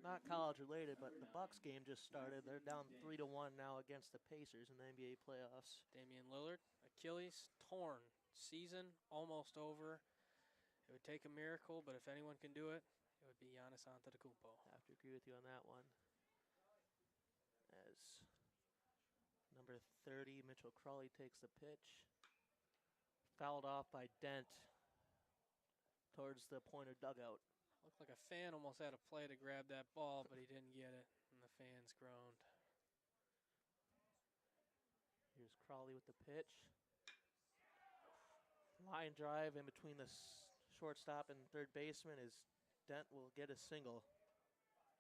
Not college related, but the Bucks game just started. They're down 3-1 now against the Pacers in the NBA playoffs. Damian Lillard, Achilles torn. Season almost over. It would take a miracle, but if anyone can do it, it It would be Giannis Antetokounmpo. I have to agree with you on that one. As number 30, Mitchell Crawley takes the pitch. Fouled off by Dent towards the Pointer dugout. Looked like a fan almost had a play to grab that ball, but he didn't get it, and the fans groaned. Here's Crawley with the pitch. Line drive in between the shortstop and third baseman is Dent will get a single.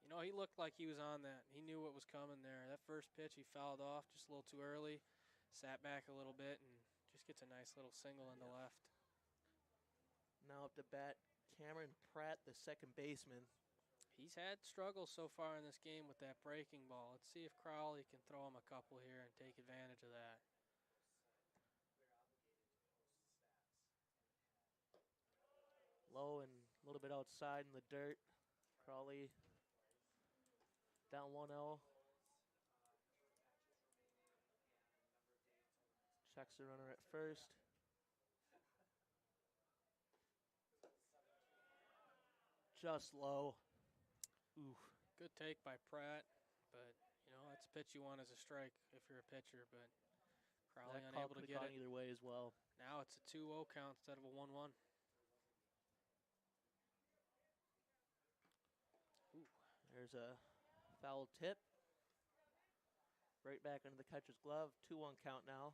You know, he looked like he was on that. He knew what was coming there. That first pitch, he fouled off just a little too early, sat back a little bit, and just gets a nice little single into left. Now up to bat, Cameron Pratt, the second baseman. He's had struggles so far in this game with that breaking ball. Let's see if Crowley can throw him a couple here and take advantage of that. Low and a little bit outside in the dirt. Crawley down 1-0. Checks the runner at first. Just low. Ooh. Good take by Pratt, but you know that's a pitch you want as a strike if you're a pitcher. But Crowley That call unable to could've get gone it. either way as well. Now it's a 2-0 count instead of a 1-1. There's a foul tip. Right back into the catcher's glove. 2-1 count now.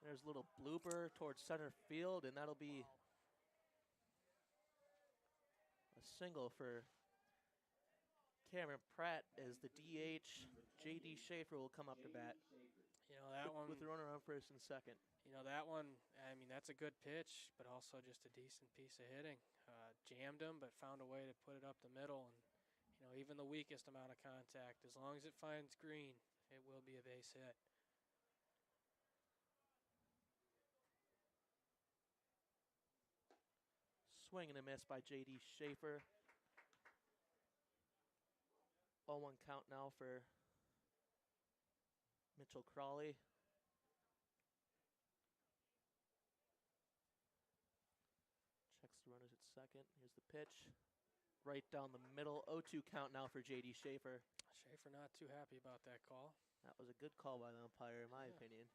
There's a little blooper towards center field, and that'll be a single for Cameron Pratt as the DH. J.D. Schaefer will come up to bat. You know that one With the runner on first and second. You know that one. I mean that's a good pitch, but also just a decent piece of hitting. Jammed him, but found a way to put it up the middle. And you know even the weakest amount of contact, as long as it finds green, it will be a base hit. Swing and a miss by J.D. Schaefer. 0-1 count now for Mitchell Crawley. Checks the runners at second. Here's the pitch. Right down the middle. 0-2 count now for J.D. Schaefer. Schaefer not too happy about that call. That was a good call by the umpire, in my opinion.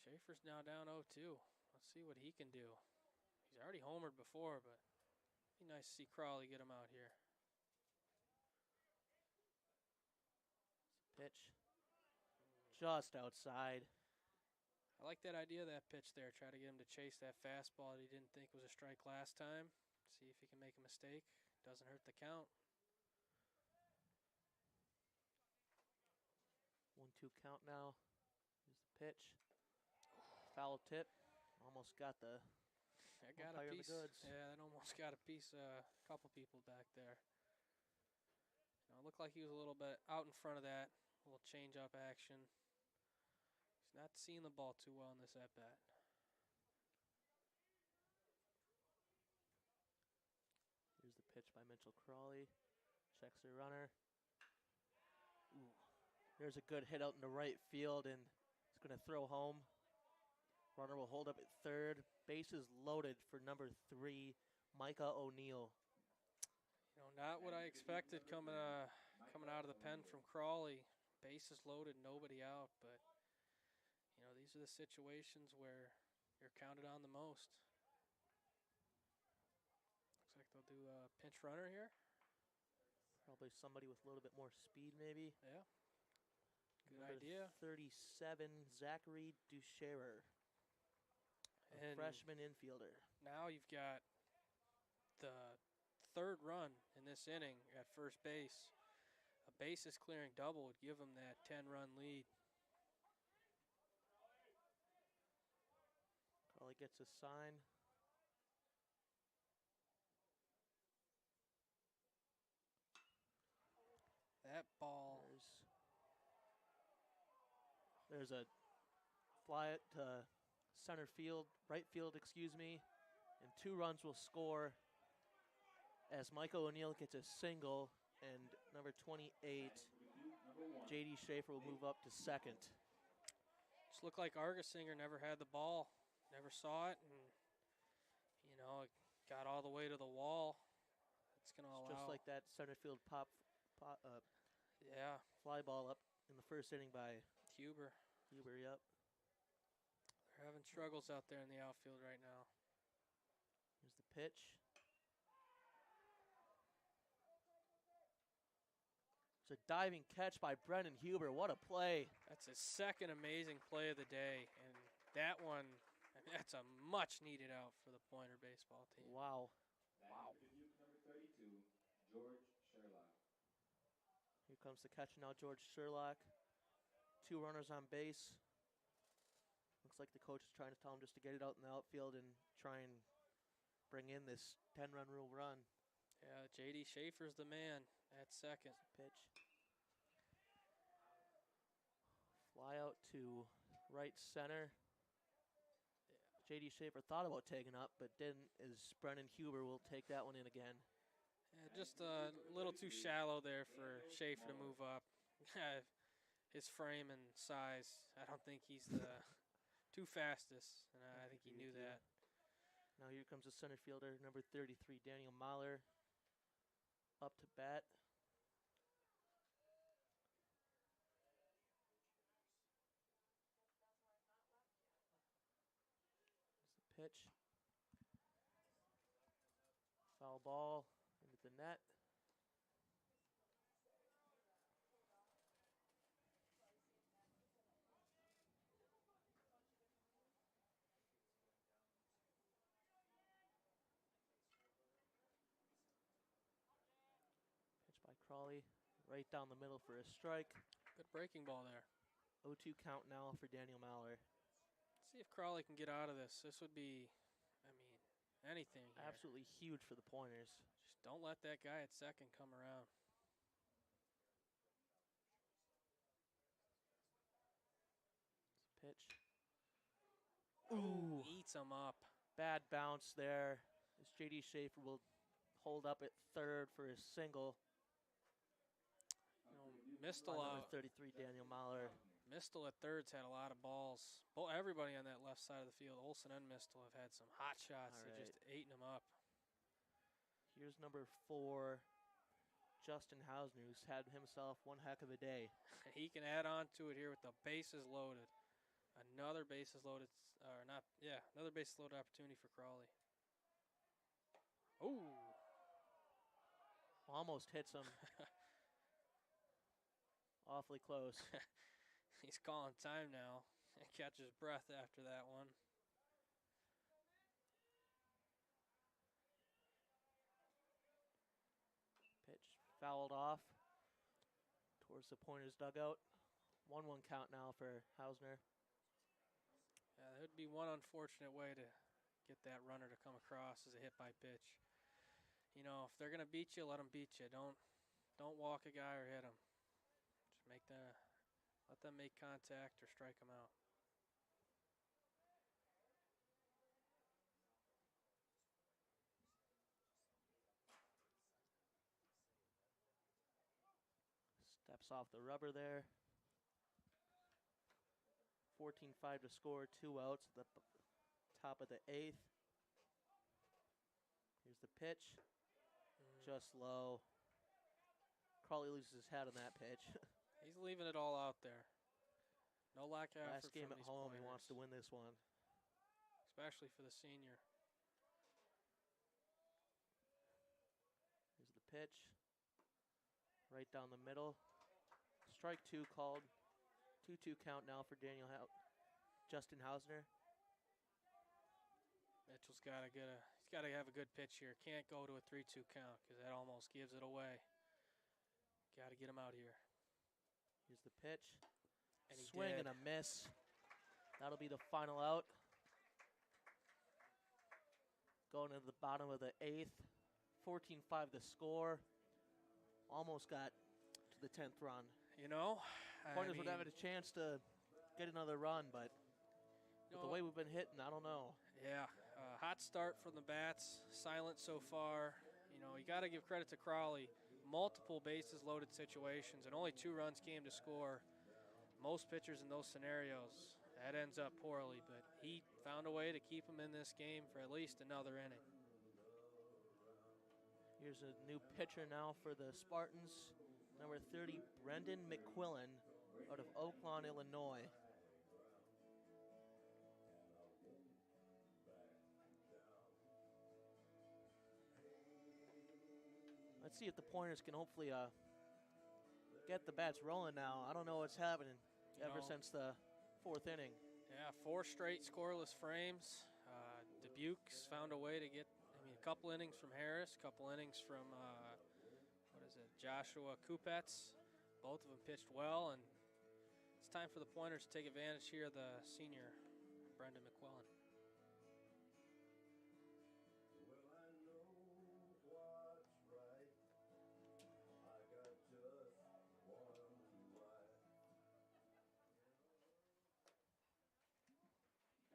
Schaefer's now down 0-2. Let's see what he can do. He's already homered before, but it'd be nice to see Crawley get him out here. Pitch. Just outside. I like that idea of that pitch there. Try to get him to chase that fastball that he didn't think was a strike last time. See if he can make a mistake. Doesn't hurt the count. 1-2 count now. Here's the pitch. Foul tip. Almost got the That got umpire a in the piece. goods. Yeah, that almost got a piece. A couple people back there. You know, it looked like he was a little bit out in front of that. A little change-up action. He's not seeing the ball too well in this at-bat. Here's the pitch by Mitchell Crawley. Checks the runner. Ooh. There's a good hit out in the right field, and he's going to throw home. Runner will hold up at third. Bases loaded for number 3, Micah O'Neill. You know, not what I expected coming out of the pen from Crawley. Bases loaded, nobody out, but you know, these are the situations where you're counted on the most. Looks like they'll do a pinch runner here. Probably somebody with a little bit more speed, maybe. Yeah. Good Number idea. 37, Zachary Ducherer, a And freshman infielder. now you've got the third run in this inning at first base. A bases clearing double would give them that 10-run lead. Crawley gets a sign. That ball. There's a fly it to center field, right field, excuse me, and 2 runs will score as Michael O'Neill gets a single, and number 28, J.D. Schaefer, will move up to second. Just looked like Argusinger never had the ball, never saw it, and you know, it got all the way to the wall. It's going to allow. Just like that center field Yeah, fly ball up in the first inning by Huber. Huber, yep. They're having struggles out there in the outfield right now. Here's the pitch. It's a diving catch by Brendan Huber. What a play. That's his second amazing play of the day, and that one, I mean, that's a much needed out for the Pointer baseball team. Wow. Wow. Dubuque number 32, George Sherlock. Here comes the catcher now, George Sherlock. 2 runners on base. Looks like the coach is trying to tell him just to get it out in the outfield and try and bring in this 10-run rule run. Yeah, J.D. Schaefer's the man at second. Pitch. Fly out to right center. J.D. Schaefer thought about taking up, but didn't, as Brendan Huber will take that one in again. Yeah, just a little too shallow there for Schaefer to move up. His frame and size, I don't think he's the too fastest, and I think he knew that. Now here comes the center fielder, number 33, Daniel Mahler, up to bat. There's the pitch. Foul ball into the net. Pitch by Crawley, right down the middle for a strike. Good breaking ball there. 0-2 count now for Daniel Mahler. See if Crawley can get out of this. This would be, I mean, anything here. Absolutely huge for the Pointers. Just don't let that guy at second come around. Pitch. Ooh, eats him up. Bad bounce there, as J.D. Schaefer will hold up at third for his single. You know, Mistel Number 33, Daniel Mahler. Mistel at thirds had a lot of balls. Well, everybody on that left side of the field, Olsen and Mistel, have had some hot shots that just eaten them up. Here's number 4, Justin Hausner, who's had himself one heck of a day. He can add on to it here with the bases loaded. Another bases loaded, another bases loaded opportunity for Crawley. Ooh. Almost hits him. Awfully close. He's calling time now and catches breath after that one. Pitch fouled off towards the Pointers dugout. 1-1 count now for Hausner. Yeah, that would be one unfortunate way to get that runner to come across as a hit by pitch. You know, if they're gonna beat you, let them beat you. Don't walk a guy or hit him. Just let them make contact or strike them out. Steps off the rubber there. 14-5 to score, 2 outs at the top of the 8th. Here's the pitch. Just low. Crawley loses his head on that pitch. He's leaving it all out there. No lack of effort. Last game from at these home, players, he wants to win this one. especially for the senior. Here's the pitch. Right down the middle. Strike 2 called. 2-2 count now for Justin Hausner. Mitchell's got to have a good pitch here. Can't go to a 3-2 count because that almost gives it away. Got to get him out here. Here's the pitch. And he Swing did. and a miss. That'll be the final out. Going to the bottom of the 8th. 14-5 the score. Almost got to the 10th run. You know, Pointers would have had a chance to get another run, but with the way we've been hitting, I don't know. Yeah, hot start from the bats. Silent so far. You You got to give credit to Crowley. Multiple bases loaded situations, and only 2 runs came to score. Most pitchers in those scenarios, that ends up poorly, but he found a way to keep them in this game for at least another inning. Here's a new pitcher now for the Spartans. Number 30, Brendan McQuillan out of Oaklawn, Illinois. Let's see if the Pointers can hopefully get the bats rolling now. I don't know what's happening ever since the 4th inning. Yeah, 4 straight scoreless frames. Dubuque's found a way to get, a couple innings from Harris, a couple innings from, Joshua Kupets. Both of them pitched well, and it's time for the Pointers to take advantage here of the senior, Brendan McQuillan.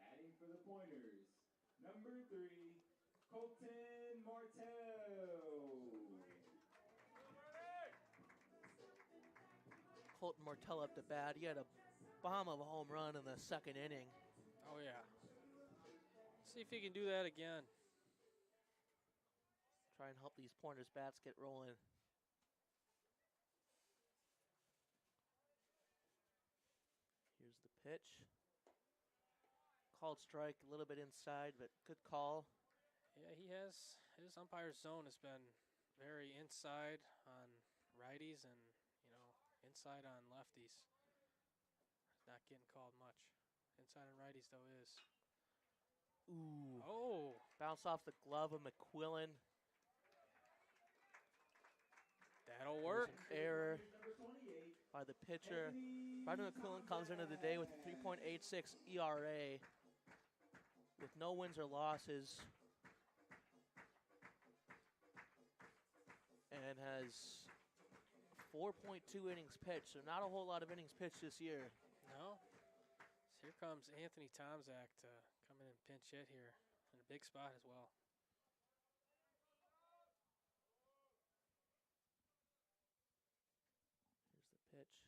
Batting for the Pointers, number 3, Colton Martell. Colton Martell up to bat. He had a bomb of a home run in the 2nd inning. Oh, yeah. See if he can do that again. Try and help these Pointers bats get rolling. Here's the pitch. Called strike, a little bit inside, but good call. Yeah, his umpire zone has been very inside on righties and, inside on lefties. Not getting called much. Inside on righties, though, is. Ooh. Oh. Bounce off the glove of McQuillan. That'll work. Error by the pitcher. Brendan McQuillan comes into the day with a 3.86 ERA with no wins or losses and has 4.2 innings pitched, so not a whole lot of innings pitched this year. No. So here comes Anthony Tomzak to come in and pinch hit here in a big spot as well. Here's the pitch.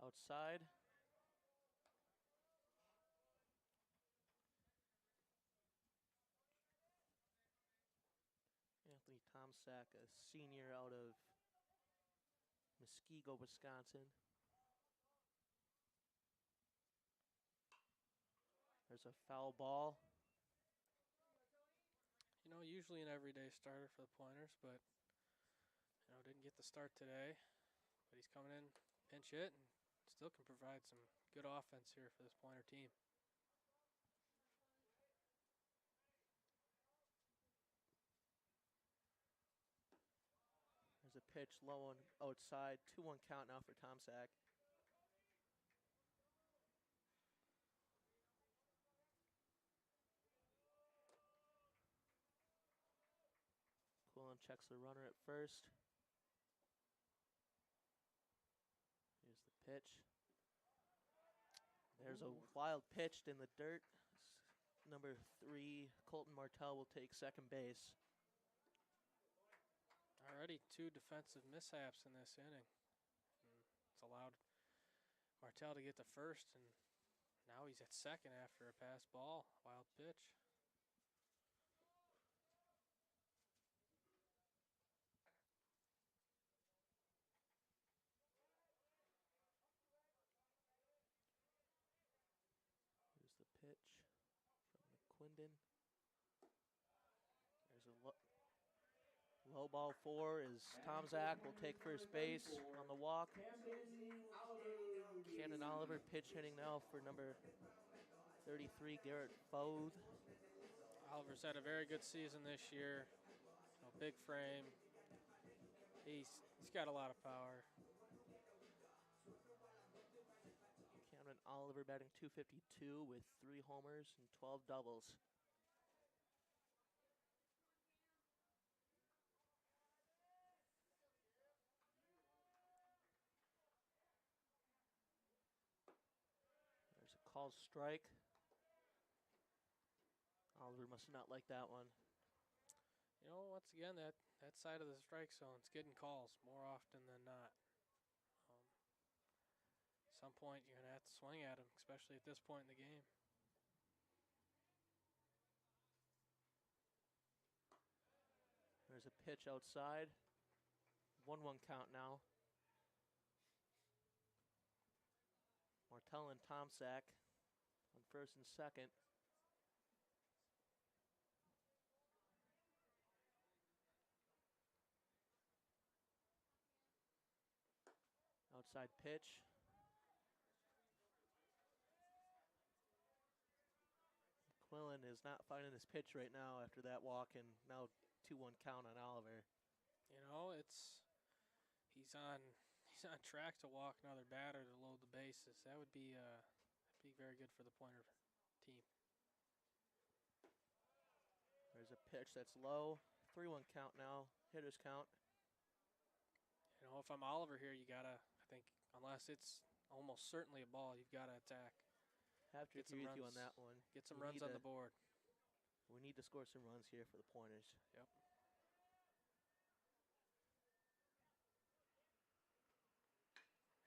Outside. Anthony Tomzak, a senior out of Muskego, Wisconsin. There's a foul ball. Usually an everyday starter for the Pointers, but, didn't get the start today. But he's coming in, pinch hit, and still can provide some good offense here for this Pointer team. There's a pitch low on outside. 2-1 count now for Tomzak. Quillen checks the runner at first. Here's the pitch. There's a wild pitch in the dirt. Number 3, Colton Martell will take second base. Already 2 defensive mishaps in this inning. And it's allowed Martell to get to first, and now he's at second after a pass ball, wild pitch. Here's the pitch from McQuillan. There's a low ball 4 as Tomzak will take first base on the walk. Cannon Oliver pitch hitting now for number 33, Garrett Foth. Oliver's had a very good season this year. Big frame. He's got a lot of power. Cameron Oliver batting .252 with 3 homers and 12 doubles. There's a called strike. Oliver must not like that one. You know, once again, that side of the strike zone is getting calls more often than not. At some point, you're going to have to swing at him, especially at this point in the game. There's a pitch outside. 1-1 count now. Martell and Tomczak on first and second. Outside pitch. McQuillan is not finding his pitch right now after that walk, and now 2-1 count on Oliver. You know, he's on track to walk another batter to load the bases. That would be very good for the Pointer team. There's a pitch that's low. 3-1 count now. Hitters count. You know, if I'm Oliver here, you gotta, I think, unless it's almost certainly a ball, you've got to attack. Have to agree with you on that one. Get some runs on the board. We need to score some runs here for the Pointers. Yep.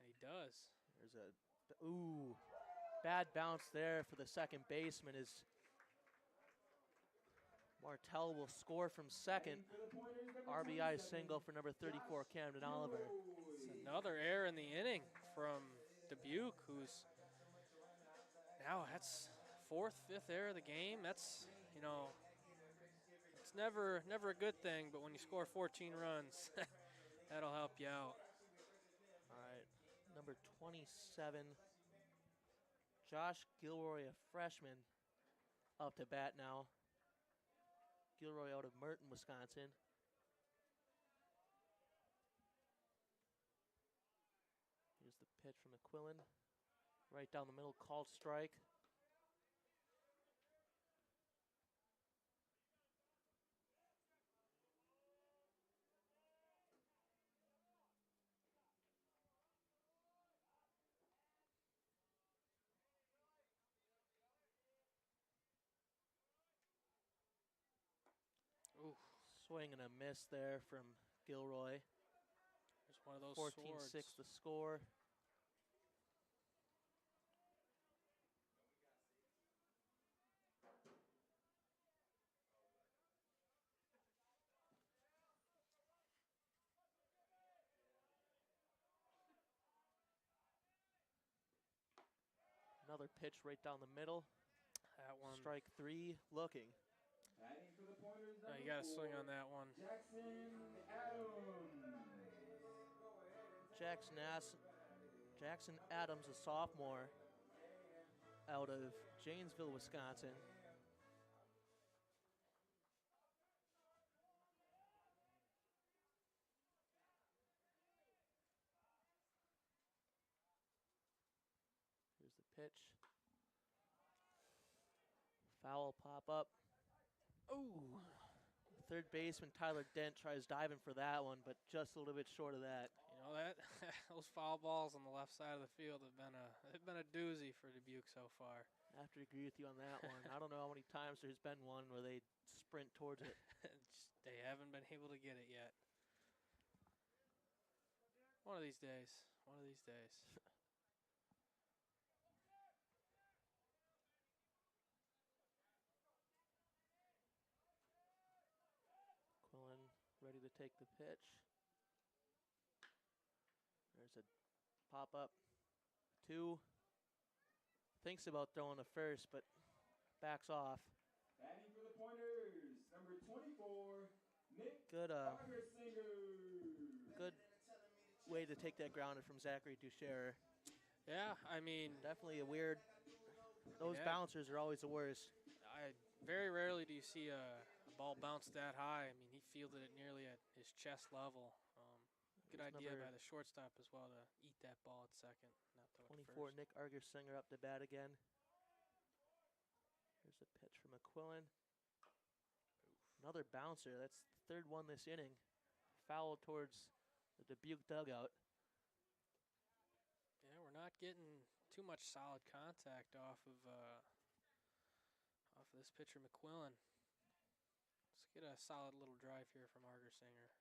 And he does. There's a bad bounce there for the second baseman as Martell will score from second. RBI single for number 34, Camden Oliver. It's another error in the inning from Dubuque, who's now that's fourth, fifth error of the game. That's, you know, it's never a good thing, but when you score 14 runs, that'll help you out. All right, number 27, Josh Gilroy, a freshman, up to bat now. Gilroy out of Merton, Wisconsin. Here's the pitch from McQuillan. Right down the middle, called strike. Ooh. Swing and a miss there from Gilroy. There's one of those 14-6 the score. Another pitch right down the middle. That one. Strike three, looking. Batting for the Pointers, No, you got to swing on number that one. 4, Jackson Adams. Jackson Adams, a sophomore, out of Janesville, Wisconsin. Here's the pitch. Foul pop up. Ooh. Third baseman Tyler Dent tries diving for that one, but just a little bit short of that. You know that those foul balls on the left side of the field have been a doozy for Dubuque so far. I have to agree with you on that one. I don't know how many times there's been one where they sprint towards it. They haven't been able to get it yet. One of these days. One of these days. Quillen ready to take the pitch. There's a pop-up. 2. Thinks about throwing the first, but backs off. Batting for the Pointers, number 24, Nick Good Augersinger. good way to take that grounded from Zachary Ducher. Yeah, I mean, Definitely a weird. Those Yeah. bouncers are always the worst. very rarely do you see a ball bounce that high. I mean, he fielded it nearly at his chest level. Good There's idea number by the shortstop as well to eat that ball at second, not throw it 24, first. Nick Augersinger up to bat again. Here's a pitch from McQuillen. Another bouncer. That's the third one this inning. Foul towards the Dubuque dugout. Yeah, we're not getting too much solid contact off of this pitcher McQuillan. Get a solid little drive here from Argersinger.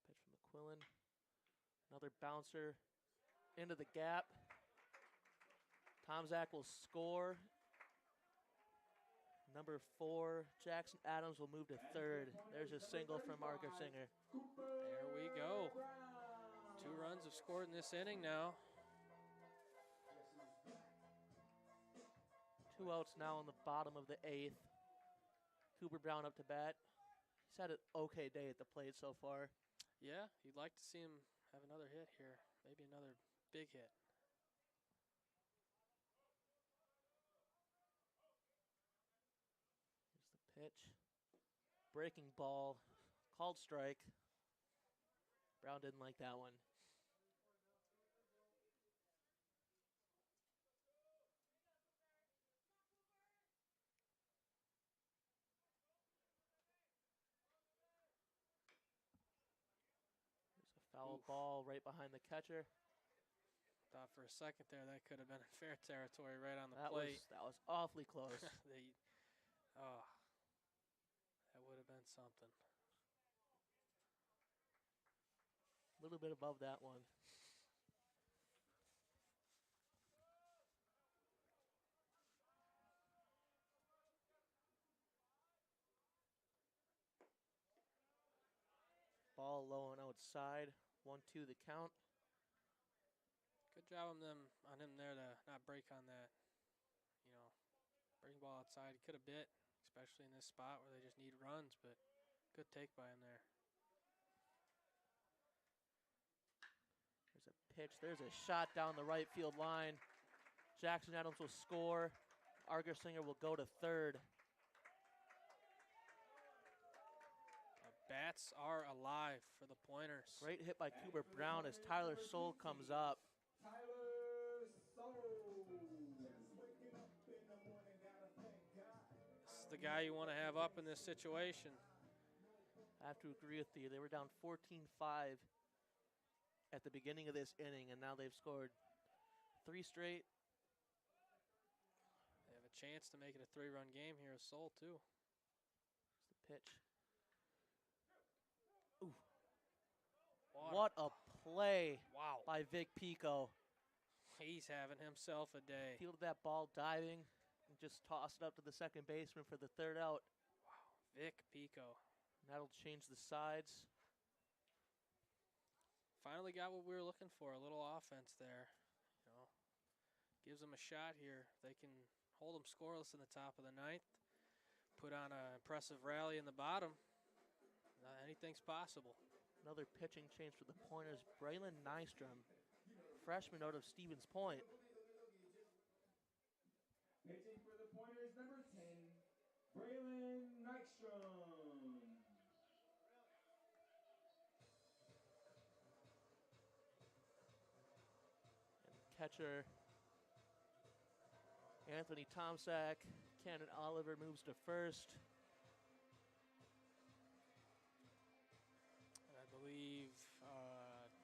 Pitch from McQuillan. Another bouncer into the gap. Tomzak will score. Number 4, Jackson Adams will move to third. There's a single from Argersinger. There we go. 2 runs have scored in this inning now. 2 outs now in the bottom of the 8th. Cooper Brown up to bat. He's had an okay day at the plate so far. Yeah, you'd like to see him have another hit here. Maybe another big hit. Here's the pitch. Breaking ball. Called strike. Brown didn't like that one. Foul ball right behind the catcher. Thought for a second there that could have been in fair territory right on the That plate. was awfully close. Oh, that would have been something. A little bit above that one. Ball low and outside. 1-2 the count. Good job on him there to not break on that. Bring ball outside. He could have bit, especially in this spot where they just need runs, but good take by him there. There's a pitch. There's a shot down the right field line. Jackson Adams will score. Argersinger will go to third. Bats are alive for the Pointers. Great hit by Cooper Brown as Tyler Soule comes up. This is the guy you want to have up in this situation. I have to agree with you. They were down 14-5 at the beginning of this inning, and now they've scored 3 straight. They have a chance to make it a 3-run game here with Soule, too. It's the pitch. Ooh. Water. What a play Wow. by Vic Pico. He's having himself a day. Fielded that ball diving and just tossed it up to the second baseman for the third out. Wow. Vic Pico. And that'll change the sides. Finally got what we were looking for, a little offense there. Gives them a shot here. They can hold them scoreless in the top of the 9th. Put on an impressive rally in the bottom. Anything's possible. Another pitching change for the Pointers. Braylon Nystrom, freshman out of Stevens Point. Pitching for the Pointers, number 10, Braylon Nystrom. And catcher Anthony Tomzak. Cannon Oliver moves to first. I believe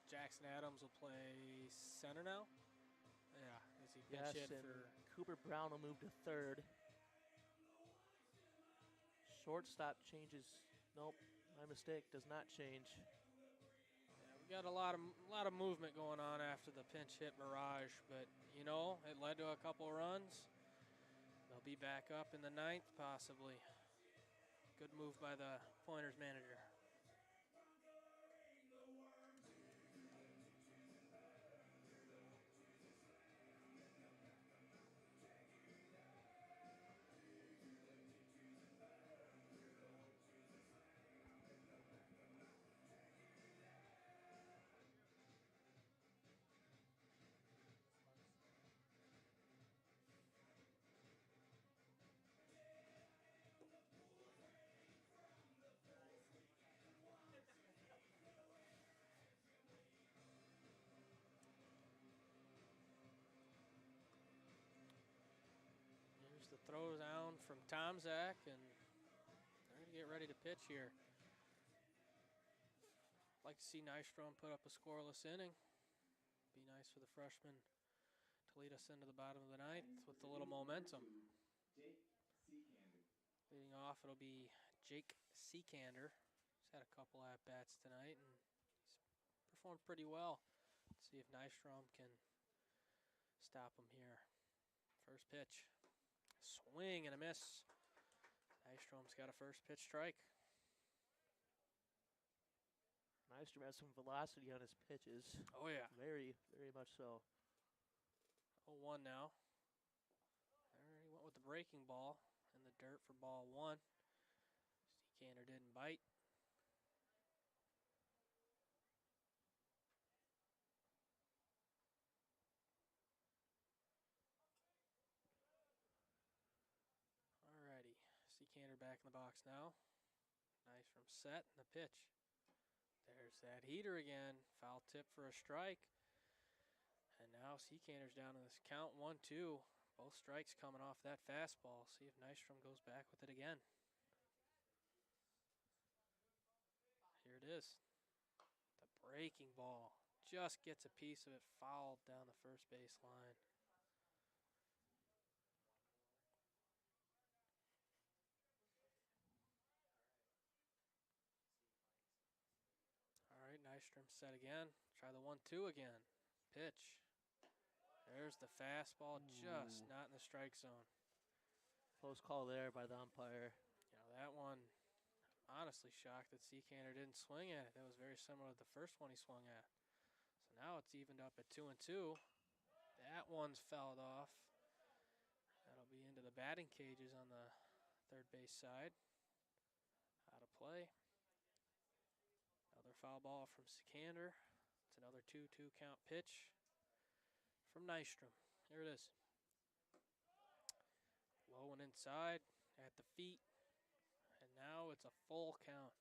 Jackson Adams will play center now. Yeah, as he pinch hit and for. Cooper Brown will move to third. Shortstop changes. Nope, my mistake. Does not change. Yeah, we got a lot of movement going on after the pinch hit barrage, but it led to a couple runs. They'll be back up in the 9th possibly. Good move by the Pointers manager. The throw down from Tomzak, and they're going to get ready to pitch here. Like to see Nystrom put up a scoreless inning. Be nice for the freshman to lead us into the bottom of the 9th with a little momentum. Jake Seacon. Leading off, it'll be Jake Seekander. He's had a couple at-bats tonight, and he's performed pretty well. Let's see if Nystrom can stop him here. First pitch. Swing and a miss. Nystrom's got a first pitch strike. Nystrom has some velocity on his pitches. Oh, yeah. Very, very much so. 0-1 now. There he went with the breaking ball in the dirt for ball one. Seekander didn't bite. Alrighty, Seekander back in the box now. Nystrom set and the pitch. There's that heater again. Foul tip for a strike. And now Seekander's down in this count 1-2. Both strikes coming off that fastball. See if Nystrom goes back with it again. Here it is. The breaking ball. Just gets a piece of it fouled down the first base line. All right, Nystrom set again. Try the 1-2 again. Pitch. There's the fastball, just not in the strike zone. Close call there by the umpire. You know, that one, honestly shocked that Seekander didn't swing at it. That was very similar to the first one he swung at. So now it's evened up at 2-2. That one's fouled off. That'll be into the batting cages on the third base side. Out of play. Another foul ball from Seekander. It's another 2-2 count pitch from Nystrom. Here it is. Low and inside at the feet. And now it's a full count.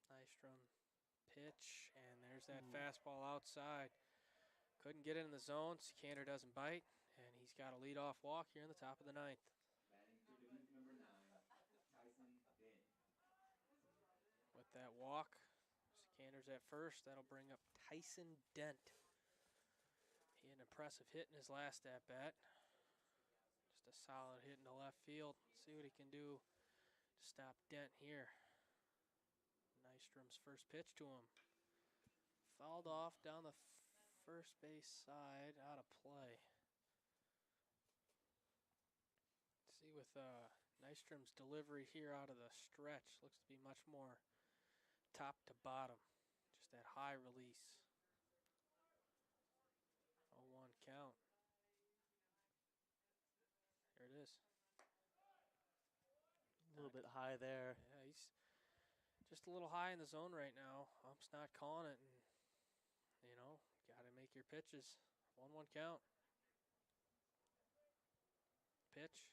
Nystrom pitch, and there's that fastball outside. Couldn't get it in the zone. Seekander doesn't bite, and he's got a leadoff walk here in the top of the ninth. Batting for Dubuque, number 9, Tyson Dent. With that walk, Seekander's at first. That'll bring up Tyson Dent. He had an impressive hit in his last at-bat. Just a solid hit into left field. See what he can do to stop Dent here. Nystrom's first pitch to him. Fouled off down the first base side, out of play. See with Nystrom's delivery here out of the stretch, looks to be much more top to bottom. Just that high release. 0-1 count. Here it is. A little bit high there. Yeah, he's just a little high in the zone right now. Ump's not calling it, and you know, got to make your pitches. 1-1 count. Pitch.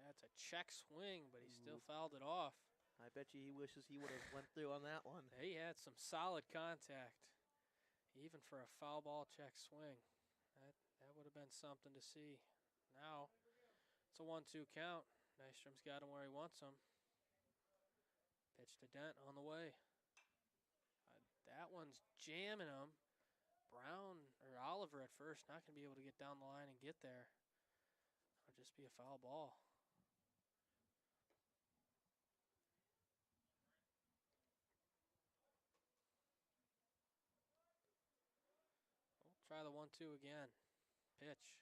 That's a check swing, but he still fouled it off. I bet you he wishes he would have went through on that one. He had some solid contact, even for a foul ball check swing. That would have been something to see. Now, it's a 1-2 count. Nystrom's got him where he wants him. Pitch to Dent on the way. That one's jamming him. Brown, or Oliver at first, not going to be able to get down the line and get there. It'll just be a foul ball. We'll try the 1-2 again. Pitch.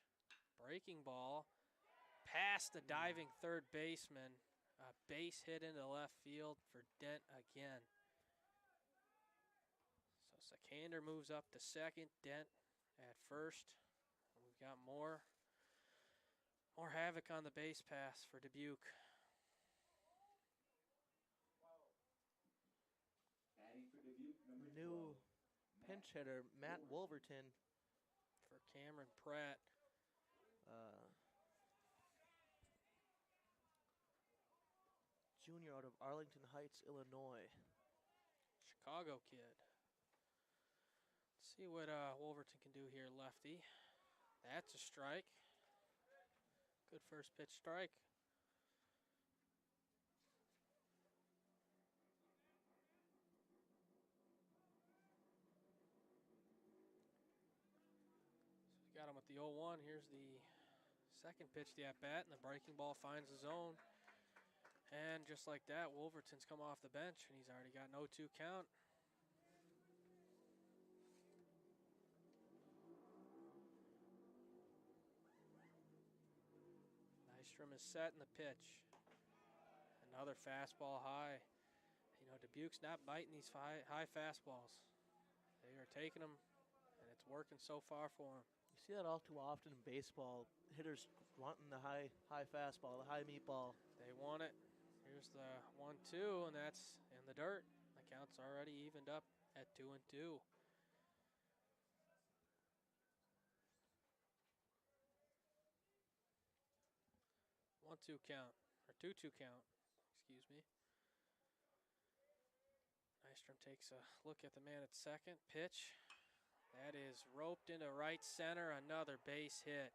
Breaking ball. Past the diving third baseman. A base hit into left field for Dent again. So Seekander moves up to second. Dent at first. We've got more havoc on the base pass for Dubuque. Batting for Dubuque, number 12, New pinch hitter, Matt Wolverton. For Cameron Pratt. Junior out of Arlington Heights, Illinois. Chicago kid. Let's see what Wolverton can do here, lefty. That's a strike. Good first pitch strike. the 0-1. Here's the second pitch to the at-bat, and the breaking ball finds the zone. And just like that, Wolverton's come off the bench, and he's already got an 0-2 count. Nystrom is set in the pitch. Another fastball high. You know, Dubuque's not biting these high fastballs. They are taking them, and it's working so far for them. You see that all too often in baseball. Hitters wanting the high fastball, the high meatball. They want it. Here's the 1-2, and that's in the dirt. The count's already evened up at 2-2. One-two count, or 2-2 count, excuse me. Nystrom takes a look at the man at second. Pitch. That is roped into right center. Another base hit.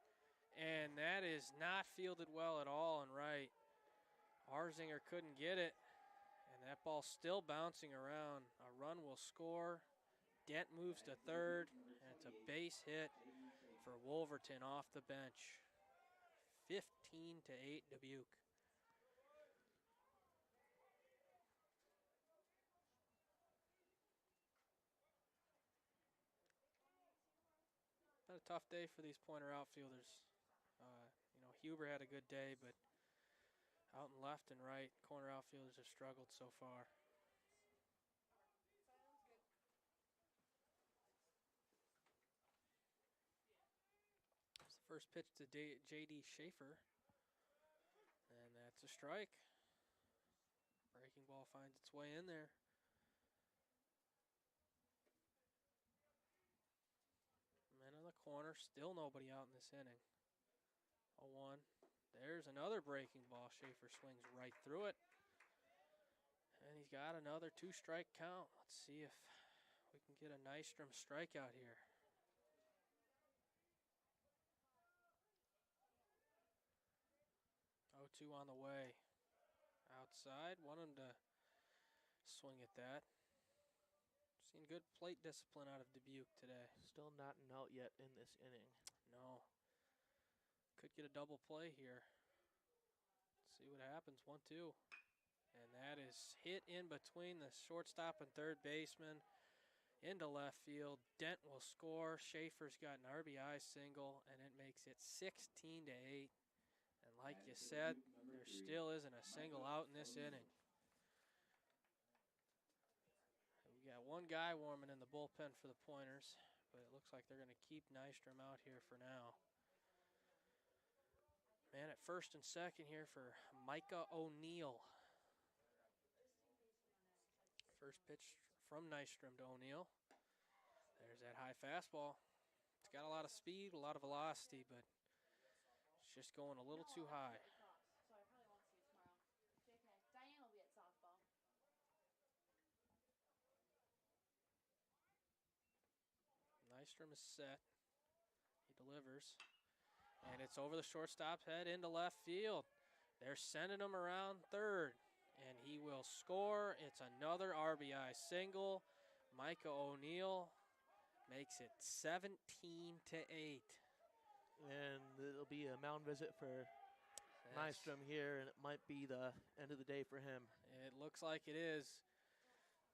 And that is not fielded well at all in right. Arzinger couldn't get it. And that ball's still bouncing around. A run will score. Dent moves to third. And it's a base hit for Wolverton off the bench. 15-8 Dubuque. Been a tough day for these pointer outfielders. You know, Huber had a good day, but out and left and right, corner outfielders have struggled so far. It's the first pitch to J.D. Schaefer, and that's a strike. Breaking ball finds its way in there. Man in the corner, still nobody out in this inning. 0-1. There's another breaking ball. Schaefer swings right through it. And he's got another 2-strike count. Let's see if we can get a Nystrom strikeout here. Oh, 2 on the way. Outside, want him to swing at that. Seen good plate discipline out of Dubuque today. Still not an out yet in this inning. No. Could get a double play here. Let's see what happens. 1-2. And that is hit in between the shortstop and third baseman into left field. Dent will score. Schaefer's got an RBI single, and it makes it 16-8. And like you said, there still isn't a single out in this inning. We got one guy warming in the bullpen for the Pointers, but it looks like they're going to keep Nystrom out here for now. Man at first and second here for Micah O'Neill. First pitch from Nystrom to O'Neill. There's that high fastball. It's got a lot of speed, a lot of velocity, but it's just going a little too high. So I probably won't see you tomorrow. JK, Diane will be at softball. Nystrom is set. He delivers. And it's over the shortstop's head into left field. They're sending him around third. And he will score. It's another RBI single. Micah O'Neill makes it 17-8. And it'll be a mound visit for Nystrom here, and it might be the end of the day for him. It looks like it is.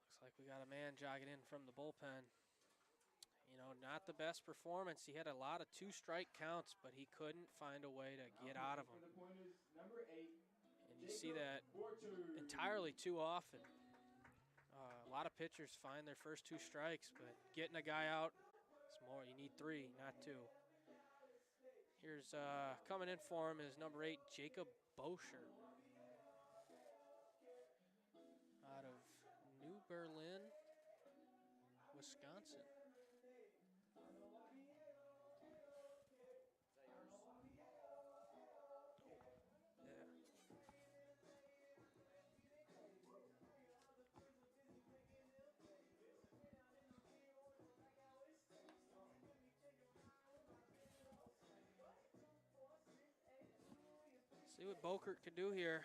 Looks like we got a man jogging in from the bullpen. You know, not the best performance. He had a lot of 2-strike counts, but he couldn't find a way to get out of them. And you see that entirely too often. A lot of pitchers find their first 2 strikes, but getting a guy out, it's more. You need 3, not 2. Here's coming in for him is number 8, Jacob Bosher, out of New Berlin, Wisconsin. See what Bokert can do here.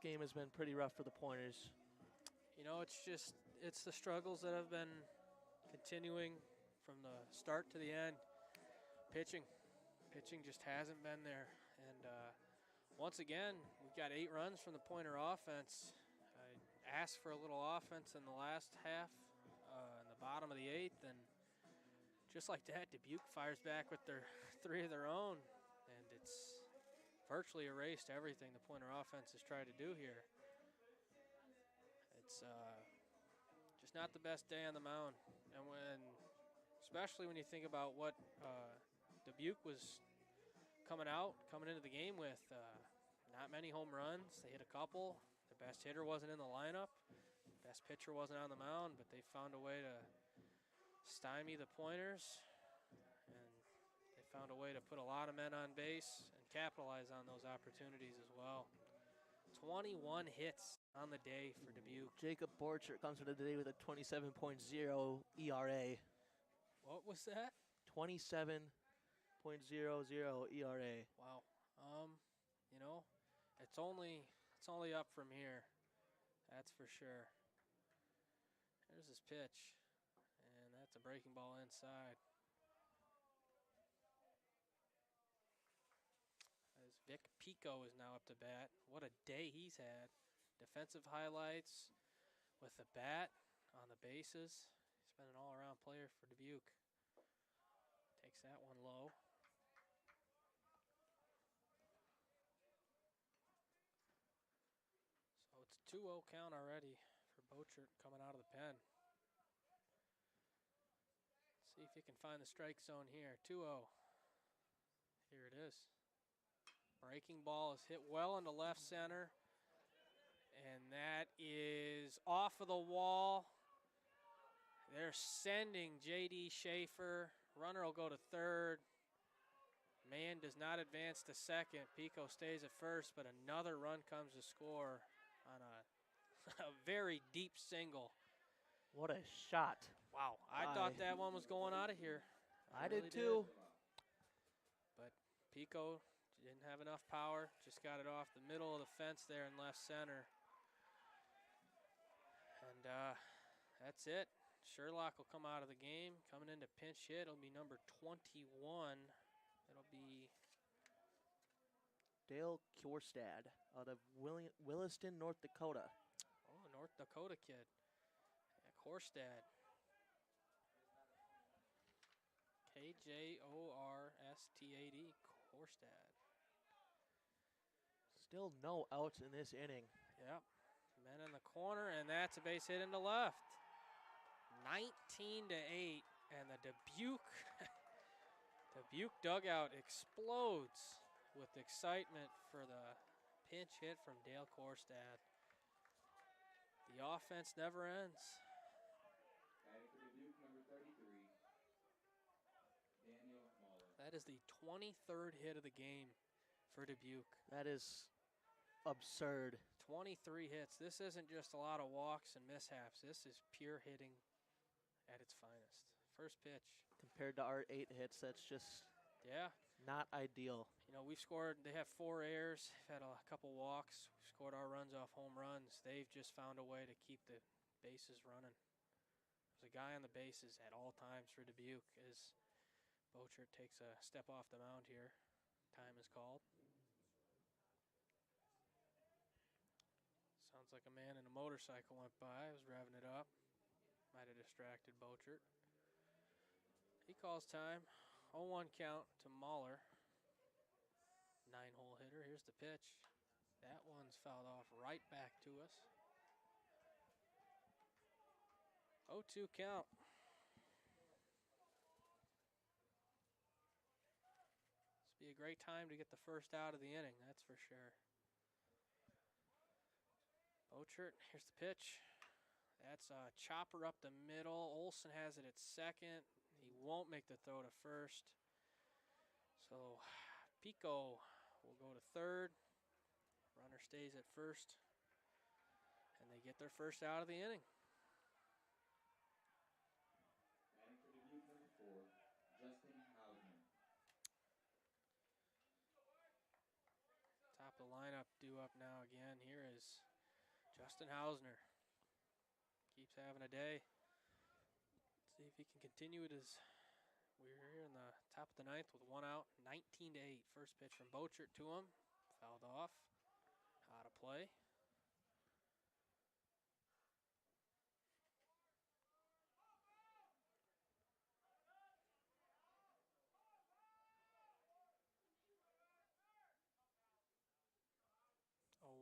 game has been pretty rough for the Pointers. You know, it's the struggles that have been continuing from the start to the end. Pitching just hasn't been there. And once again, we've got 8 runs from the Pointer offense. I asked for a little offense in the last half, in the bottom of the 8th, and just like that, Dubuque fires back with their 3 of their own, and it's virtually erased everything the Pointer offense has tried to do here. It's just not the best day on the mound, and especially when you think about what Dubuque was coming into the game with. Not many home runs. They hit a couple. The best hitter wasn't in the lineup. Best pitcher wasn't on the mound, but they found a way to stymie the Pointers, and they found a way to put a lot of men on base and capitalize on those opportunities as well. 21 hits on the day for Dubuque. Jacob Borchert comes into the day with a 27.0 ERA. What was that? 27.00 ERA. Wow. You know, it's only up from here. That's for sure. There's his pitch, and that's a breaking ball inside. As Vic Pico is now up to bat. What a day he's had. Defensive highlights with the bat on the bases. He's been an all-around player for Dubuque. Takes that one low. So it's a 2-0 count already for Bochert coming out of the pen. See if he can find the strike zone here. 2-0. Here it is. Breaking ball is hit well into left center. And that is off of the wall. They're sending J.D. Schaefer. Runner will go to third. Man does not advance to second. Pico stays at first, but another run comes to score on a very deep single. What a shot. Wow, I thought that one was going out of here. I really did too. But Pico didn't have enough power. Just got it off the middle of the fence there in left center. And that's it. Sherlock will come out of the game. Coming in to pinch hit, it'll be number 21. It'll be Dale Kjorstad out of Williston, North Dakota. Oh, North Dakota kid. Yeah, Kjorstad. Kjorstad. Kjorstad. Still no outs in this inning. Yep. Men in the corner, and that's a base hit into left. 19-8, and the Dubuque dugout explodes with excitement for the pinch hit from Dale Kjorstad. The offense never ends. Batting for Dubuque, number 33, Daniel Mahler. That is the 23rd hit of the game for Dubuque. That is absurd. 23 hits. This isn't just a lot of walks and mishaps. This is pure hitting at its finest. First pitch. Compared to our 8 hits, that's just not ideal. You know, they have 4 errors, had a couple walks. We've scored our runs off home runs. They've just found a way to keep the bases running. There's a guy on the bases at all times for Dubuque as Bochert takes a step off the mound here. Time is called. Sounds like a man in a motorcycle went by. I was revving it up. Might have distracted Bochert. He calls time. 0-1 count to Mahler. 9-hole hitter. Here's the pitch. That one's fouled off right back to us. 0-2 count. This will be a great time to get the first out of the inning, that's for sure. Bochert, here's the pitch. That's a chopper up the middle. Olson has it at second. He won't make the throw to first. So Pico will go to third. Runner stays at first. And they get their first out of the inning. Batting for Dubuque, number 4, Justin Hausman. Top of the lineup, due up now again. Here is Justin Hausner. Keeps having a day. See if he can continue it as we're here in the top of the ninth with 1 out, 19-8. First pitch from Bochert to him. Fouled off. Out of play.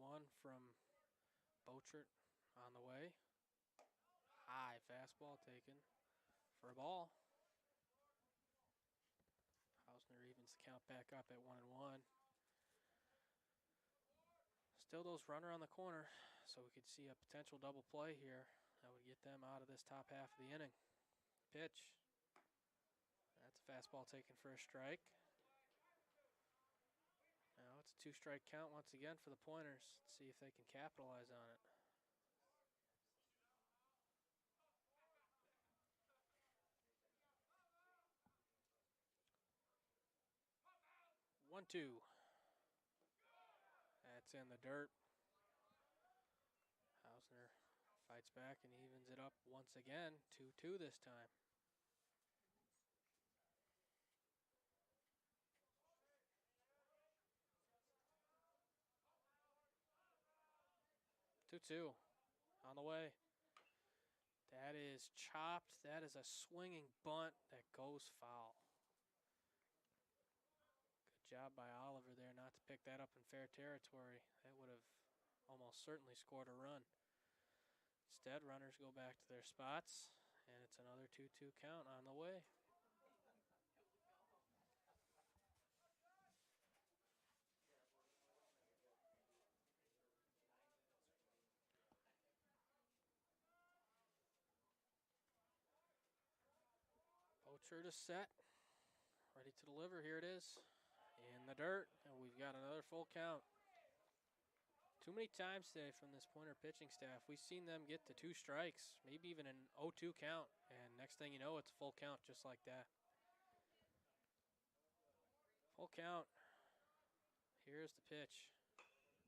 One from Bochert on the way. High fastball taken for a ball. Hausner evens the count back up at 1-1. Still those runner on the corner, so we could see a potential double play here that would get them out of this top half of the inning. Pitch. That's a fastball taken for a strike. Now it's a 2-strike count once again for the Pointers. Let's see if they can capitalize on it. 1-2. That's in the dirt. Hausner fights back and evens it up once again. 2-2 this time. 2-2 on the way. That is chopped. That is a swinging bunt that goes foul. Good job by Oliver there not to pick that up in fair territory. That would have almost certainly scored a run. Instead, runners go back to their spots, and it's another 2-2 count on the way. Bochert is set, ready to deliver. Here it is, in the dirt, and we've got another full count. Too many times today from this Pointer pitching staff, we've seen them get to 2 strikes, maybe even an 0-2 count, and next thing you know, it's a full count just like that. Full count. Here's the pitch.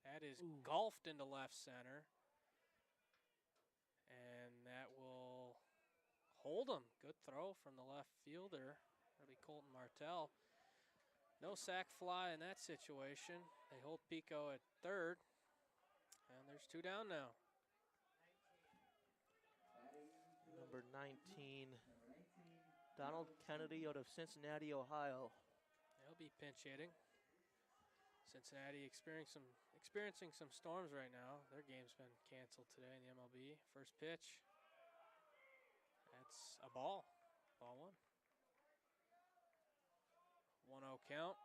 That is golfed into left center, and that will hold him. Good throw from the left fielder. That'll be Colton Martell. No sac fly in that situation. They hold Pico at third. And there's 2 down now. Number 19, Donald Kennedy out of Cincinnati, Ohio. They'll be pinch hitting. Cincinnati experiencing some storms right now. Their game's been canceled today in the MLB. First pitch. That's a ball. Ball 1. 1-0 count.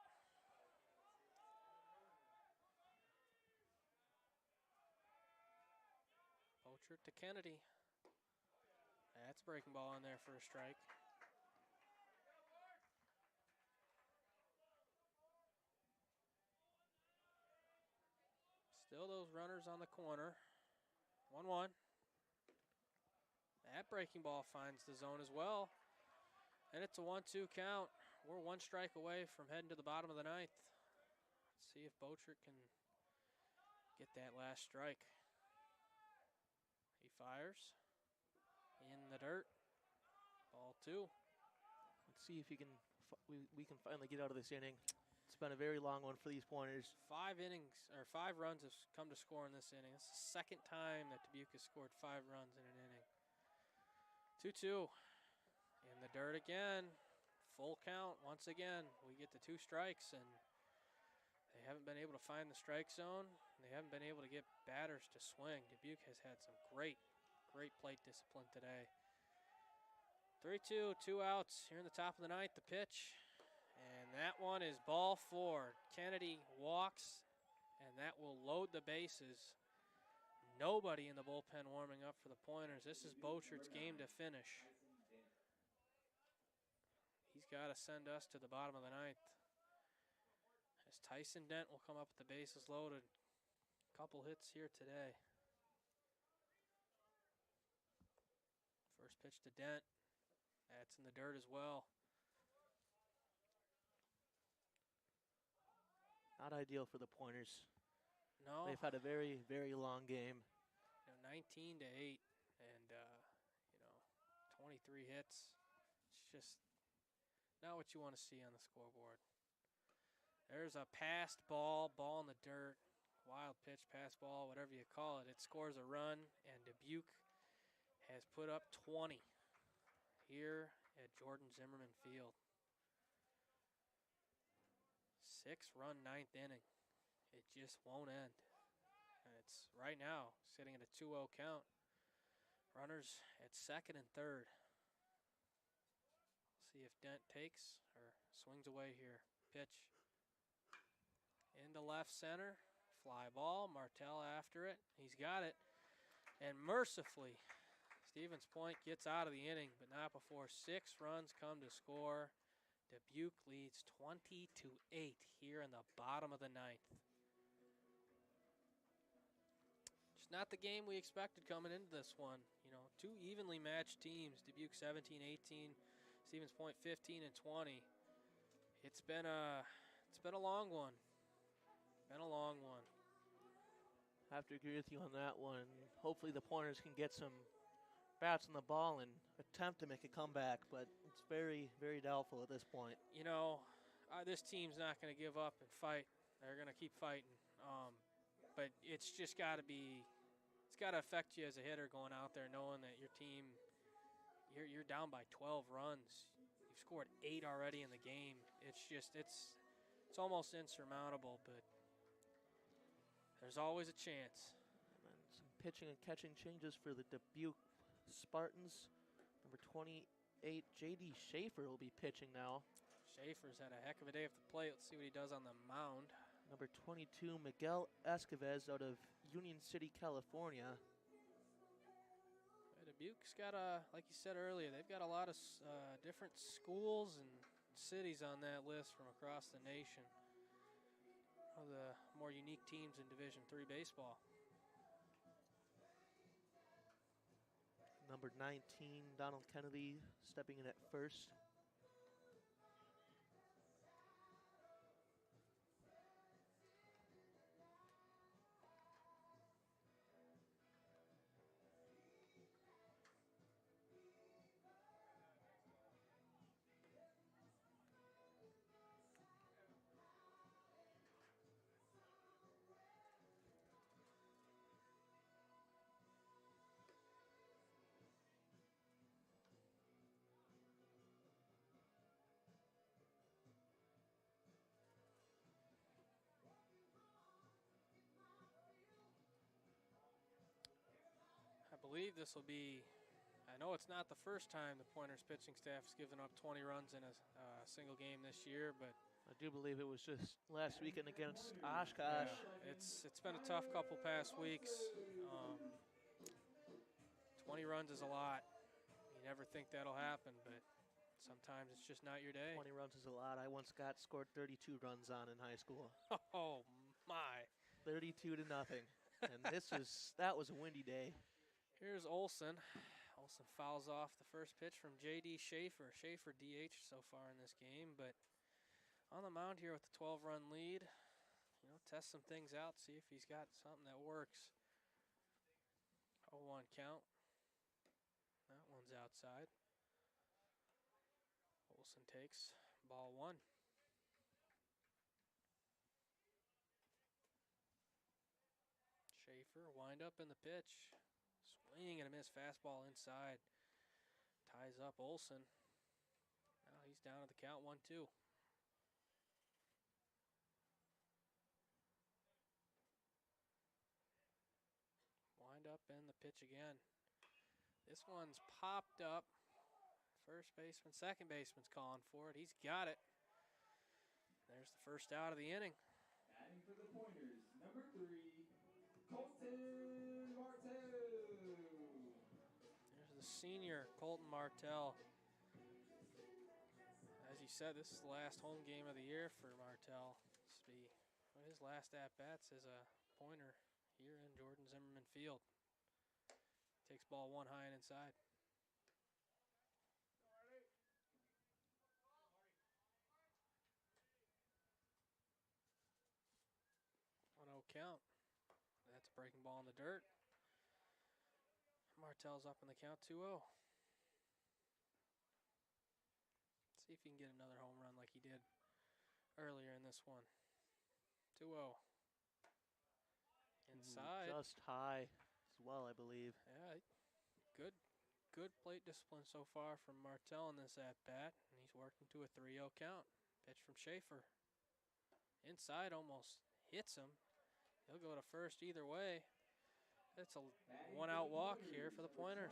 Bochert to Kennedy. That's a breaking ball in there for a strike. Still those runners on the corner. 1-1. That breaking ball finds the zone as well. And it's a 1-2 count. We're 1 strike away from heading to the bottom of the ninth. Let's see if Bochert can get that last strike. He fires. In the dirt. Ball 2. Let's see if he can. We can finally get out of this inning. It's been a very long one for these Pointers. 5 runs have come to score in this inning. It's the second time that Dubuque has scored 5 runs in an inning. 2-2. In the dirt again. Full count once again. We get the 2 strikes, and they haven't been able to find the strike zone. They haven't been able to get batters to swing. Dubuque has had some great plate discipline today. 3-2, 2 outs here in the top of the ninth. The pitch, and that one is ball 4. Kennedy walks, and that will load the bases. Nobody in the bullpen warming up for the Pointers. This is Bochert's game to finish. He's got to send us to the bottom of the ninth. As Tyson Dent will come up with the bases loaded. Couple hits here today. First pitch to Dent. That's in the dirt as well. Not ideal for the Pointers. No, They've had a very, very long game. 19-8, and 23 hits. It's just not what you want to see on the scoreboard. There's a passed ball in the dirt, wild pitch, pass ball, whatever you call it. It scores a run, and Dubuque has put up 20 here at Jordan Zimmerman Field. 6-run ninth inning. It just won't end. And it's right now sitting at a 2-0 count. Runners at second and third. See if Dent takes or swings away here. Pitch into left center. Fly ball. Martell after it. He's got it. And mercifully, Stevens Point gets out of the inning, but not before 6 runs come to score. Dubuque leads 20-8 here in the bottom of the ninth. It's not the game we expected coming into this one. You know, 2 evenly matched teams. Dubuque 17-18, Stevens Point 15-20. It's been a long one. Been a long one. I have to agree with you on that one. Hopefully the Pointers can get some bats on the ball and attempt to make a comeback, but it's very, very doubtful at this point. You know, this team's not going to give up and fight. They're going to keep fighting. But it's just got to be, it's got to affect you as a hitter going out there knowing that your team, you're down by 12 runs. You've scored 8 already in the game. It's just, it's almost insurmountable, but there's always a chance. And then some pitching and catching changes for the Dubuque Spartans. Number 28, J.D. Schaefer will be pitching now. Schaefer's had a heck of a day at the plate. Let's see what he does on the mound. Number 22, Miguel Escoves out of Union City, California. Dubuque's got like you said earlier, they've got a lot of different schools and cities on that list from across the nation. One of the more unique teams in Division III baseball. Number 19, Donald Kennedy stepping in at first. I believe this will be, I know it's not the first time the Pointers pitching staff has given up 20 runs in a single game this year, but I do believe it was just last weekend against Oshkosh. it's been a tough couple past weeks. 20 runs is a lot. You never think that'll happen, but sometimes it's just not your day. 20 runs is a lot. I once got scored 32 runs on in high school. Oh my. 32 to nothing. And that was a windy day. Here's Olson. Olson fouls off the first pitch from J.D. Schaefer. Schaefer DH so far in this game, but on the mound here with the 12-run lead, test some things out, see if he's got something that works. 0-1 count. That one's outside. Olson takes ball 1. Schaefer wind up in the pitch. Swing and a miss fastball inside. Ties up Olson. Now he's down to the count 1-2. Wind up and the pitch again. This one's popped up. First baseman, second baseman's calling for it. He's got it. There's the first out of the inning. Adding for the Pointers, number 3, Colton Martell. There's the senior, Colton Martell. As you said, this is the last home game of the year for Martell. This will be his last at-bats as a Pointer here in Jordan Zimmerman Field. Takes ball 1 high and inside. Count. Breaking ball in the dirt. Martell's up in the count 2-0. See if he can get another home run like he did earlier in this one. 2-0. Inside. Just high as well, I believe. Yeah, good plate discipline so far from Martell in this at-bat. And he's worked into a 3-0 count. Pitch from Schaefer. Inside almost hits him. He'll go to first either way. It's a one-out walk here for the Pointers.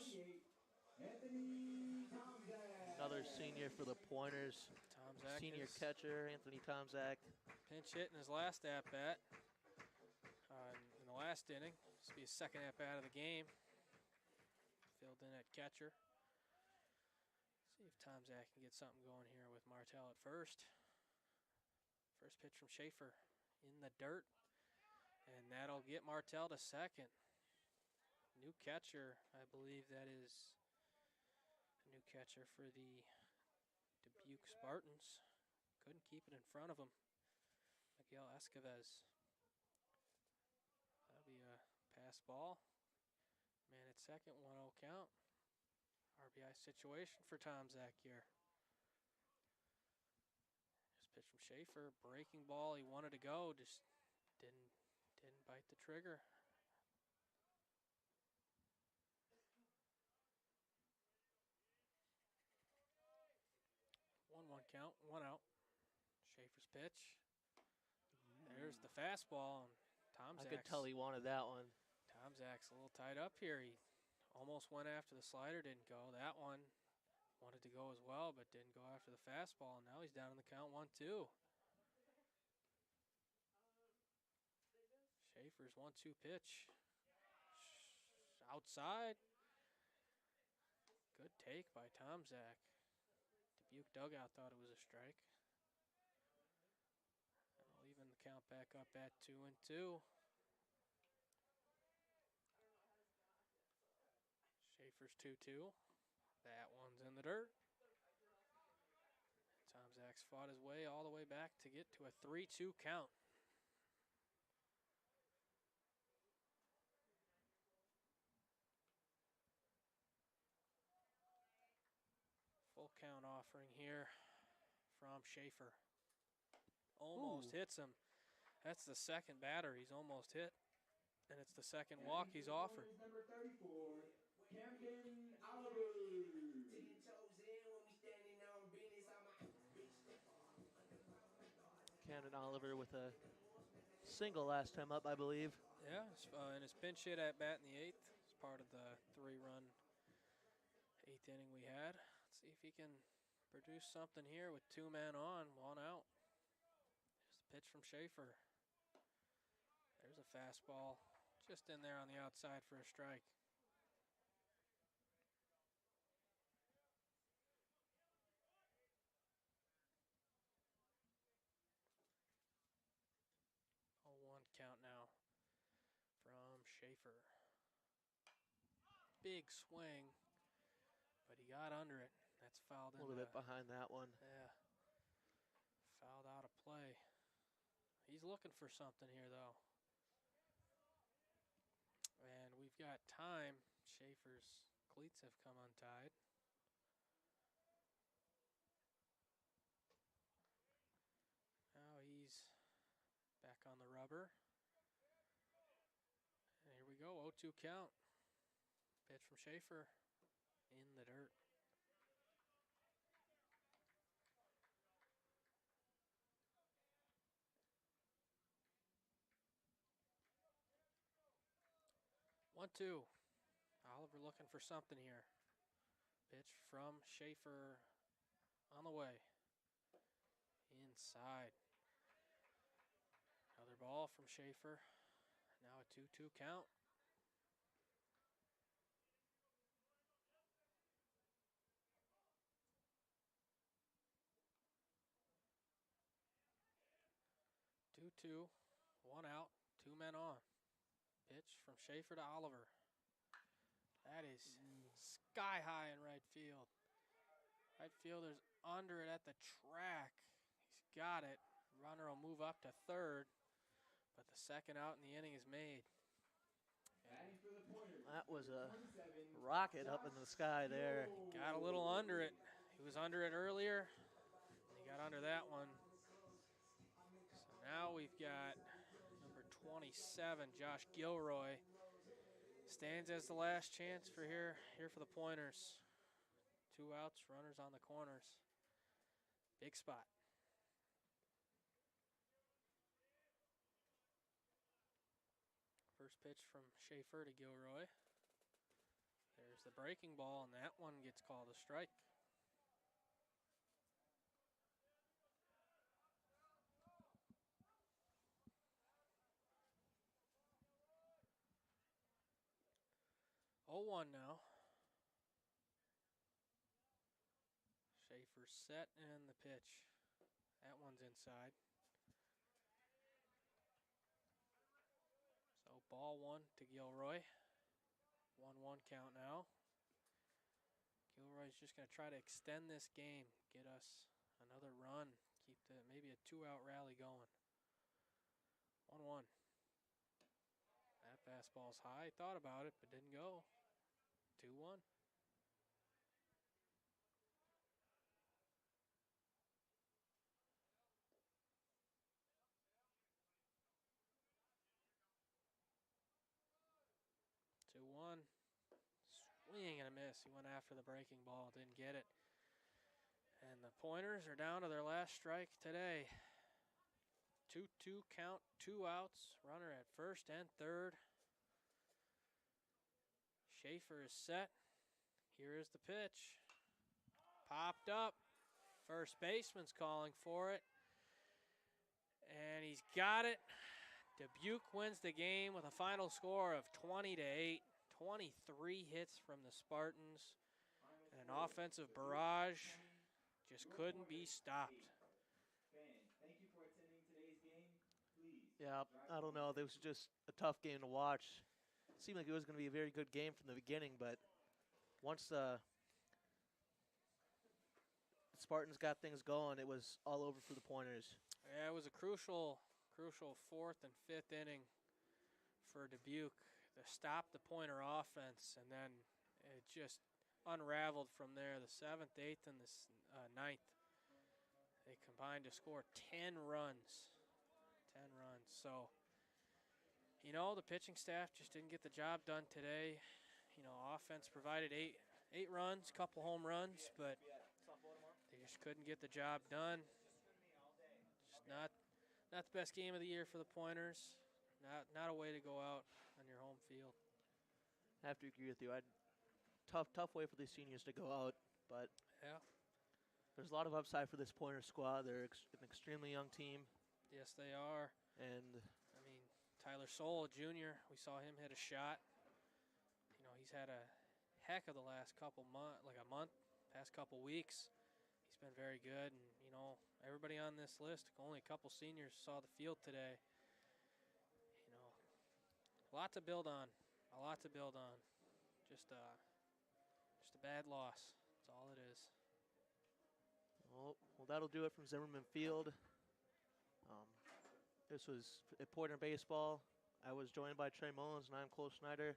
Anthony Tomzak. Another senior for the Pointers. Tomzak Senior is catcher, Anthony Tomzak. pinch hit in his last at-bat. In the last inning. This will be his second at-bat of the game. Filled in at catcher. See if Tomzak can get something going here with Martell at first. First pitch from Schaefer in the dirt. And that'll get Martell to second. New catcher, I believe that is a new catcher for the Dubuque Spartans. Couldn't keep it in front of him. Miguel Escavez. That'll be a pass ball. Man at second, 1-0 count. RBI situation for Tomzak here. Just pitch from Schaefer, breaking ball. He wanted to go, just didn't bite the trigger. 1-1 count, 1 out. Schaefer's pitch. There's the fastball. And I could tell he wanted that one. Tomzak's a little tied up here. He almost went after the slider, didn't go. That one wanted to go as well, but didn't go after the fastball. Now he's down in the count 1-2. Schaefer's 1-2 pitch. Outside. Good take by Tomzak. Dubuque dugout thought it was a strike. That'll even the count back up at 2-2. Schaefer's 2-2. That one's in the dirt. Tomzak's fought his way all the way back to get to a 3-2 count. Full count offering here from Schaefer. Almost hits him. That's the second batter he's almost hit. And it's the second walk he's offered. Number 34, Camden Oliver. Camden Oliver with a single last time up, I believe. Yeah, and his pinch hit at bat in the 8th. It's part of the 3-run 8th inning we had. Let's see if he can produce something here with 2 men on, 1 out. Here's the pitch from Schaefer. There's a fastball just in there on the outside for a strike. A 1 count now from Schaefer. Big swing, but he got under it. That's fouled in. A little bit behind that one. Yeah. Fouled out of play. He's looking for something here, though. And we've got time. Schaefer's cleats have come untied. Now he's back on the rubber. And here we go, 0-2 count. Pitch from Schaefer in the dirt. One, two. Oliver looking for something here. Pitch from Schaefer on the way. Inside. Another ball from Schaefer. Now a 2-2 count. Two, 1 out, 2 men on. Pitch from Schaefer to Oliver. That is sky high in right field. Right fielder's under it at the track. He's got it. Runner will move up to third, but the second out in the inning is made. Batting for the Pointers. That was a 27. rocket up in the sky there. Got a little under it. He was under it earlier. He got under that one. So now we've got number 27, Josh Gilroy. Stands as the last chance for here for the Pointers. 2 outs, runners on the corners. Big spot. First pitch from Schaefer to Gilroy. There's the breaking ball, and that one gets called a strike. Oh, 1 now. Schaefer set and the pitch. That one's inside. So ball 1 to Gilroy. 1-1 count now. Gilroy's just going to try to extend this game, get us another run, keep maybe a 2-out rally going. 1-1. That fastball's high. Thought about it, but didn't go. 2-1. Swing and a miss. He went after the breaking ball, didn't get it. And the Pointers are down to their last strike today. 2-2 count, 2 outs. Runner at first and third. Schaefer is set. Here is the pitch. Popped up. First baseman's calling for it. And he's got it. Dubuque wins the game with a final score of 20-8. 23 hits from the Spartans. And an offensive barrage just couldn't be stopped. Fans, thank you for attending today's game. Please. Yeah, I don't know. This was just a tough game to watch. It seemed like it was going to be a very good game from the beginning, but once the Spartans got things going, it was all over for the Pointers. Yeah, it was a crucial 4th and 5th inning for Dubuque to stop the Pointer offense, and then it just unraveled from there. The 7th, 8th, and the 9th, they combined to score 10 runs. 10 runs. So, you know, the pitching staff just didn't get the job done today. You know, offense provided eight runs, couple home runs, but they just couldn't get the job done. Just not the best game of the year for the Pointers. Not a way to go out on your home field. I have to agree with you. Tough way for the seniors to go out, but Yeah. there's a lot of upside for this Pointer squad. They're an extremely young team, Yes, they are. and I mean, Tyler Soul, Jr., we saw him hit a shot. You know, he's had a heck of the last couple past couple weeks. He's been very good, and, you know, everybody on this list, only a couple seniors saw the field today. You know, a lot to build on. Just a bad loss. That's all it is. well, that'll do it from Zimmerman Field. This was a Pointer Baseball. I was joined by Trey Mullins, and I'm Cole Schneider.